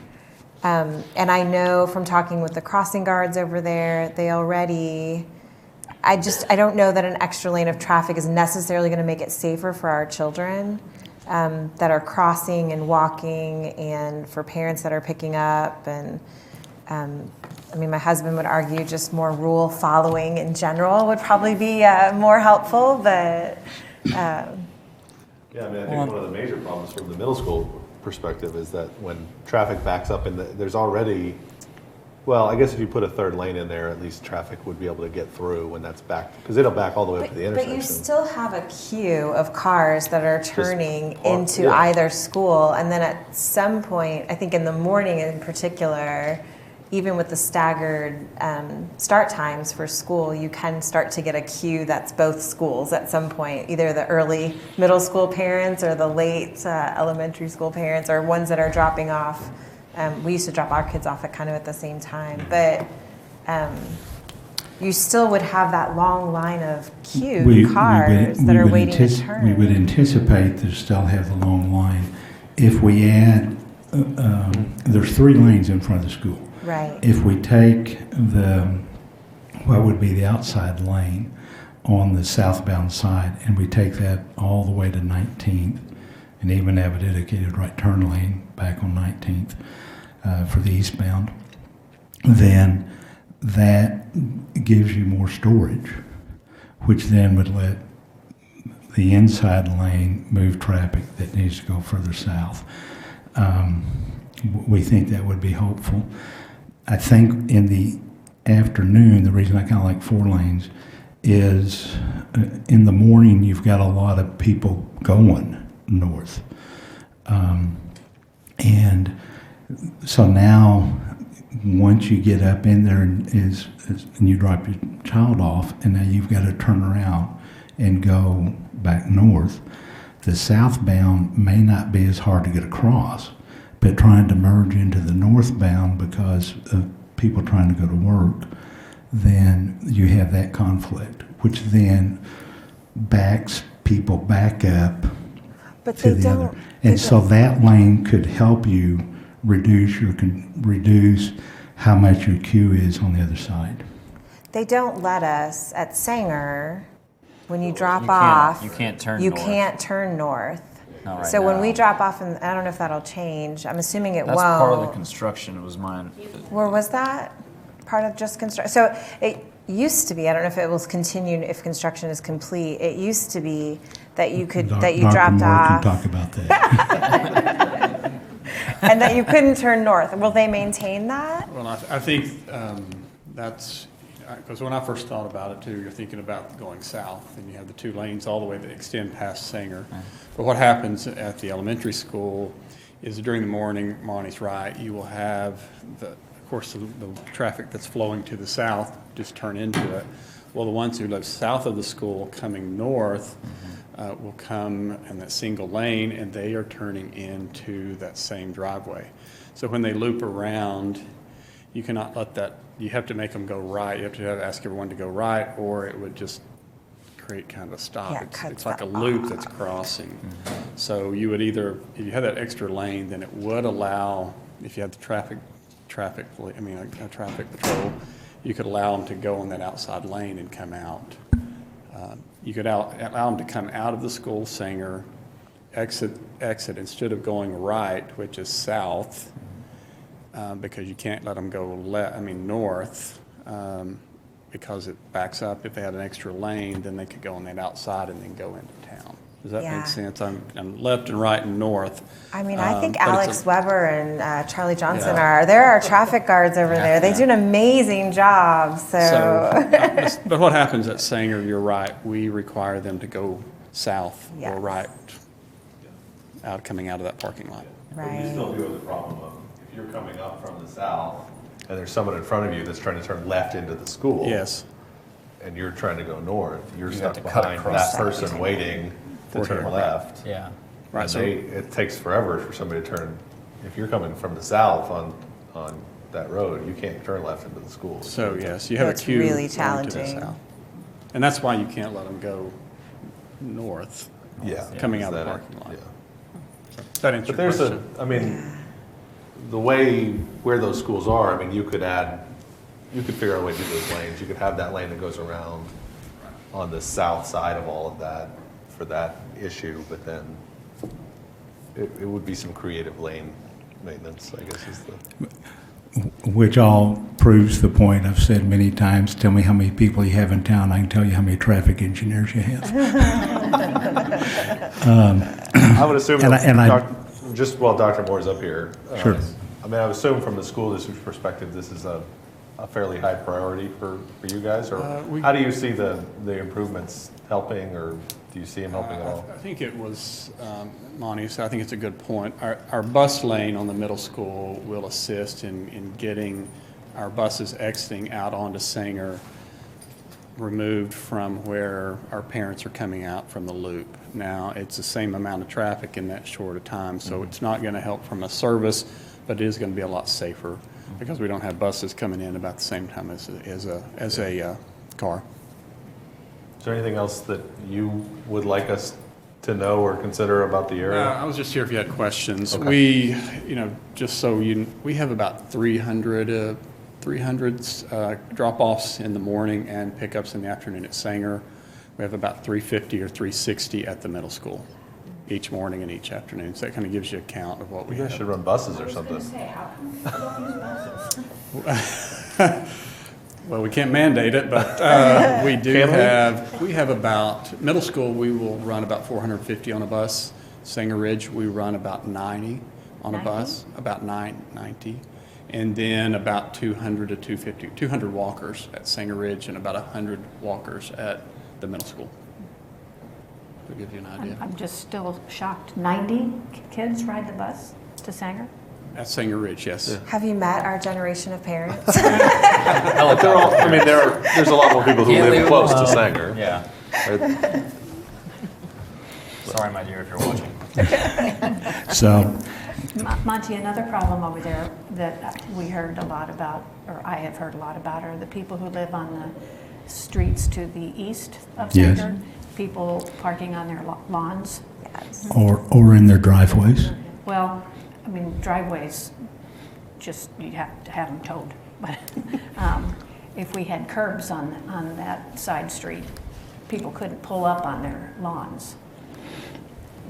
S10: And I know from talking with the crossing guards over there, they already, I don't know that an extra lane of traffic is necessarily going to make it safer for our children that are crossing and walking, and for parents that are picking up. And I mean, my husband would argue just more rule following in general would probably be more helpful, but.
S1: Yeah, I mean, I think one of the major problems from the middle school perspective is that when traffic backs up and there's already, well, I guess if you put a third lane in there, at least traffic would be able to get through when that's backed, because it'll back all the way up to the intersection.
S10: But you still have a queue of cars that are turning into either school, and then at some point, I think in the morning in particular, even with the staggered start times for school, you can start to get a queue that's both schools at some point, either the early middle school parents or the late elementary school parents, or ones that are dropping off. We used to drop our kids off at the same time, but you still would have that long line of queue cars that are waiting to turn.
S18: We would anticipate to still have the long line if we add, there's 3 lanes in front of the school.
S10: Right.
S18: If we take what would be the outside lane on the southbound side, and we take that all the way to 19th, and even have a dedicated right turn lane back on 19th for the eastbound, then that gives you more storage, which then would let the inside lane move traffic that needs to go further south. We think that would be hopeful. I think in the afternoon, the reason I kind of like 4 lanes is in the morning you've got a lot of people going north. And so now once you get up in there and you drop your child off, and now you've got to turn around and go back north, the southbound may not be as hard to get across, but trying to merge into the northbound because of people trying to go to work, then you have that conflict, which then backs people back up to the other. And so that lane could help you reduce how much your queue is on the other side.
S10: They don't let us at Sanger, when you drop
S11: You
S10: off.
S11: can't turn
S10: you
S11: north.
S10: can't turn north.
S11: Not right
S10: So when
S11: now.
S10: we drop off, and I don't know if that'll change. I'm assuming it
S11: That's
S10: won't.
S11: part of the construction, was mine.
S10: Where was that? Part of just construction? So it used to be, I don't know if it will continue if construction is complete. It used to be that you could, that you
S18: Dr.
S10: dropped
S18: Moore
S10: off.
S18: can talk about that.
S10: and that you couldn't turn north. Will they maintain that?
S4: Well, I think that's, because when I first thought about it too, you're thinking about going south, and you have the 2 lanes all the way that extend past Sanger. But what happens at the elementary school is during the morning, Monty's right, you will have, of course, the traffic that's flowing to the south just turn into it. Well, the ones who live south of the school coming north will come in that single lane, and they are turning into that same driveway. So when they loop around, you cannot let that, you have to make them go right. You have to ask everyone to go right, or it would just create kind of a stop.
S10: Yeah,
S4: it's like a loop that's crossing. So you would either, if you had that extra lane, then it would allow, if you had the traffic patrol, you could allow them to go on that outside lane and come out. You could allow them to come out of the school Sanger, exit instead of going right, which is south, because you can't let them go north, because it backs up. If they had an extra lane, then they could go on that outside and then go into town. Does that make sense? I'm left and right and north.
S10: I mean, I think Alex Weber and Charlie Johnson they're our traffic guards over there. They do an amazing job,
S4: but what happens at Sanger, you're right, we require them to go south or right, coming out of that parking lot.
S10: Right.
S1: You still deal with the problem of if you're coming up from the south and there's someone in front of you that's trying to turn left into the school.
S4: Yes.
S1: And you're trying to go north, you're
S11: You have
S1: stuck
S11: to cut
S1: behind
S11: across
S1: that person waiting to turn left.
S11: Yeah.
S4: Right.
S1: And
S4: So
S1: it takes forever for somebody to turn. If you're coming from the south on that road, you can't turn left into the school.
S4: So yes, you have a queue
S10: really
S4: going to the
S10: challenging.
S4: south. And that's why you can't let them go north. Coming out of the parking lot. Does that answer
S1: But
S4: your
S1: there's
S4: question?
S1: the way where those schools are, you could figure out a way to do those lanes. You could have that lane that goes around on the south side of all of that for that issue, but then it would be some creative lane maintenance, I guess is the...
S18: Which all proves the point I've said many times, tell me how many people you have in town, I can tell you how many traffic engineers you have.
S1: I would assume, just while Dr. Moore's up here,
S18: Sure.
S1: I would assume from the school district's perspective, this is a fairly high priority for you guys, or how do you see the improvements helping, or do you see them helping at all?
S4: I think it was, Monty, so I think it's a good point. Our bus lane on the middle school will assist in getting our buses exiting out onto Sanger removed from where our parents are coming out from the loop. Now, it's the same amount of traffic in that short a time, so it's not going to help from a service, but it is going to be a lot safer because we don't have buses coming in about the same time as a car.
S1: Is there anything else that you would like us to know or consider about the area?
S4: I was just here if you had questions.
S1: Okay.
S4: We have about 300 drop-offs in the morning and pickups in the afternoon at Sanger. We have about 350 or 360 at the middle school each morning and each afternoon. So that kind of gives you a count of what we have.
S1: You guys should run buses or something.
S4: Well, we can't mandate it, but we do we have about, middle school, we will run about 450 on a bus. Sanger Ridge, we run about 90 on a bus, about 90. And then about 200 to 250, 200 walkers at Sanger Ridge and about 100 walkers at the middle school. To give you an idea.
S12: I'm just still shocked. 90 kids ride the bus to Sanger?
S4: At Sanger Ridge, yes.
S10: Have you met our generation of parents?
S1: There's a lot more people who live close to Sanger.
S11: Yeah. Sorry, my dear, if you're watching.
S18: So,
S12: Monty, another problem over there that we heard a lot about, or I have heard a lot about, are the people who live on the streets to the east of
S18: Yes.
S12: Sanger. People parking on their lawns.
S10: Yes.
S18: or in their driveways.
S12: Well, driveways, just, you have to have them towed. But if we had curbs on that side street, people couldn't pull up on their lawns.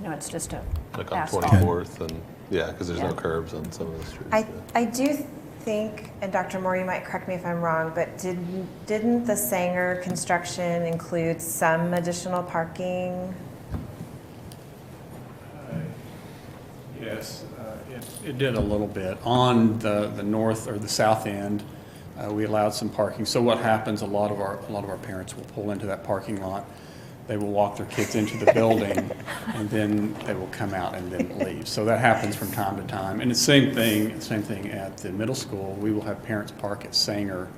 S12: It's just a
S1: Like on
S12: asphalt.
S1: 24th, and because there's no curbs on some of the streets.
S10: I do think, and Dr. Moore, you might correct me if I'm wrong, but didn't the Sanger construction include some additional parking?
S4: Yes, It did a little bit. On the north or the south end, we allowed some parking. So what happens, a lot of our parents will pull into that parking lot. They will walk their kids into the building, and then they will come out and then leave. So that happens from time to time. And the same thing at the middle school. We will have parents park at Sanger,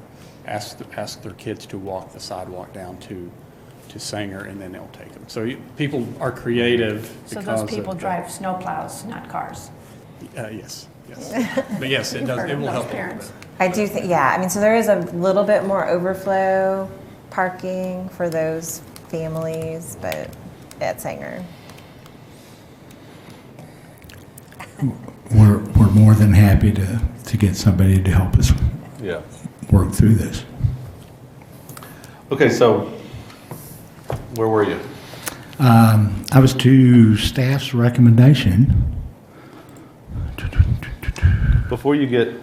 S4: ask their kids to walk the sidewalk down to Sanger, and then they'll take them. So people are creative.
S12: So
S4: because
S12: those people
S4: of
S12: drive snowplows, not cars.
S4: Yes. But yes, it does. It will help a little bit.
S10: I do think, yeah, I mean, so there is a little bit more overflow parking for those families, but at Sanger.
S18: We're more than happy to get somebody to help us work through this.
S1: Okay, so where were you?
S18: I was to staff's recommendation.
S1: Before you get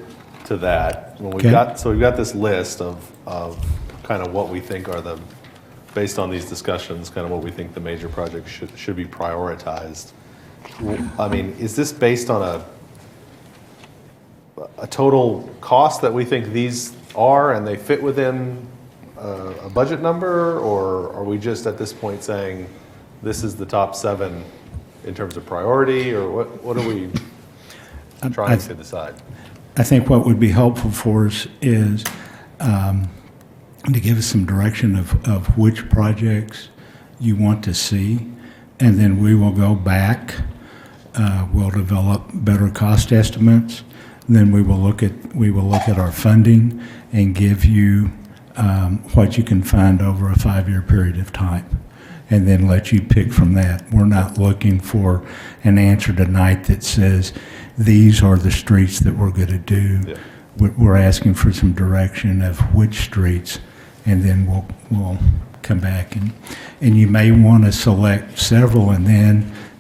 S1: to that, when we've got this list of kind of what we think are the, based on these discussions, kind of what we think the major projects should be prioritized. I mean, is this based on a total cost that we think these are and they fit within a budget number, or are we just at this point saying this is the top 7 in terms of priority, or what are we trying to decide?
S18: I think what would be helpful for us is to give us some direction of which projects you want to see, and then we will go back. We'll develop better cost estimates. Then we will look at our funding and give you what you can find over a 5-year period of time, and then let you pick from that. We're not looking for an answer tonight that says these are the streets that we're going to do.
S1: Yeah.
S18: We're asking for some direction of which streets, and then we'll come back and you may want to select several and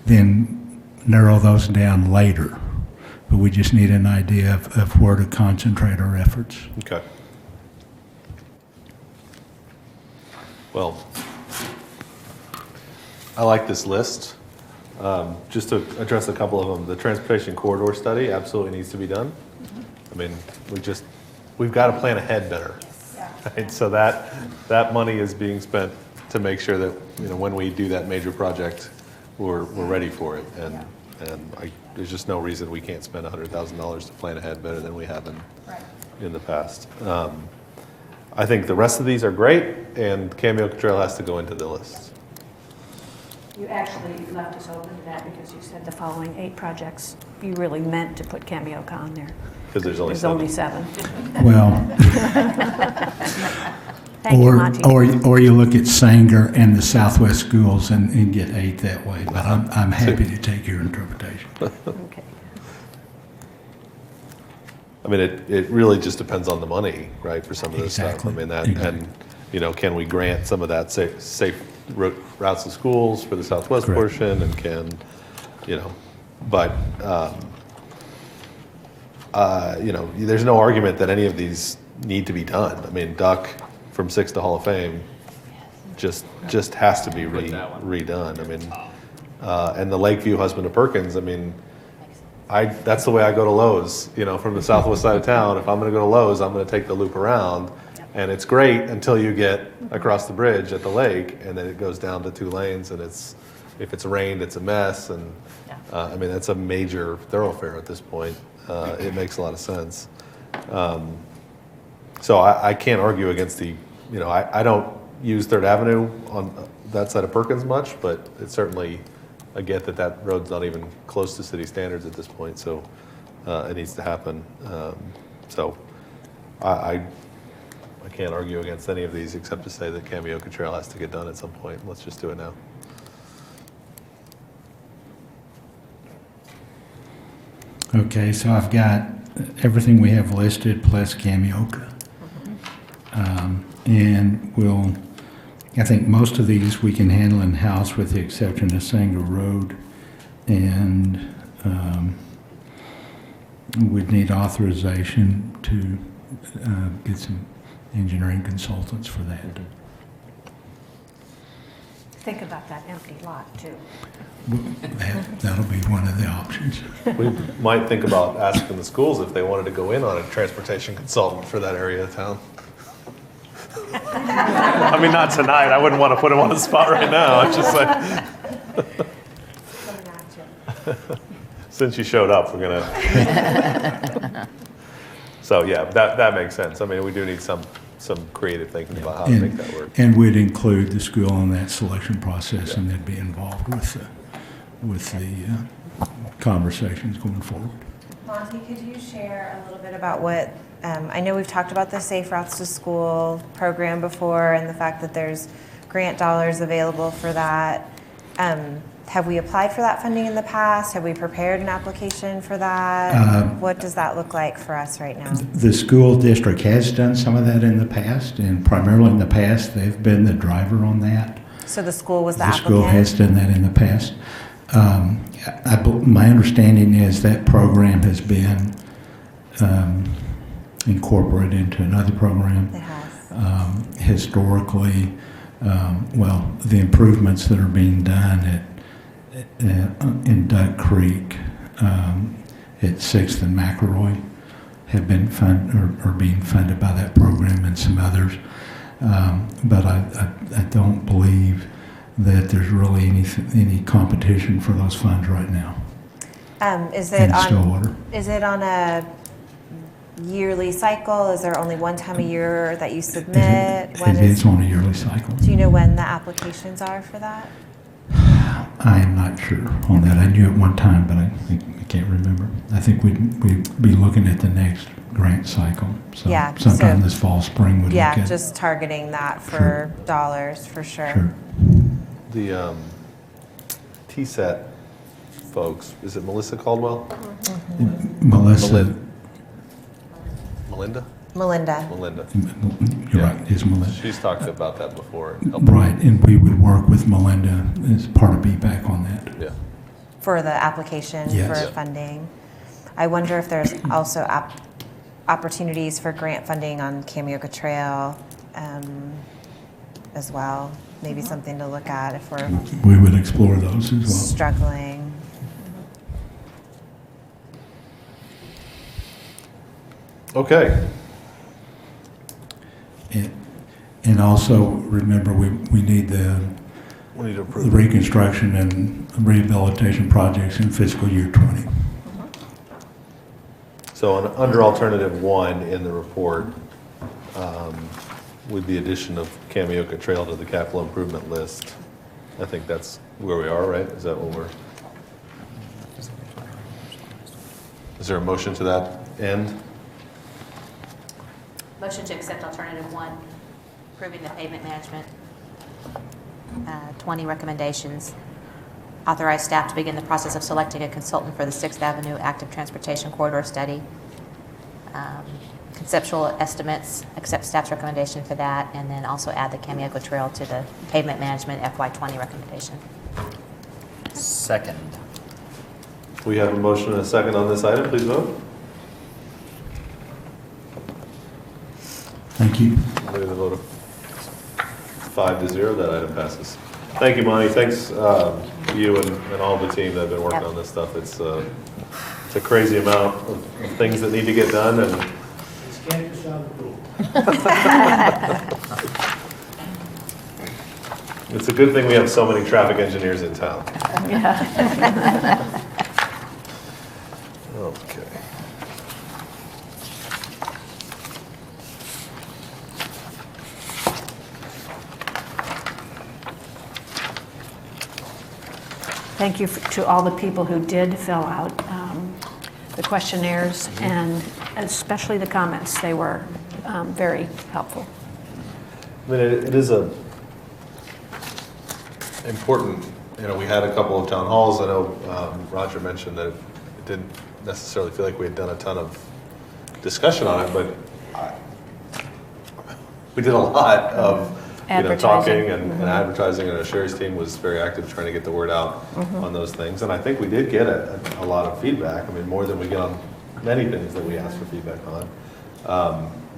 S18: then narrow those down later. But we just need an idea of where to concentrate our efforts.
S1: Okay. Well, I like this list. Just to address a couple of them, the transportation corridor study absolutely needs to be done. I mean, we've got to plan ahead better. Right? So that money is being spent to make sure that, you know, when we do that major project, we're ready for it. And there's just no reason we can't spend $100,000 to plan ahead better than we have in the past. I think the rest of these are great, and Cameo Trail has to go into the list.
S12: You actually left us open to that because you said the following 8 projects. You really meant to put Cameo on there.
S1: Because there's only 7.
S18: Well,
S12: Thank you, Monty.
S18: or you look at Sanger and the Southwest schools and get 8 that way. But I'm happy to take your interpretation.
S12: Okay.
S1: I mean, it really just depends on the money, right, for some of this stuff. I mean, and, you know, can we grant some of that safe routes to schools for the Southwest portion, and can, you know, but, you know, there's no argument that any of these need to be done. I mean, Duck from 6 to Hall of Fame just has to be redone. I mean, and the Lakeview Husband of Perkins, I mean, that's the way I go to Lowe's, you know, from the southwest side of town. If I'm going to go to Lowe's, I'm going to take the loop around. And it's great until you get across the bridge at the lake, and then it goes down to 2 lanes, and if it's rained, it's a mess. And I mean, that's a major thoroughfare at this point. It makes a lot of sense. So I can't argue against the, you know, I don't use 3rd Avenue on that side of Perkins much, but it's certainly, I get that road's not even close to city standards at this point, so it needs to happen. So I can't argue against any of these except to say that Cameo Trail has to get done at some point. Let's just do it now.
S18: Okay, so I've got everything we have listed plus Camioca. And I think most of these we can handle in-house with the exception of Sanger Road. And we'd need authorization to get some engineering consultants for that.
S12: think about that empty lot, too.
S18: That'll be one of the options.
S1: We might think about asking the schools if they wanted to go in on a transportation consultant for that area of town. I mean, not tonight. I wouldn't want to put them on the spot right now. I'm just like, since you showed up, we're gonna. So yeah, that makes sense. I mean, we do need some creative thinking about how to make that work.
S18: And we'd include the school in that selection process, and they'd be involved with the conversations going forward.
S10: Monty, could you share a little bit about what, I know we've talked about the Safe Routes to School program before and the fact that there's grant dollars available for that. Have we applied for that funding in the past? Have we prepared an application for that? What does that look like for us right now?
S18: The school district has done some of that in the past, and primarily in the past, they've been the driver on that.
S10: So the school was the
S18: The
S10: applicant?
S18: school has done that in the past. My understanding is that program has been incorporated into another program.
S10: It has.
S18: Historically, the improvements that are being done in Duck Creek, at 6th and McElroy, have been are being funded by that program and some others. But I don't believe that there's really any competition for those funds right now.
S10: Is it
S18: in Stillwater.
S10: Is it on a yearly cycle? Is there only one time a year that you submit?
S18: It is on a yearly cycle.
S10: Do you know when the applications are for that?
S18: I am not sure on that. I knew at one time, but I can't remember. I think we'd be looking at the next grant cycle. So
S10: Yeah,
S18: sometime
S10: so-
S18: this fall, spring, we'd look
S10: Yeah,
S18: at.
S10: just targeting that for dollars for sure.
S18: Sure.
S1: The TSET folks, is it Melissa Caldwell?
S18: Melissa,
S1: Melinda?
S10: Melinda.
S1: Melinda.
S18: you're right, is Melinda.
S1: She's talked about that before.
S18: Right, and we would work with Melinda as part of BBAC on that.
S1: Yeah.
S10: For the application
S18: Yes.
S10: for funding. I wonder if there's also opportunities for grant funding on Kamioka Trail as well. Maybe something to look at if we're
S18: We would explore those as well.
S10: struggling.
S1: Okay.
S18: And also, remember, we need the
S1: We need to
S18: the
S1: approve.
S18: reconstruction and rehabilitation projects in fiscal year 20.
S1: So under alternative 1 in the report, with the addition of Kamioka Trail to the capital improvement list, I think that's where we are, right? Is that what we're? Is there a motion to that end?
S6: Motion to accept alternative 1, approving the pavement management 20 recommendations. Authorize staff to begin the process of selecting a consultant for the 6th Avenue Active Transportation Corridor Study. Conceptual estimates, accept staff's recommendation for that, and then also add the Kamioka Trail to the pavement management FY20 recommendation.
S11: Second.
S1: We have a motion and a second on this item. Please vote.
S18: Thank you.
S1: With a vote of 5-0, that item passes. Thank you, Monty. Thanks you and all the team that have been working on this stuff. It's a crazy amount of things that need to get done, and it's a good thing we have so many traffic engineers in town. Okay.
S12: Thank you to all the people who did fill out the questionnaires and especially the comments. They were very helpful.
S1: I mean, it is a important, we had a couple of town halls. I know Roger mentioned that it didn't necessarily feel like we had done a ton of discussion on it, but we did a lot of talking and advertising, and Sherry's team was very active trying to get the word out on those things. And I think we did get a lot of feedback. I mean, more than we get on many things that we ask for feedback on.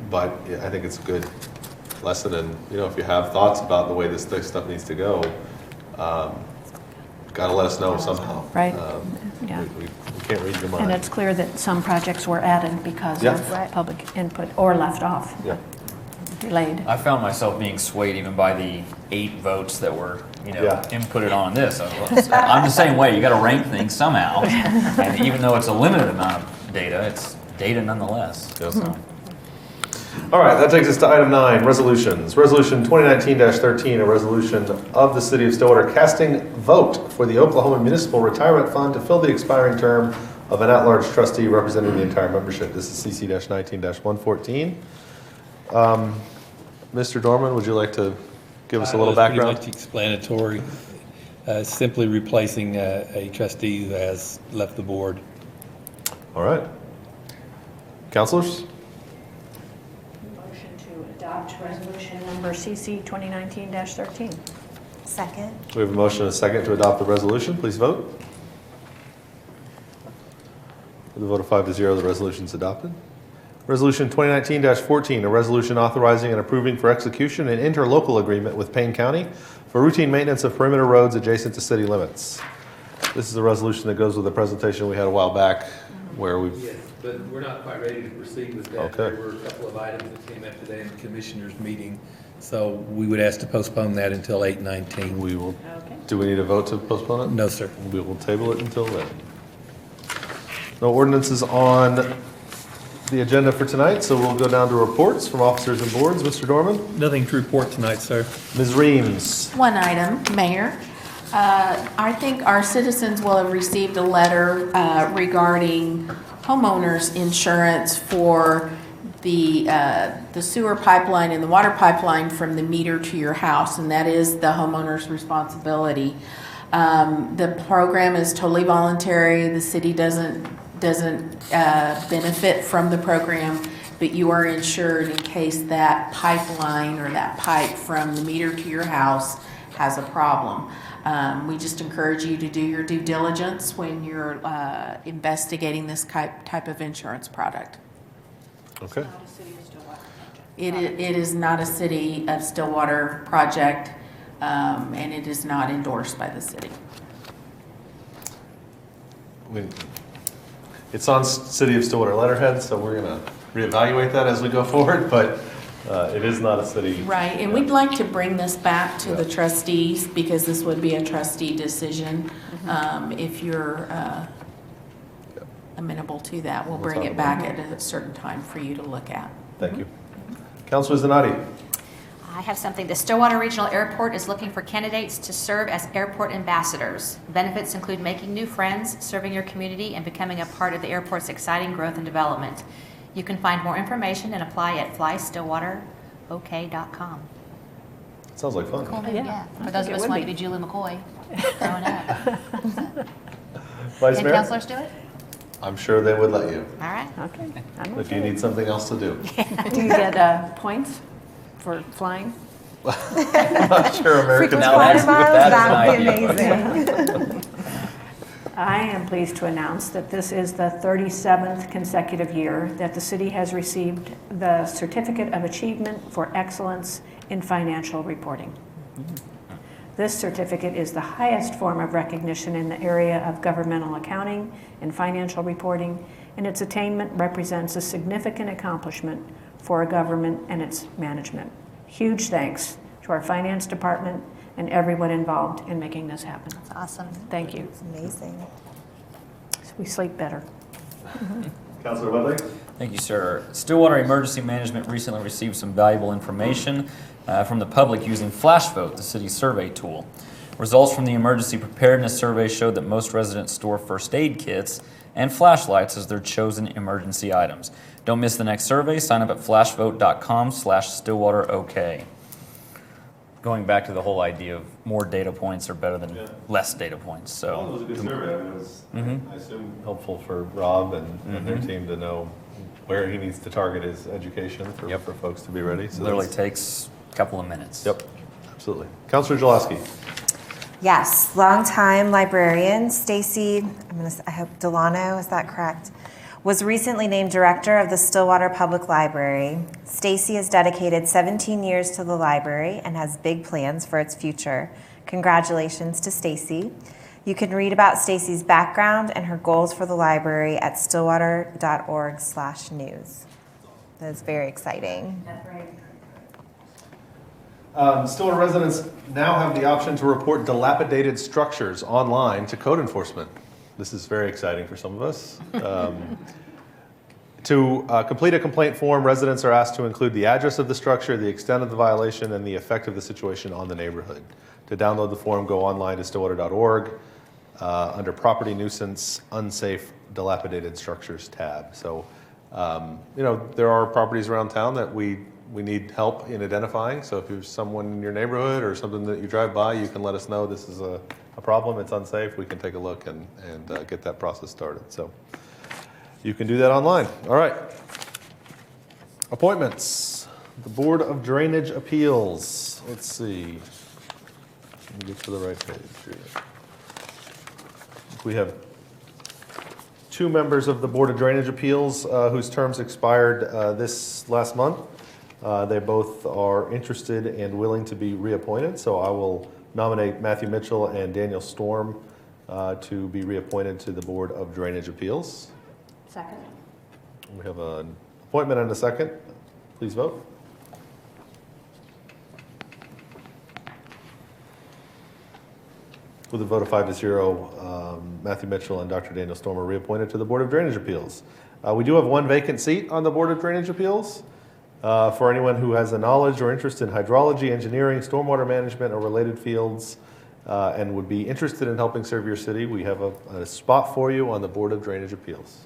S1: But I think it's a good lesson. And, if you have thoughts about the way this stuff needs to go, Got to let us know somehow.
S12: Right. Yeah.
S1: We can't read your mind.
S12: And it's clear that some projects were added because
S1: Yeah.
S12: of public input or left off,
S1: Yeah.
S12: delayed.
S11: I found myself being swayed even by the 8 votes that were,
S1: Yeah.
S11: inputted on this. I'm the same way. You got to rank things somehow, and even though it's a limited amount of data, it's data nonetheless.
S1: Yes.
S11: So.
S1: All right, that takes us to item 9, resolutions. Resolution 2019-13, a resolution of the City of Stillwater casting vote for the Oklahoma Municipal Retirement Fund to fill the expiring term of an at-large trustee representing the entire membership. This is CC-19-114. Mr. Dorman, would you like to give us a little background?
S17: Pretty much explanatory. Simply replacing a trustee who has left the board.
S1: All right. Councilors?
S12: Motion to adopt resolution number CC 2019-13.
S10: Second.
S1: We have a motion and a second to adopt the resolution. Please vote. With a vote of 5-0, the resolution is adopted. Resolution 2019-14, a resolution authorizing and approving for execution an interlocal agreement with Payne County for routine maintenance of perimeter roads adjacent to city limits. This is a resolution that goes with the presentation we had a while back where we've...
S17: Yes, but we're not quite ready to proceed with that.
S1: Okay.
S17: There were a couple of items that came up today in the commissioners' meeting, so we would ask to postpone that until 8/19.
S1: We will. Do we need a vote to postpone it?
S17: No, sir.
S1: We will table it until then. No ordinances on the agenda for tonight, so we'll go down to reports from officers and boards. Mr. Dorman?
S17: Nothing to report tonight, sir.
S1: Ms. Reams?
S2: One item, Mayor. I think our citizens will have received a letter regarding homeowners insurance for the sewer pipeline and the water pipeline from the meter to your house, and that is the homeowner's responsibility. The program is totally voluntary. The city doesn't benefit from the program, but you are insured in case that pipeline or that pipe from the meter to your house has a problem. We just encourage you to do your due diligence when you're investigating this type of insurance product.
S1: Okay.
S2: It is not a City of Stillwater project, and it is not endorsed by the city.
S1: It's on City of Stillwater letterhead, so we're going to reevaluate that as we go forward, but it is not a city.
S2: Right, and we'd like to bring this back to the trustees because this would be a trustee decision. If you're amenable to that, we'll bring it back at a certain time for you to look at.
S1: Thank you. Councilor Zanotti?
S6: I have something. The Stillwater Regional Airport is looking for candidates to serve as airport ambassadors. Benefits include making new friends, serving your community, and becoming a part of the airport's exciting growth and development. You can find more information and apply at flystillwaterok.com.
S1: Sounds like fun.
S6: Cool name, yeah. For those of us who want to be Julie McCoy growing up.
S1: Vice
S6: Can
S1: Mayor?
S6: councilors do it?
S1: I'm sure they would let you,
S6: All right.
S12: Okay.
S1: if you need something else to do.
S12: Do you get points for flying?
S1: I'm not sure Americans
S11: Now that's-
S10: That would be
S11: amazing.
S10: amazing.
S12: I am pleased to announce that this is the 37th consecutive year that the city has received the Certificate of Achievement for Excellence in Financial Reporting. This certificate is the highest form of recognition in the area of governmental accounting and financial reporting, and its attainment represents a significant accomplishment for a government and its management. Huge thanks to our finance department and everyone involved in making this happen.
S6: That's awesome.
S12: Thank you.
S10: It's amazing.
S12: We sleep better.
S1: Councilor Whitley?
S11: Thank you, sir. Stillwater Emergency Management recently received some valuable information from the public using FlashVote, the city's survey tool. Results from the Emergency Preparedness Survey showed that most residents store first aid kits and flashlights as their chosen emergency items. Don't miss the next survey. Sign up at flashvote.com/StillwaterOK. Going back to the whole idea of more data points are better than less data points. So
S1: Well, it was a good survey. I mean, it was, I assume, helpful for Rob and their team to know where he needs to target his education for folks to be ready. So
S11: literally
S1: that's-
S11: takes a couple of minutes.
S1: Yep, absolutely. Councilor Jaloski?
S10: Yes, longtime librarian Stacy, I hope Delano, is that correct? was recently named director of the Stillwater Public Library. Stacy has dedicated 17 years to the library and has big plans for its future. Congratulations to Stacy. You can read about Stacy's background and her goals for the library at stillwater.org/news. That's very exciting.
S12: That's right.
S1: Stillwater residents now have the option to report dilapidated structures online to code enforcement. This is very exciting for some of us. To complete a complaint form, residents are asked to include the address of the structure, the extent of the violation, and the effect of the situation on the neighborhood. To download the form, go online to stillwater.org under Property Nuisance Unsafe Dilapidated Structures tab. So, there are properties around town that we need help in identifying. So if there's someone in your neighborhood or something that you drive by, you can let us know this is a problem, it's unsafe. We can take a look and get that process started. So you can do that online. All right. Appointments. The Board of Drainage Appeals. Let's see. Let me get to the right page here. We have 2 members of the Board of Drainage Appeals whose terms expired this last month. They both are interested and willing to be reappointed, so I will nominate Matthew Mitchell and Daniel Storm to be reappointed to the Board of Drainage Appeals.
S12: Second.
S1: We have an appointment and a second. Please vote. With a vote of 5-0, Matthew Mitchell and Dr. Daniel Storm are reappointed to the Board of Drainage Appeals. We do have 1 vacant seat on the Board of Drainage Appeals. For anyone who has a knowledge or interest in hydrology, engineering, stormwater management, or related fields, and would be interested in helping serve your city, we have a spot for you on the Board of Drainage Appeals.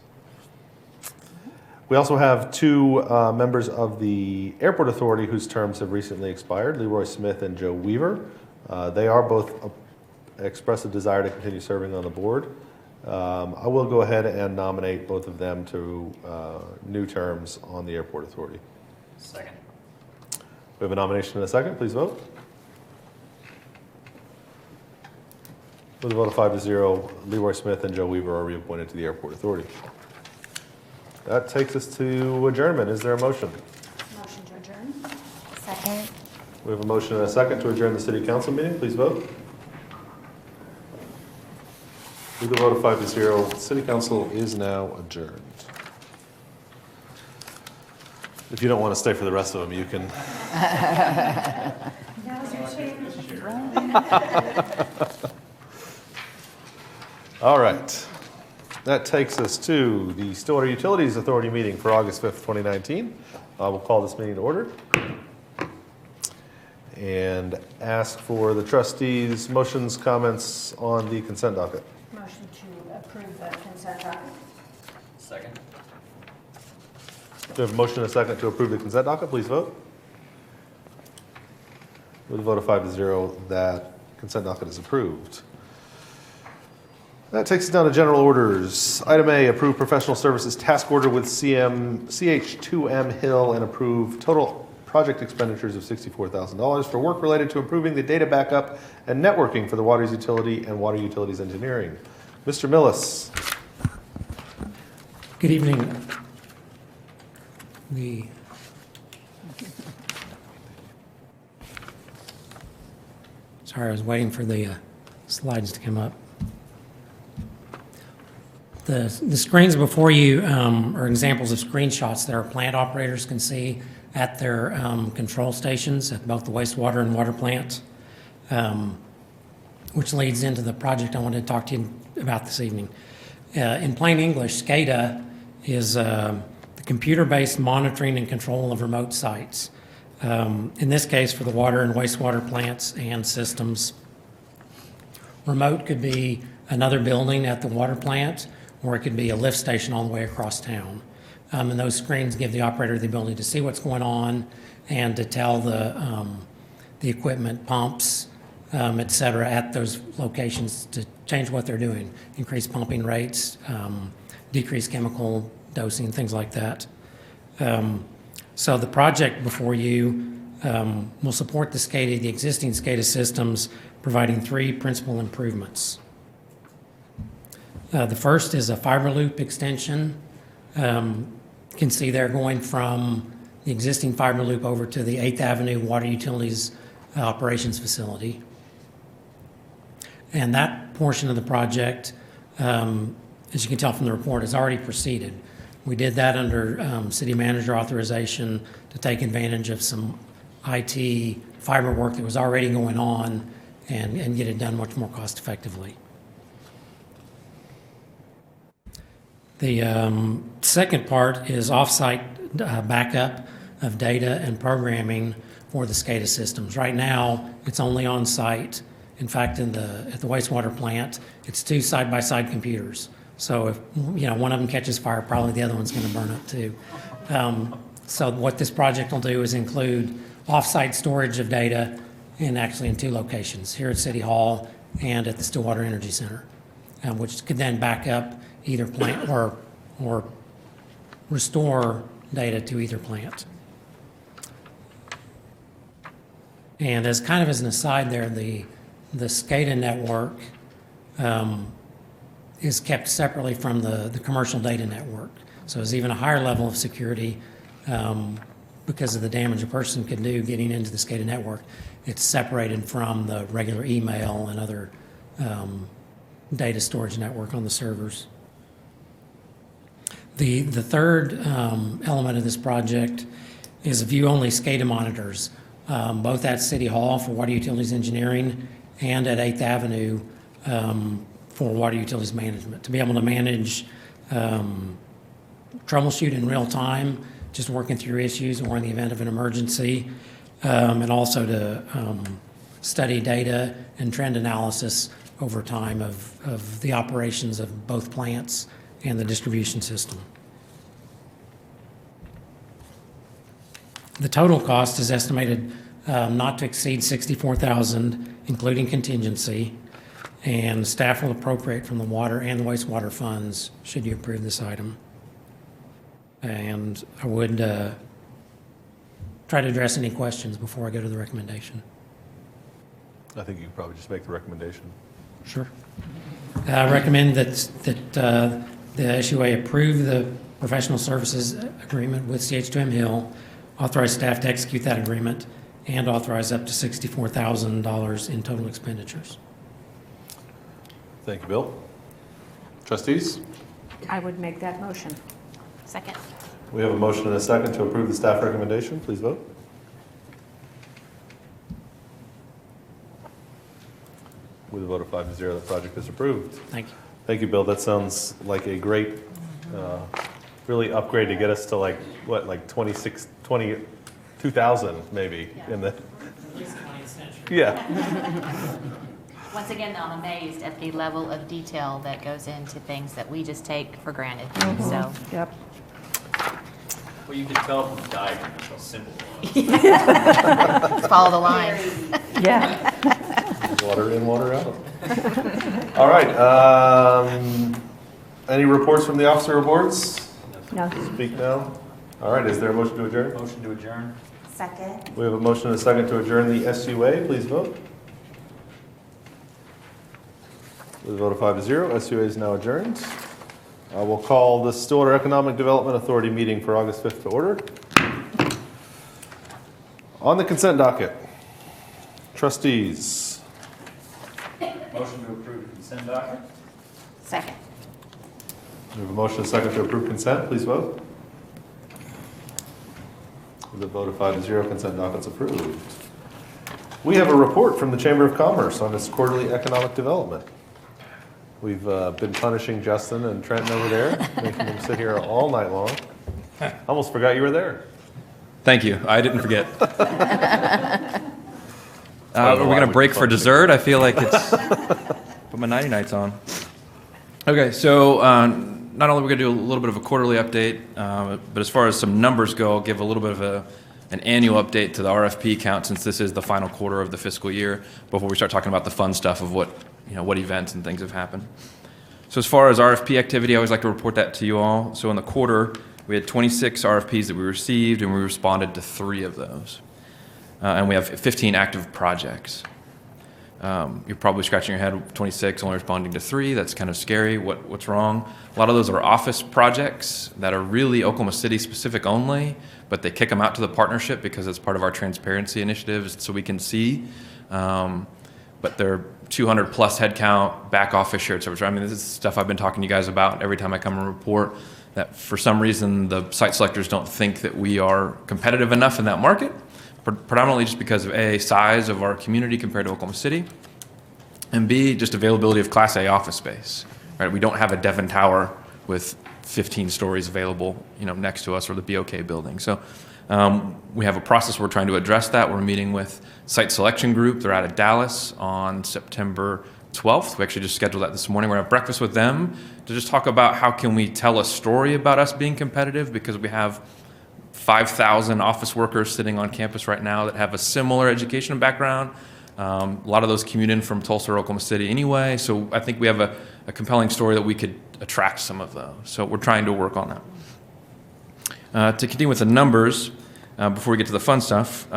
S1: We also have 2 members of the Airport Authority whose terms have recently expired, Leroy Smith and Joe Weaver. They are both express a desire to continue serving on the board. I will go ahead and nominate both of them to new terms on the Airport Authority.
S11: Second.
S1: We have a nomination and a second. Please vote. With a vote of 5-0, Leroy Smith and Joe Weaver are reappointed to the Airport Authority. That takes us to adjournment. Is there a motion?
S12: Motion to adjourn.
S10: Second.
S1: We have a motion and a second to adjourn the City Council meeting. Please vote. With a vote of 5-0, City Council is now adjourned. If you don't want to stay for the rest of them, you can.
S12: Now's your chance.
S1: All right. That takes us to the Stillwater Utilities Authority meeting for August 5th, 2019. I will call this meeting to order and ask for the trustees' motions, comments on the consent docket.
S12: Motion to approve the consent docket.
S11: Second.
S1: We have a motion and a second to approve the consent docket. Please vote. With a vote of 5-0, that consent docket is approved. That takes us down to general orders. Item A, approve professional services task order with CH2M Hill and approve total project expenditures of $64,000 for work related to improving the data backup and networking for the water utility and water utilities engineering. Mr. Millis.
S19: Good evening. Sorry, I was waiting for the slides to come up. The screens before you are examples of screenshots that our plant operators can see at their control stations at both the wastewater and water plants, which leads into the project I wanted to talk to you about this evening. In plain English, SCADA is the computer-based monitoring and control of remote sites. In this case, for the water and wastewater plants and systems. Remote could be another building at the water plant, or it could be a lift station all the way across town. And those screens give the operator the ability to see what's going on and to tell the equipment, pumps, et cetera, at those locations to change what they're doing, increase pumping rates, decrease chemical dosing, things like that. So the project before you will support the SCADA, the existing SCADA systems, providing 3 principal improvements. The first is a fiber loop extension You can see they're going from the existing fiber loop over to the 8th Avenue Water Utilities Operations Facility. And that portion of the project, as you can tell from the report, has already proceeded. We did that under city manager authorization to take advantage of some IT fiber work that was already going on and get it done much more cost effectively. The second part is off-site backup of data and programming for the SCADA systems. Right now, it's only on-site. In fact, at the wastewater plant, it's 2 side-by-side computers. So if one of them catches fire, probably the other one's going to burn up too. So what this project will do is include off-site storage of data actually in 2 locations, here at City Hall and at the Stillwater Energy Center, which could then back up either plant or restore data to either plant. And as kind of as an aside there, the SCADA network is kept separately from the commercial data network. So it's even a higher level of security because of the damage a person could do getting into the SCADA network. It's separated from the regular email and other data storage network on the servers. The third element of this project is view-only SCADA monitors, both at City Hall for Water Utilities Engineering and at 8th Avenue for Water Utilities Management, to be able to manage, troubleshoot in real time, just working through issues or in the event of an emergency, and also to study data and trend analysis over time of the operations of both plants and the distribution system. The total cost is estimated not to exceed $64,000, including contingency, and staff will appropriate from the water and the wastewater funds should you approve this item. And I would try to address any questions before I go to the recommendation.
S1: I think you could probably just make the recommendation.
S19: Sure. I recommend that the SUA approve the professional services agreement with CH2M Hill, authorize staff to execute that agreement, and authorize up to $64,000 in total expenditures.
S1: Thank you, Bill. Trustees?
S12: I would make that motion.
S6: Second.
S1: We have a motion and a second to approve the staff recommendation. Please vote. With a vote of 5-0, the project is approved.
S19: Thank you.
S1: Thank you, Bill. That sounds like a great, really upgrade to get us to like 22,000 maybe in the. Yeah.
S6: Once again, though, I'm amazed at the level of detail that goes into things that we just take for granted. So.
S12: Yep.
S11: Well, you can tell from the diagram how simple it was.
S6: Follow the line.
S12: Yeah.
S1: Water in, water out. All right. Any reports from the officer boards?
S12: No.
S1: Speak now. All right. Is there a motion to adjourn?
S11: Motion to adjourn.
S10: Second.
S1: We have a motion and a second to adjourn the SUA. Please vote. With a vote of 5-0, SUA is now adjourned. I will call the Stillwater Economic Development Authority meeting for August 5th to order. On the consent docket, trustees.
S11: Motion to approve the consent docket.
S6: Second.
S1: We have a motion and a second to approve consent. Please vote. With a vote of 5-0, consent docket's approved. We have a report from the Chamber of Commerce on its quarterly economic development. We've been punishing Justin and Trenton over there, making them sit here all night long. Almost forgot you were there.
S9: Thank you. I didn't forget. We're going to break for dessert. I feel like it's put my nighty nights on. Okay, so not only are we going to do a little bit of a quarterly update, but as far as some numbers go, I'll give a little bit of an annual update to the RFP count since this is the final quarter of the fiscal year before we start talking about the fun stuff of what events and things have happened. So as far as RFP activity, I always like to report that to you all. So in the quarter, we had 26 RFPs that we received, and we responded to 3 of those. And we have 15 active projects. You're probably scratching your head, 26 only responding to 3. That's kind of scary. What's wrong? A lot of those are office projects that are really Oklahoma City specific only, but they kick them out to the partnership because it's part of our transparency initiatives so we can see. But they're 200 plus headcount, back office shared service. I mean, this is stuff I've been talking to you guys about every time I come and report, that for some reason the site selectors don't think that we are competitive enough in that market. Predominantly just because of A, size of our community compared to Oklahoma City, and B, just availability of Class A office space. Right? We don't have a Devon Tower with 15 stories available, next to us, or the BOK building. So we have a process we're trying to address that. We're meeting with Site Selection Group. They're out of Dallas on September 12th. We actually just scheduled that this morning. We're going to have breakfast with them to just talk about how can we tell a story about us being competitive, because we have 5,000 office workers sitting on campus right now that have a similar education background. A lot of those commute in from Tulsa or Oklahoma City anyway, so I think we have a compelling story that we could attract some of those. So we're trying to work on that. To continue with the numbers, before we get to the fun stuff,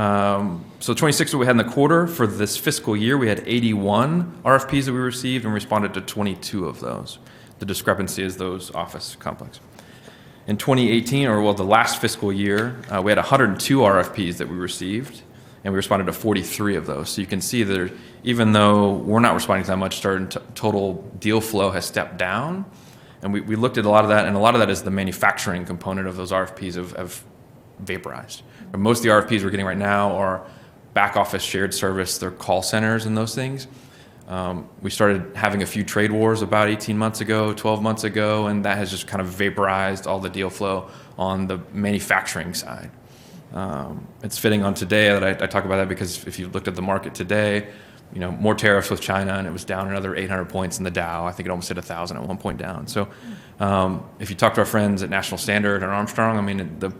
S9: so 26 that we had in the quarter for this fiscal year, we had 81 RFPs that we received and responded to 22 of those. The discrepancy is those office complex. In 2018, the last fiscal year, we had 102 RFPs that we received, and we responded to 43 of those. So you can see that even though we're not responding to that much, our total deal flow has stepped down. And we looked at a lot of that, and a lot of that is the manufacturing component of those RFPs have vaporized. But most of the RFPs we're getting right now are back office shared service, they're call centers and those things. We started having a few trade wars about 18 months ago, 12 months ago, and that has just kind of vaporized all the deal flow on the manufacturing side. It's fitting on today that I talk about that, because if you looked at the market today, more tariffs with China, and it was down another 800 points in the Dow. I think it almost hit 1,000 at one point down. So if you talk to our friends at National Standard and Armstrong, I mean, the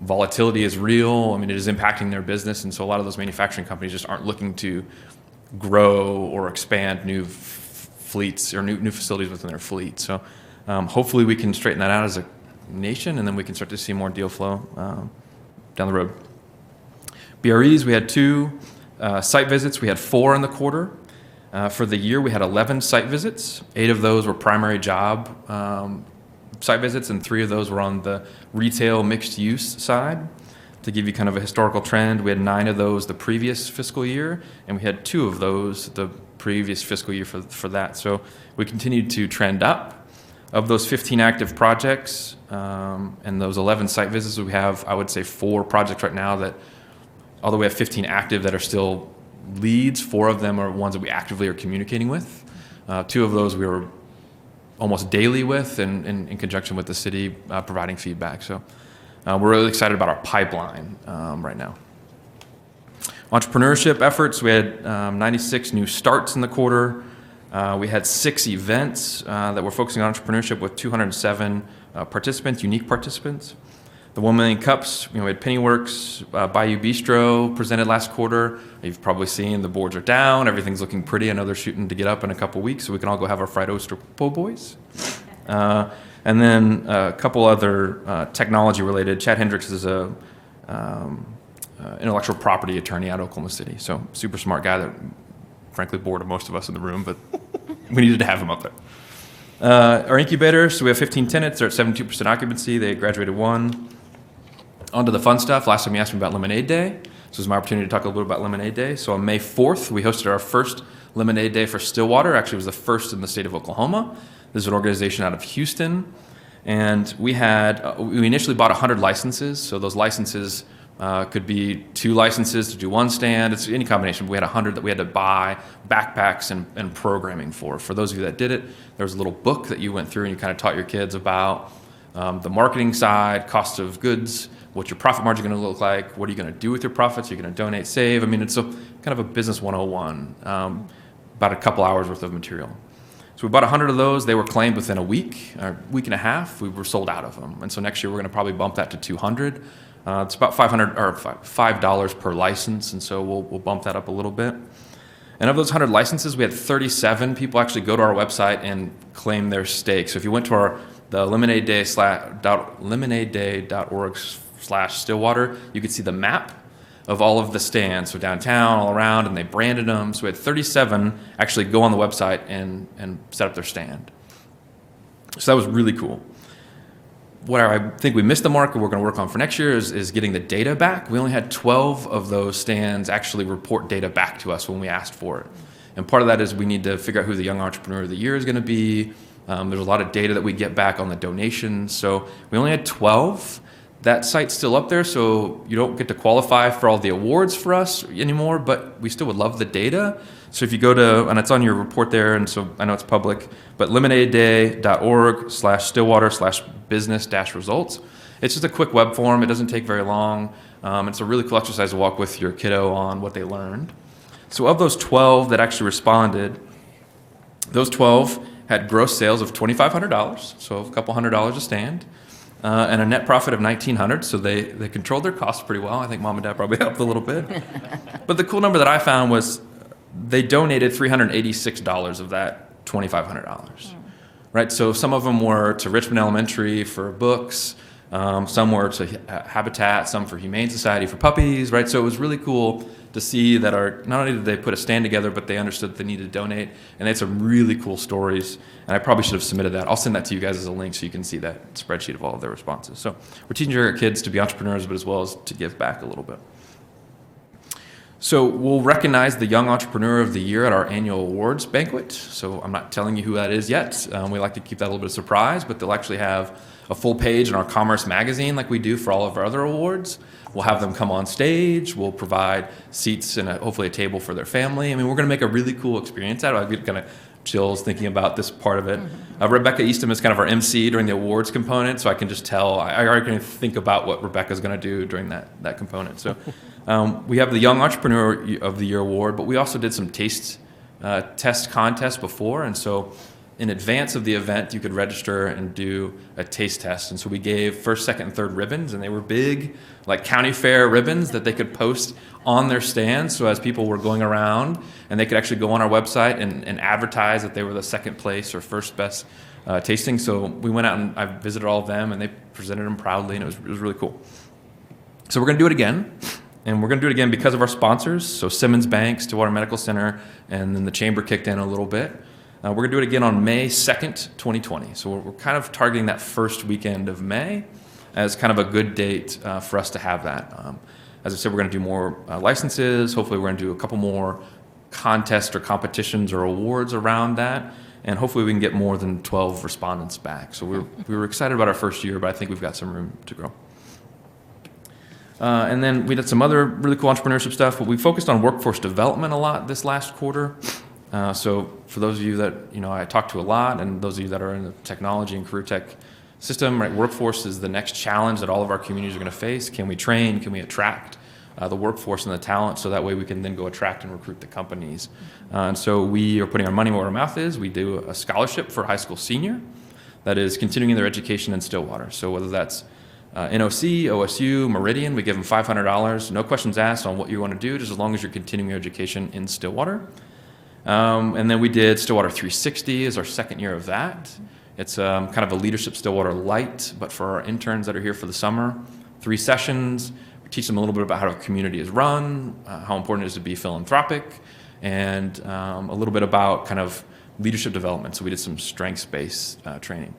S9: volatility is real. I mean, it is impacting their business, and so a lot of those manufacturing companies just aren't looking to grow or expand new fleets or new facilities within their fleet. So hopefully we can straighten that out as a nation, and then we can start to see more deal flow down the road. BREs, we had 2 site visits. We had 4 in the quarter. For the year, we had 11 site visits. 8 of those were primary job site visits, and 3 of those were on the retail mixed use side. To give you kind of a historical trend, we had 9 of those the previous fiscal year, and we had 2 of those the previous fiscal year for that. So we continued to trend up. Of those 15 active projects and those 11 site visits, we have, I would say, 4 projects right now that, although we have 15 active that are still leads, 4 of them are ones that we actively are communicating with. 2 of those we were almost daily with, and in conjunction with the city providing feedback. So we're really excited about our pipeline right now. Entrepreneurship efforts, we had 96 new starts in the quarter. We had 6 events that were focusing on entrepreneurship with 207 participants, unique participants. The 1 Million Cups, we had Pennyworks, Bayou Bistro presented last quarter. You've probably seen the boards are down, everything's looking pretty. I know they're shooting to get up in a couple weeks so we can all go have our fried oyster po' boys. And then a couple other technology related. Chad Hendricks is a intellectual property attorney out of Oklahoma City. So super smart guy that frankly bored most of us in the room, but we needed to have him up there. Our incubator, so we have 15 tenants. They're at 72% occupancy. They graduated 1. On to the fun stuff. Last time you asked me about Lemonade Day. So this is my opportunity to talk a little bit about Lemonade Day. So on May 4th, we hosted our first Lemonade Day for Stillwater. Actually, it was the first in the state of Oklahoma. This is an organization out of Houston. And we initially bought 100 licenses. So those licenses could be 2 licenses to do 1 stand. It's any combination. We had 100 that we had to buy backpacks and programming for. For those of you that did it, there was a little book that you went through and you kind of taught your kids about the marketing side, cost of goods, what's your profit margin going to look like, what are you going to do with your profits, are you going to donate, save? I mean, it's kind of a business 101, about a couple hours worth of material. So we bought 100 of those. They were claimed within a week and a half. We were sold out of them. And so next year we're going to probably bump that to 200. It's about $5 per license, and so we'll bump that up a little bit. And of those 100 licenses, we had 37 people actually go to our website and claim their stake. So if you went to the lemonadeday.org/Stillwater, you could see the map of all of the stands, so downtown, all around, and they branded them. So we had 37 actually go on the website and set up their stand. So that was really cool. What I think we missed the mark, and we're going to work on for next year, is getting the data back. We only had 12 of those stands actually report data back to us when we asked for it. And part of that is we need to figure out who the Young Entrepreneur of the Year is going to be. There's a lot of data that we get back on the donations. So we only had 12. That site's still up there, so you don't get to qualify for all the awards for us anymore, but we still would love the data. So if you go to, and it's on your report there, and so I know it's public, but lemonadeday.org/stillwater/business-results. It's just a quick web form. It doesn't take very long. It's a really cool exercise to walk with your kiddo on what they learned. So of those 12 that actually responded, those 12 had gross sales of $2,500, so a couple $100 a stand. And a net profit of $1,900, so they controlled their costs pretty well. I think mom and dad probably helped a little bit. But the cool number that I found was they donated $386 of that $2,500. Right, so some of them were to Richmond Elementary for books, some were to Habitat, some for Humane Society for puppies, right? So it was really cool to see that not only did they put a stand together, but they understood that they needed to donate, and they had some really cool stories, and I probably should have submitted that. I'll send that to you guys as a link so you can see that spreadsheet of all of their responses. So we're teaching our kids to be entrepreneurs, but as well as to give back a little bit. So we'll recognize the Young Entrepreneur of the Year at our annual awards banquet. So I'm not telling you who that is yet. We like to keep that a little bit of surprise, but they'll actually have a full page in our Commerce magazine like we do for all of our other awards. We'll have them come on stage. We'll provide seats and hopefully a table for their family. I mean, we're going to make a really cool experience out of it. I get kind of chills thinking about this part of it. Rebecca Eastham is kind of our MC during the awards component, so I can just tell. I already can think about what Rebecca's going to do during that component. So we have the Young Entrepreneur of the Year award, but we also did some test contests before, and so in advance of the event, you could register and do a taste test. And so we gave first, second, and third ribbons, and they were big, like county fair ribbons that they could post on their stands. So as people were going around, and they could actually go on our website and advertise that they were the second place or first best tasting. So we went out and I visited all of them, and they presented them proudly, and it was really cool. So we're going to do it again. And we're going to do it again because of our sponsors. So Simmons Bank, Stillwater Medical Center, and then the Chamber kicked in a little bit. We're going to do it again on May 2nd, 2020. So we're kind of targeting that first weekend of May as kind of a good date for us to have that. As I said, we're going to do more licenses. Hopefully we're going to do a couple more contests or competitions or awards around that. And hopefully we can get more than 12 respondents back. So we were excited about our first year, but I think we've got some room to grow. And then we did some other really cool entrepreneurship stuff, but we focused on workforce development a lot this last quarter. So for those of you that, I talk to a lot, and those of you that are in the technology and career tech system, right, workforce is the next challenge that all of our communities are going to face. Can we train? Can we attract the workforce and the talent so that way we can then go attract and recruit the companies? And so we are putting our money where our mouth is. We do a scholarship for a high school senior that is continuing their education in Stillwater. So whether that's NOC, OSU, Meridian, we give them $500, no questions asked on what you want to do, just as long as you're continuing your education in Stillwater. And then we did Stillwater 360 is our second year of that. It's kind of a leadership Stillwater light, but for our interns that are here for the summer, 3 sessions. We teach them a little bit about how a community is run, how important it is to be philanthropic, and a little bit about kind of leadership development. So we did some strengths-based training.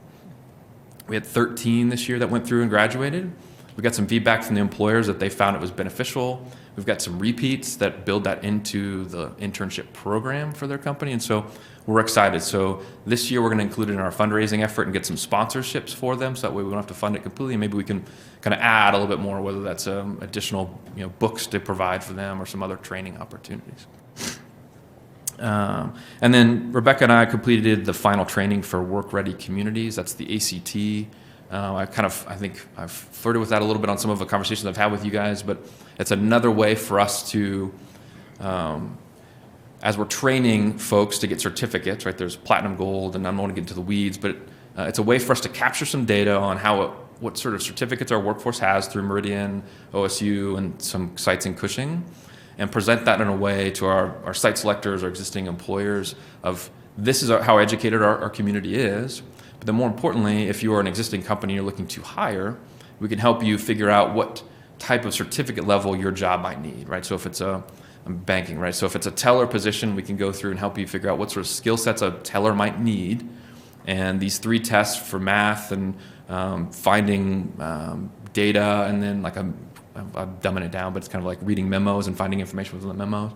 S9: We had 13 this year that went through and graduated. We got some feedback from the employers that they found it was beneficial. We've got some repeats that build that into the internship program for their company, and so we're excited. So this year we're going to include it in our fundraising effort and get some sponsorships for them, so that way we don't have to fund it completely, and maybe we can kind of add a little bit more, whether that's additional books to provide for them or some other training opportunities. And then Rebecca and I completed the final training for work-ready communities. That's the ACT. I think I've flirted with that a little bit on some of the conversations I've had with you guys, but it's another way for us to, as we're training folks to get certificates, right? There's platinum, gold, and I don't want to get into the weeds, but it's a way for us to capture some data on what sort of certificates our workforce has through Meridian, OSU, and some sites in Cushing, and present that in a way to our site selectors, our existing employers, of this is how educated our community is. But then more importantly, if you are an existing company you're looking to hire, we can help you figure out what type of certificate level your job might need, right? So if it's banking, right? So if it's a teller position, we can go through and help you figure out what sort of skill sets a teller might need. And these 3 tests for math and finding data, and then like I'm dumbing it down, but it's kind of like reading memos and finding information within the memos.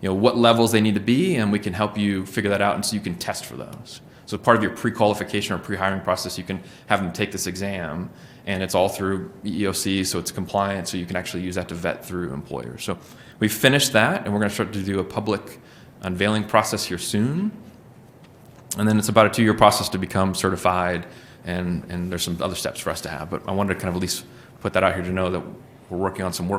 S9: What levels they need to be, and we can help you figure that out, and so you can test for those. So part of your pre-qualification or pre-hiring process, you can have them take this exam, and it's all through EEOC, so it's compliant, so you can actually use that to vet through employers. So we've finished that, and we're going to start to do a public unveiling process here soon. And then it's about a 2-year process to become certified, and there's some other steps for us to have. But I wanted to kind of at least put that out here to know that we're working on some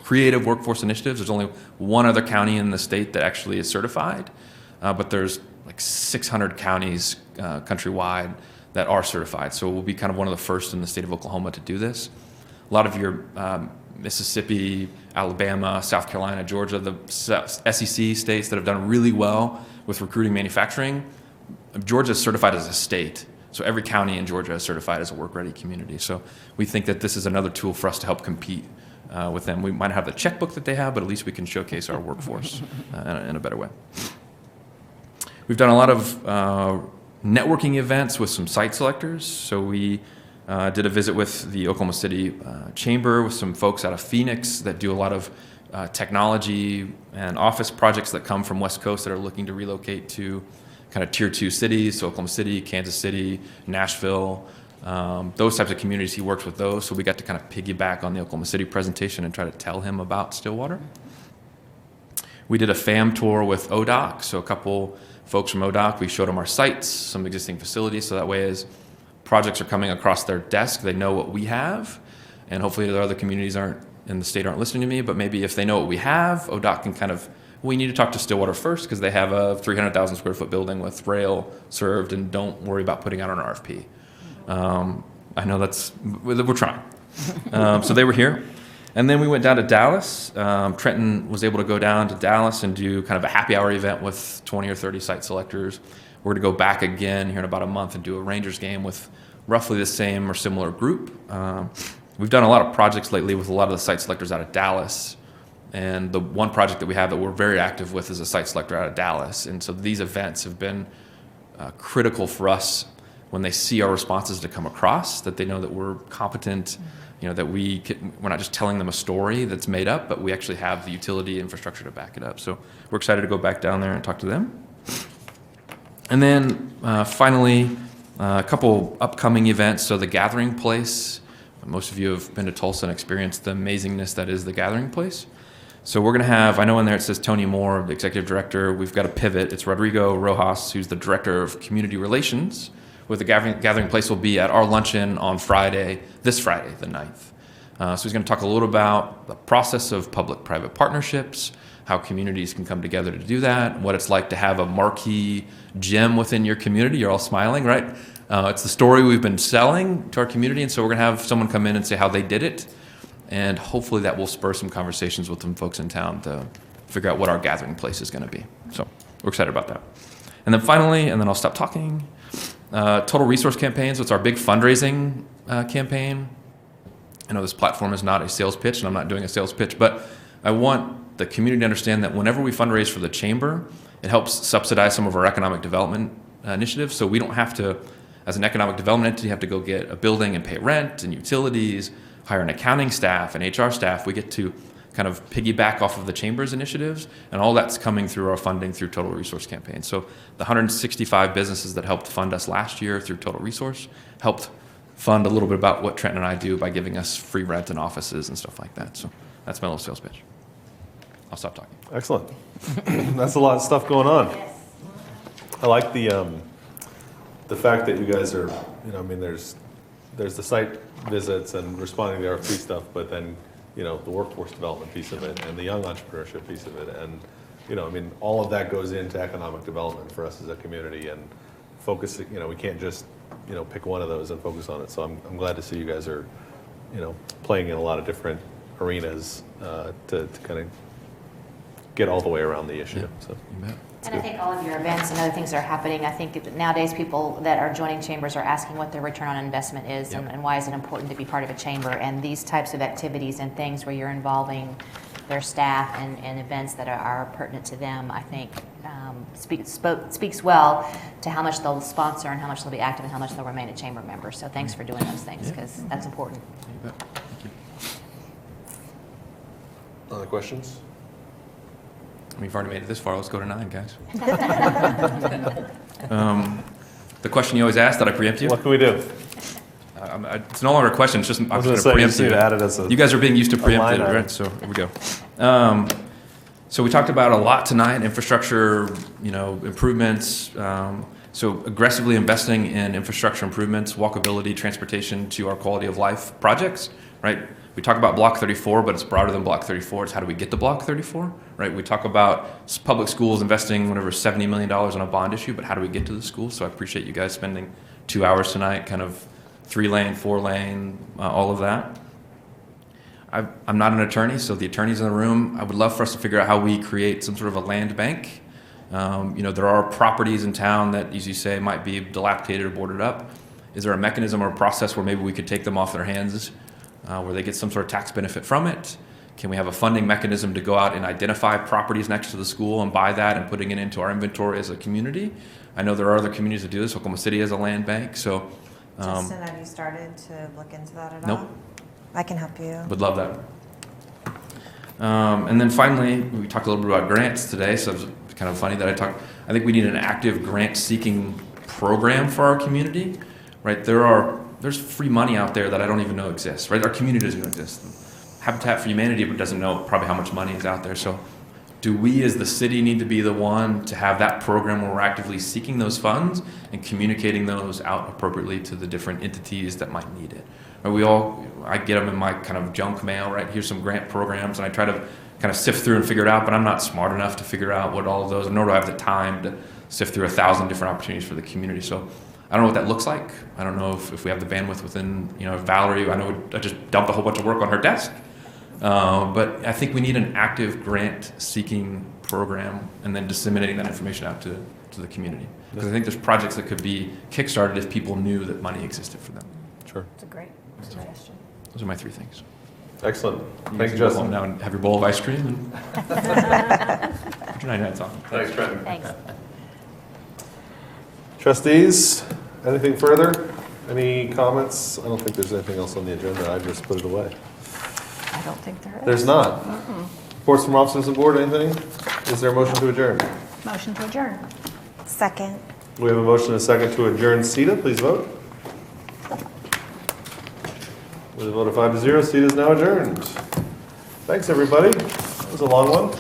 S9: creative workforce initiatives. There's only one other county in the state that actually is certified, but there's like 600 counties countrywide that are certified. So we'll be kind of one of the first in the state of Oklahoma to do this. A lot of your Mississippi, Alabama, South Carolina, Georgia, the SEC states that have done really well with recruiting manufacturing, Georgia is certified as a state. So every county in Georgia is certified as a work-ready community. So we think that this is another tool for us to help compete with them. We might have the checkbook that they have, but at least we can showcase our workforce in a better way. We've done a lot of networking events with some site selectors. So we did a visit with the Oklahoma City Chamber with some folks out of Phoenix that do a lot of technology and office projects that come from West Coast that are looking to relocate to kind of tier 2 cities, so Oklahoma City, Kansas City, Nashville, those types of communities. He works with those, so we got to kind of piggyback on the Oklahoma City presentation and try to tell him about Stillwater. We did a FAM tour with ODOC, so a couple folks from ODOC, we showed them our sites, some existing facilities, so that way as projects are coming across their desk, they know what we have, and hopefully the other communities in the state aren't listening to me, but maybe if they know what we have, ODOC can kind of, we need to talk to Stillwater first because they have a 300,000 square foot building with rail served, and don't worry about putting out an RFP. I know we're trying. So they were here. And then we went down to Dallas. Trenton was able to go down to Dallas and do kind of a happy hour event with 20 or 30 site selectors. We're going to go back again here in about a month and do a Rangers game with roughly the same or similar group. We've done a lot of projects lately with a lot of the site selectors out of Dallas. And the one project that we have that we're very active with is a site selector out of Dallas. And so these events have been critical for us when they see our responses to come across, that they know that we're competent, that we're not just telling them a story that's made up, but we actually have the utility infrastructure to back it up. So we're excited to go back down there and talk to them. And then finally, a couple upcoming events. So the Gathering Place. Most of you have been to Tulsa and experienced the amazingness that is the Gathering Place. So we're going to have, I know in there it says Tony Moore, the executive director. We've got a pivot. It's Rodrigo Rojas, who's the director of community relations. With the Gathering Place will be at our luncheon on this Friday, the 9th. So he's going to talk a little about the process of public-private partnerships, how communities can come together to do that, what it's like to have a marquee gem within your community. You're all smiling, right? It's the story we've been selling to our community, and so we're going to have someone come in and say how they did it. And hopefully that will spur some conversations with some folks in town to figure out what our gathering place is going to be. So we're excited about that. And then finally, and then I'll stop talking, Total Resource Campaign. So it's our big fundraising campaign. I know this platform is not a sales pitch, and I'm not doing a sales pitch, but I want the community to understand that whenever we fundraise for the chamber, it helps subsidize some of our economic development initiatives. So we don't have to, as an economic development entity, have to go get a building and pay rent and utilities, hire an accounting staff and HR staff. We get to kind of piggyback off of the chamber's initiatives, and all that's coming through our funding through Total Resource Campaign. So the 165 businesses that helped fund us last year through Total Resource helped fund a little bit about what Trenton and I do by giving us free rent and offices and stuff like that. So that's my little sales pitch. I'll stop talking.
S1: Excellent. That's a lot of stuff going on. I like the fact that you guys are, there's the site visits and responding to RFP stuff, but then, the workforce development piece of it and the young entrepreneurship piece of it. And, all of that goes into economic development for us as a community, and focus, we can't just, pick one of those and focus on it. So I'm glad to see you guys are, playing in a lot of different arenas to kind of get all the way around the issue.
S9: Yeah,
S1: so
S9: you bet.
S6: And I think all of your events and other things that are happening, I think that nowadays people that are joining chambers are asking what their return on investment is and why is it important to be part of a chamber. And these types of activities and things where you're involving their staff and events that are pertinent to them, I think speaks well to how much they'll sponsor and how much they'll be active and how much they'll remain a chamber member. So thanks for doing those things because that's important.
S1: Other questions?
S9: We've already made it this far. Let's go to 9, guys. The question you always ask, did I preempt you?
S1: What can we do?
S9: It's no longer a question. It's just I'm
S1: was
S9: going to
S1: gonna say,
S9: preempt
S1: you
S9: you.
S1: need to add it as a-
S9: You guys are being used to
S1: a
S9: preempted,
S1: line item.
S9: right? So here we go. So we talked about a lot tonight: infrastructure, improvements. So aggressively investing in infrastructure improvements, walkability, transportation to our quality of life projects, right? We talk about Block 34, but it's broader than Block 34. It's how do we get to Block 34, right? We talk about public schools investing whatever $70 million on a bond issue, but how do we get to the schools? So I appreciate you guys spending 2 hours tonight, kind of 3-lane, 4-lane, all of that. I'm not an attorney, so the attorneys in the room, I would love for us to figure out how we create some sort of a land bank. There are properties in town that, as you say, might be dilapidated or boarded up. Is there a mechanism or a process where maybe we could take them off their hands, where they get some sort of tax benefit from it? Can we have a funding mechanism to go out and identify properties next to the school and buy that and putting it into our inventory as a community? I know there are other communities that do this. Oklahoma City has a land bank, so.
S10: Justin, have you started to look into that at all?
S9: Nope.
S10: I can help you.
S9: Would love that. And then finally, we talked a little bit about grants today, so it's kind of funny that I think we need an active grant-seeking program for our community, right? There's free money out there that I don't even know exists, right? Our community doesn't even exist. Habitat for Humanity doesn't know probably how much money is out there. So do we as the city need to be the one to have that program where we're actively seeking those funds and communicating those out appropriately to the different entities that might need it? I get them in my kind of junk mail, right? Here's some grant programs, and I try to kind of sift through and figure it out, but I'm not smart enough to figure out what all of those, nor do I have the time to sift through 1,000 different opportunities for the community. So I don't know what that looks like. I don't know if we have the bandwidth within, Valerie, I know I just dumped a whole bunch of work on her desk. But I think we need an active grant-seeking program and then disseminating that information out to the community. Because I think there's projects that could be kickstarted if people knew that money existed for them.
S1: Sure.
S12: It's a great suggestion.
S9: Those are my 3 things.
S1: Excellent.
S9: You
S1: Thank you,
S9: can go
S1: Justin.
S9: home now and have your bowl of ice cream and put your 99 on.
S1: Thanks, Trenton.
S6: Thanks.
S1: Trustees, anything further? Any comments? I don't think there's anything else on the agenda. I just put it away.
S12: I don't think there is.
S1: There's not. Reports from officers of the board, anything? Is there a motion to adjourn?
S12: Motion to adjourn.
S10: Second.
S1: We have a motion and a second to adjourn. SEDA, please vote. With a vote of 5-0, SEDA is now adjourned. Thanks, everybody. That was a long one.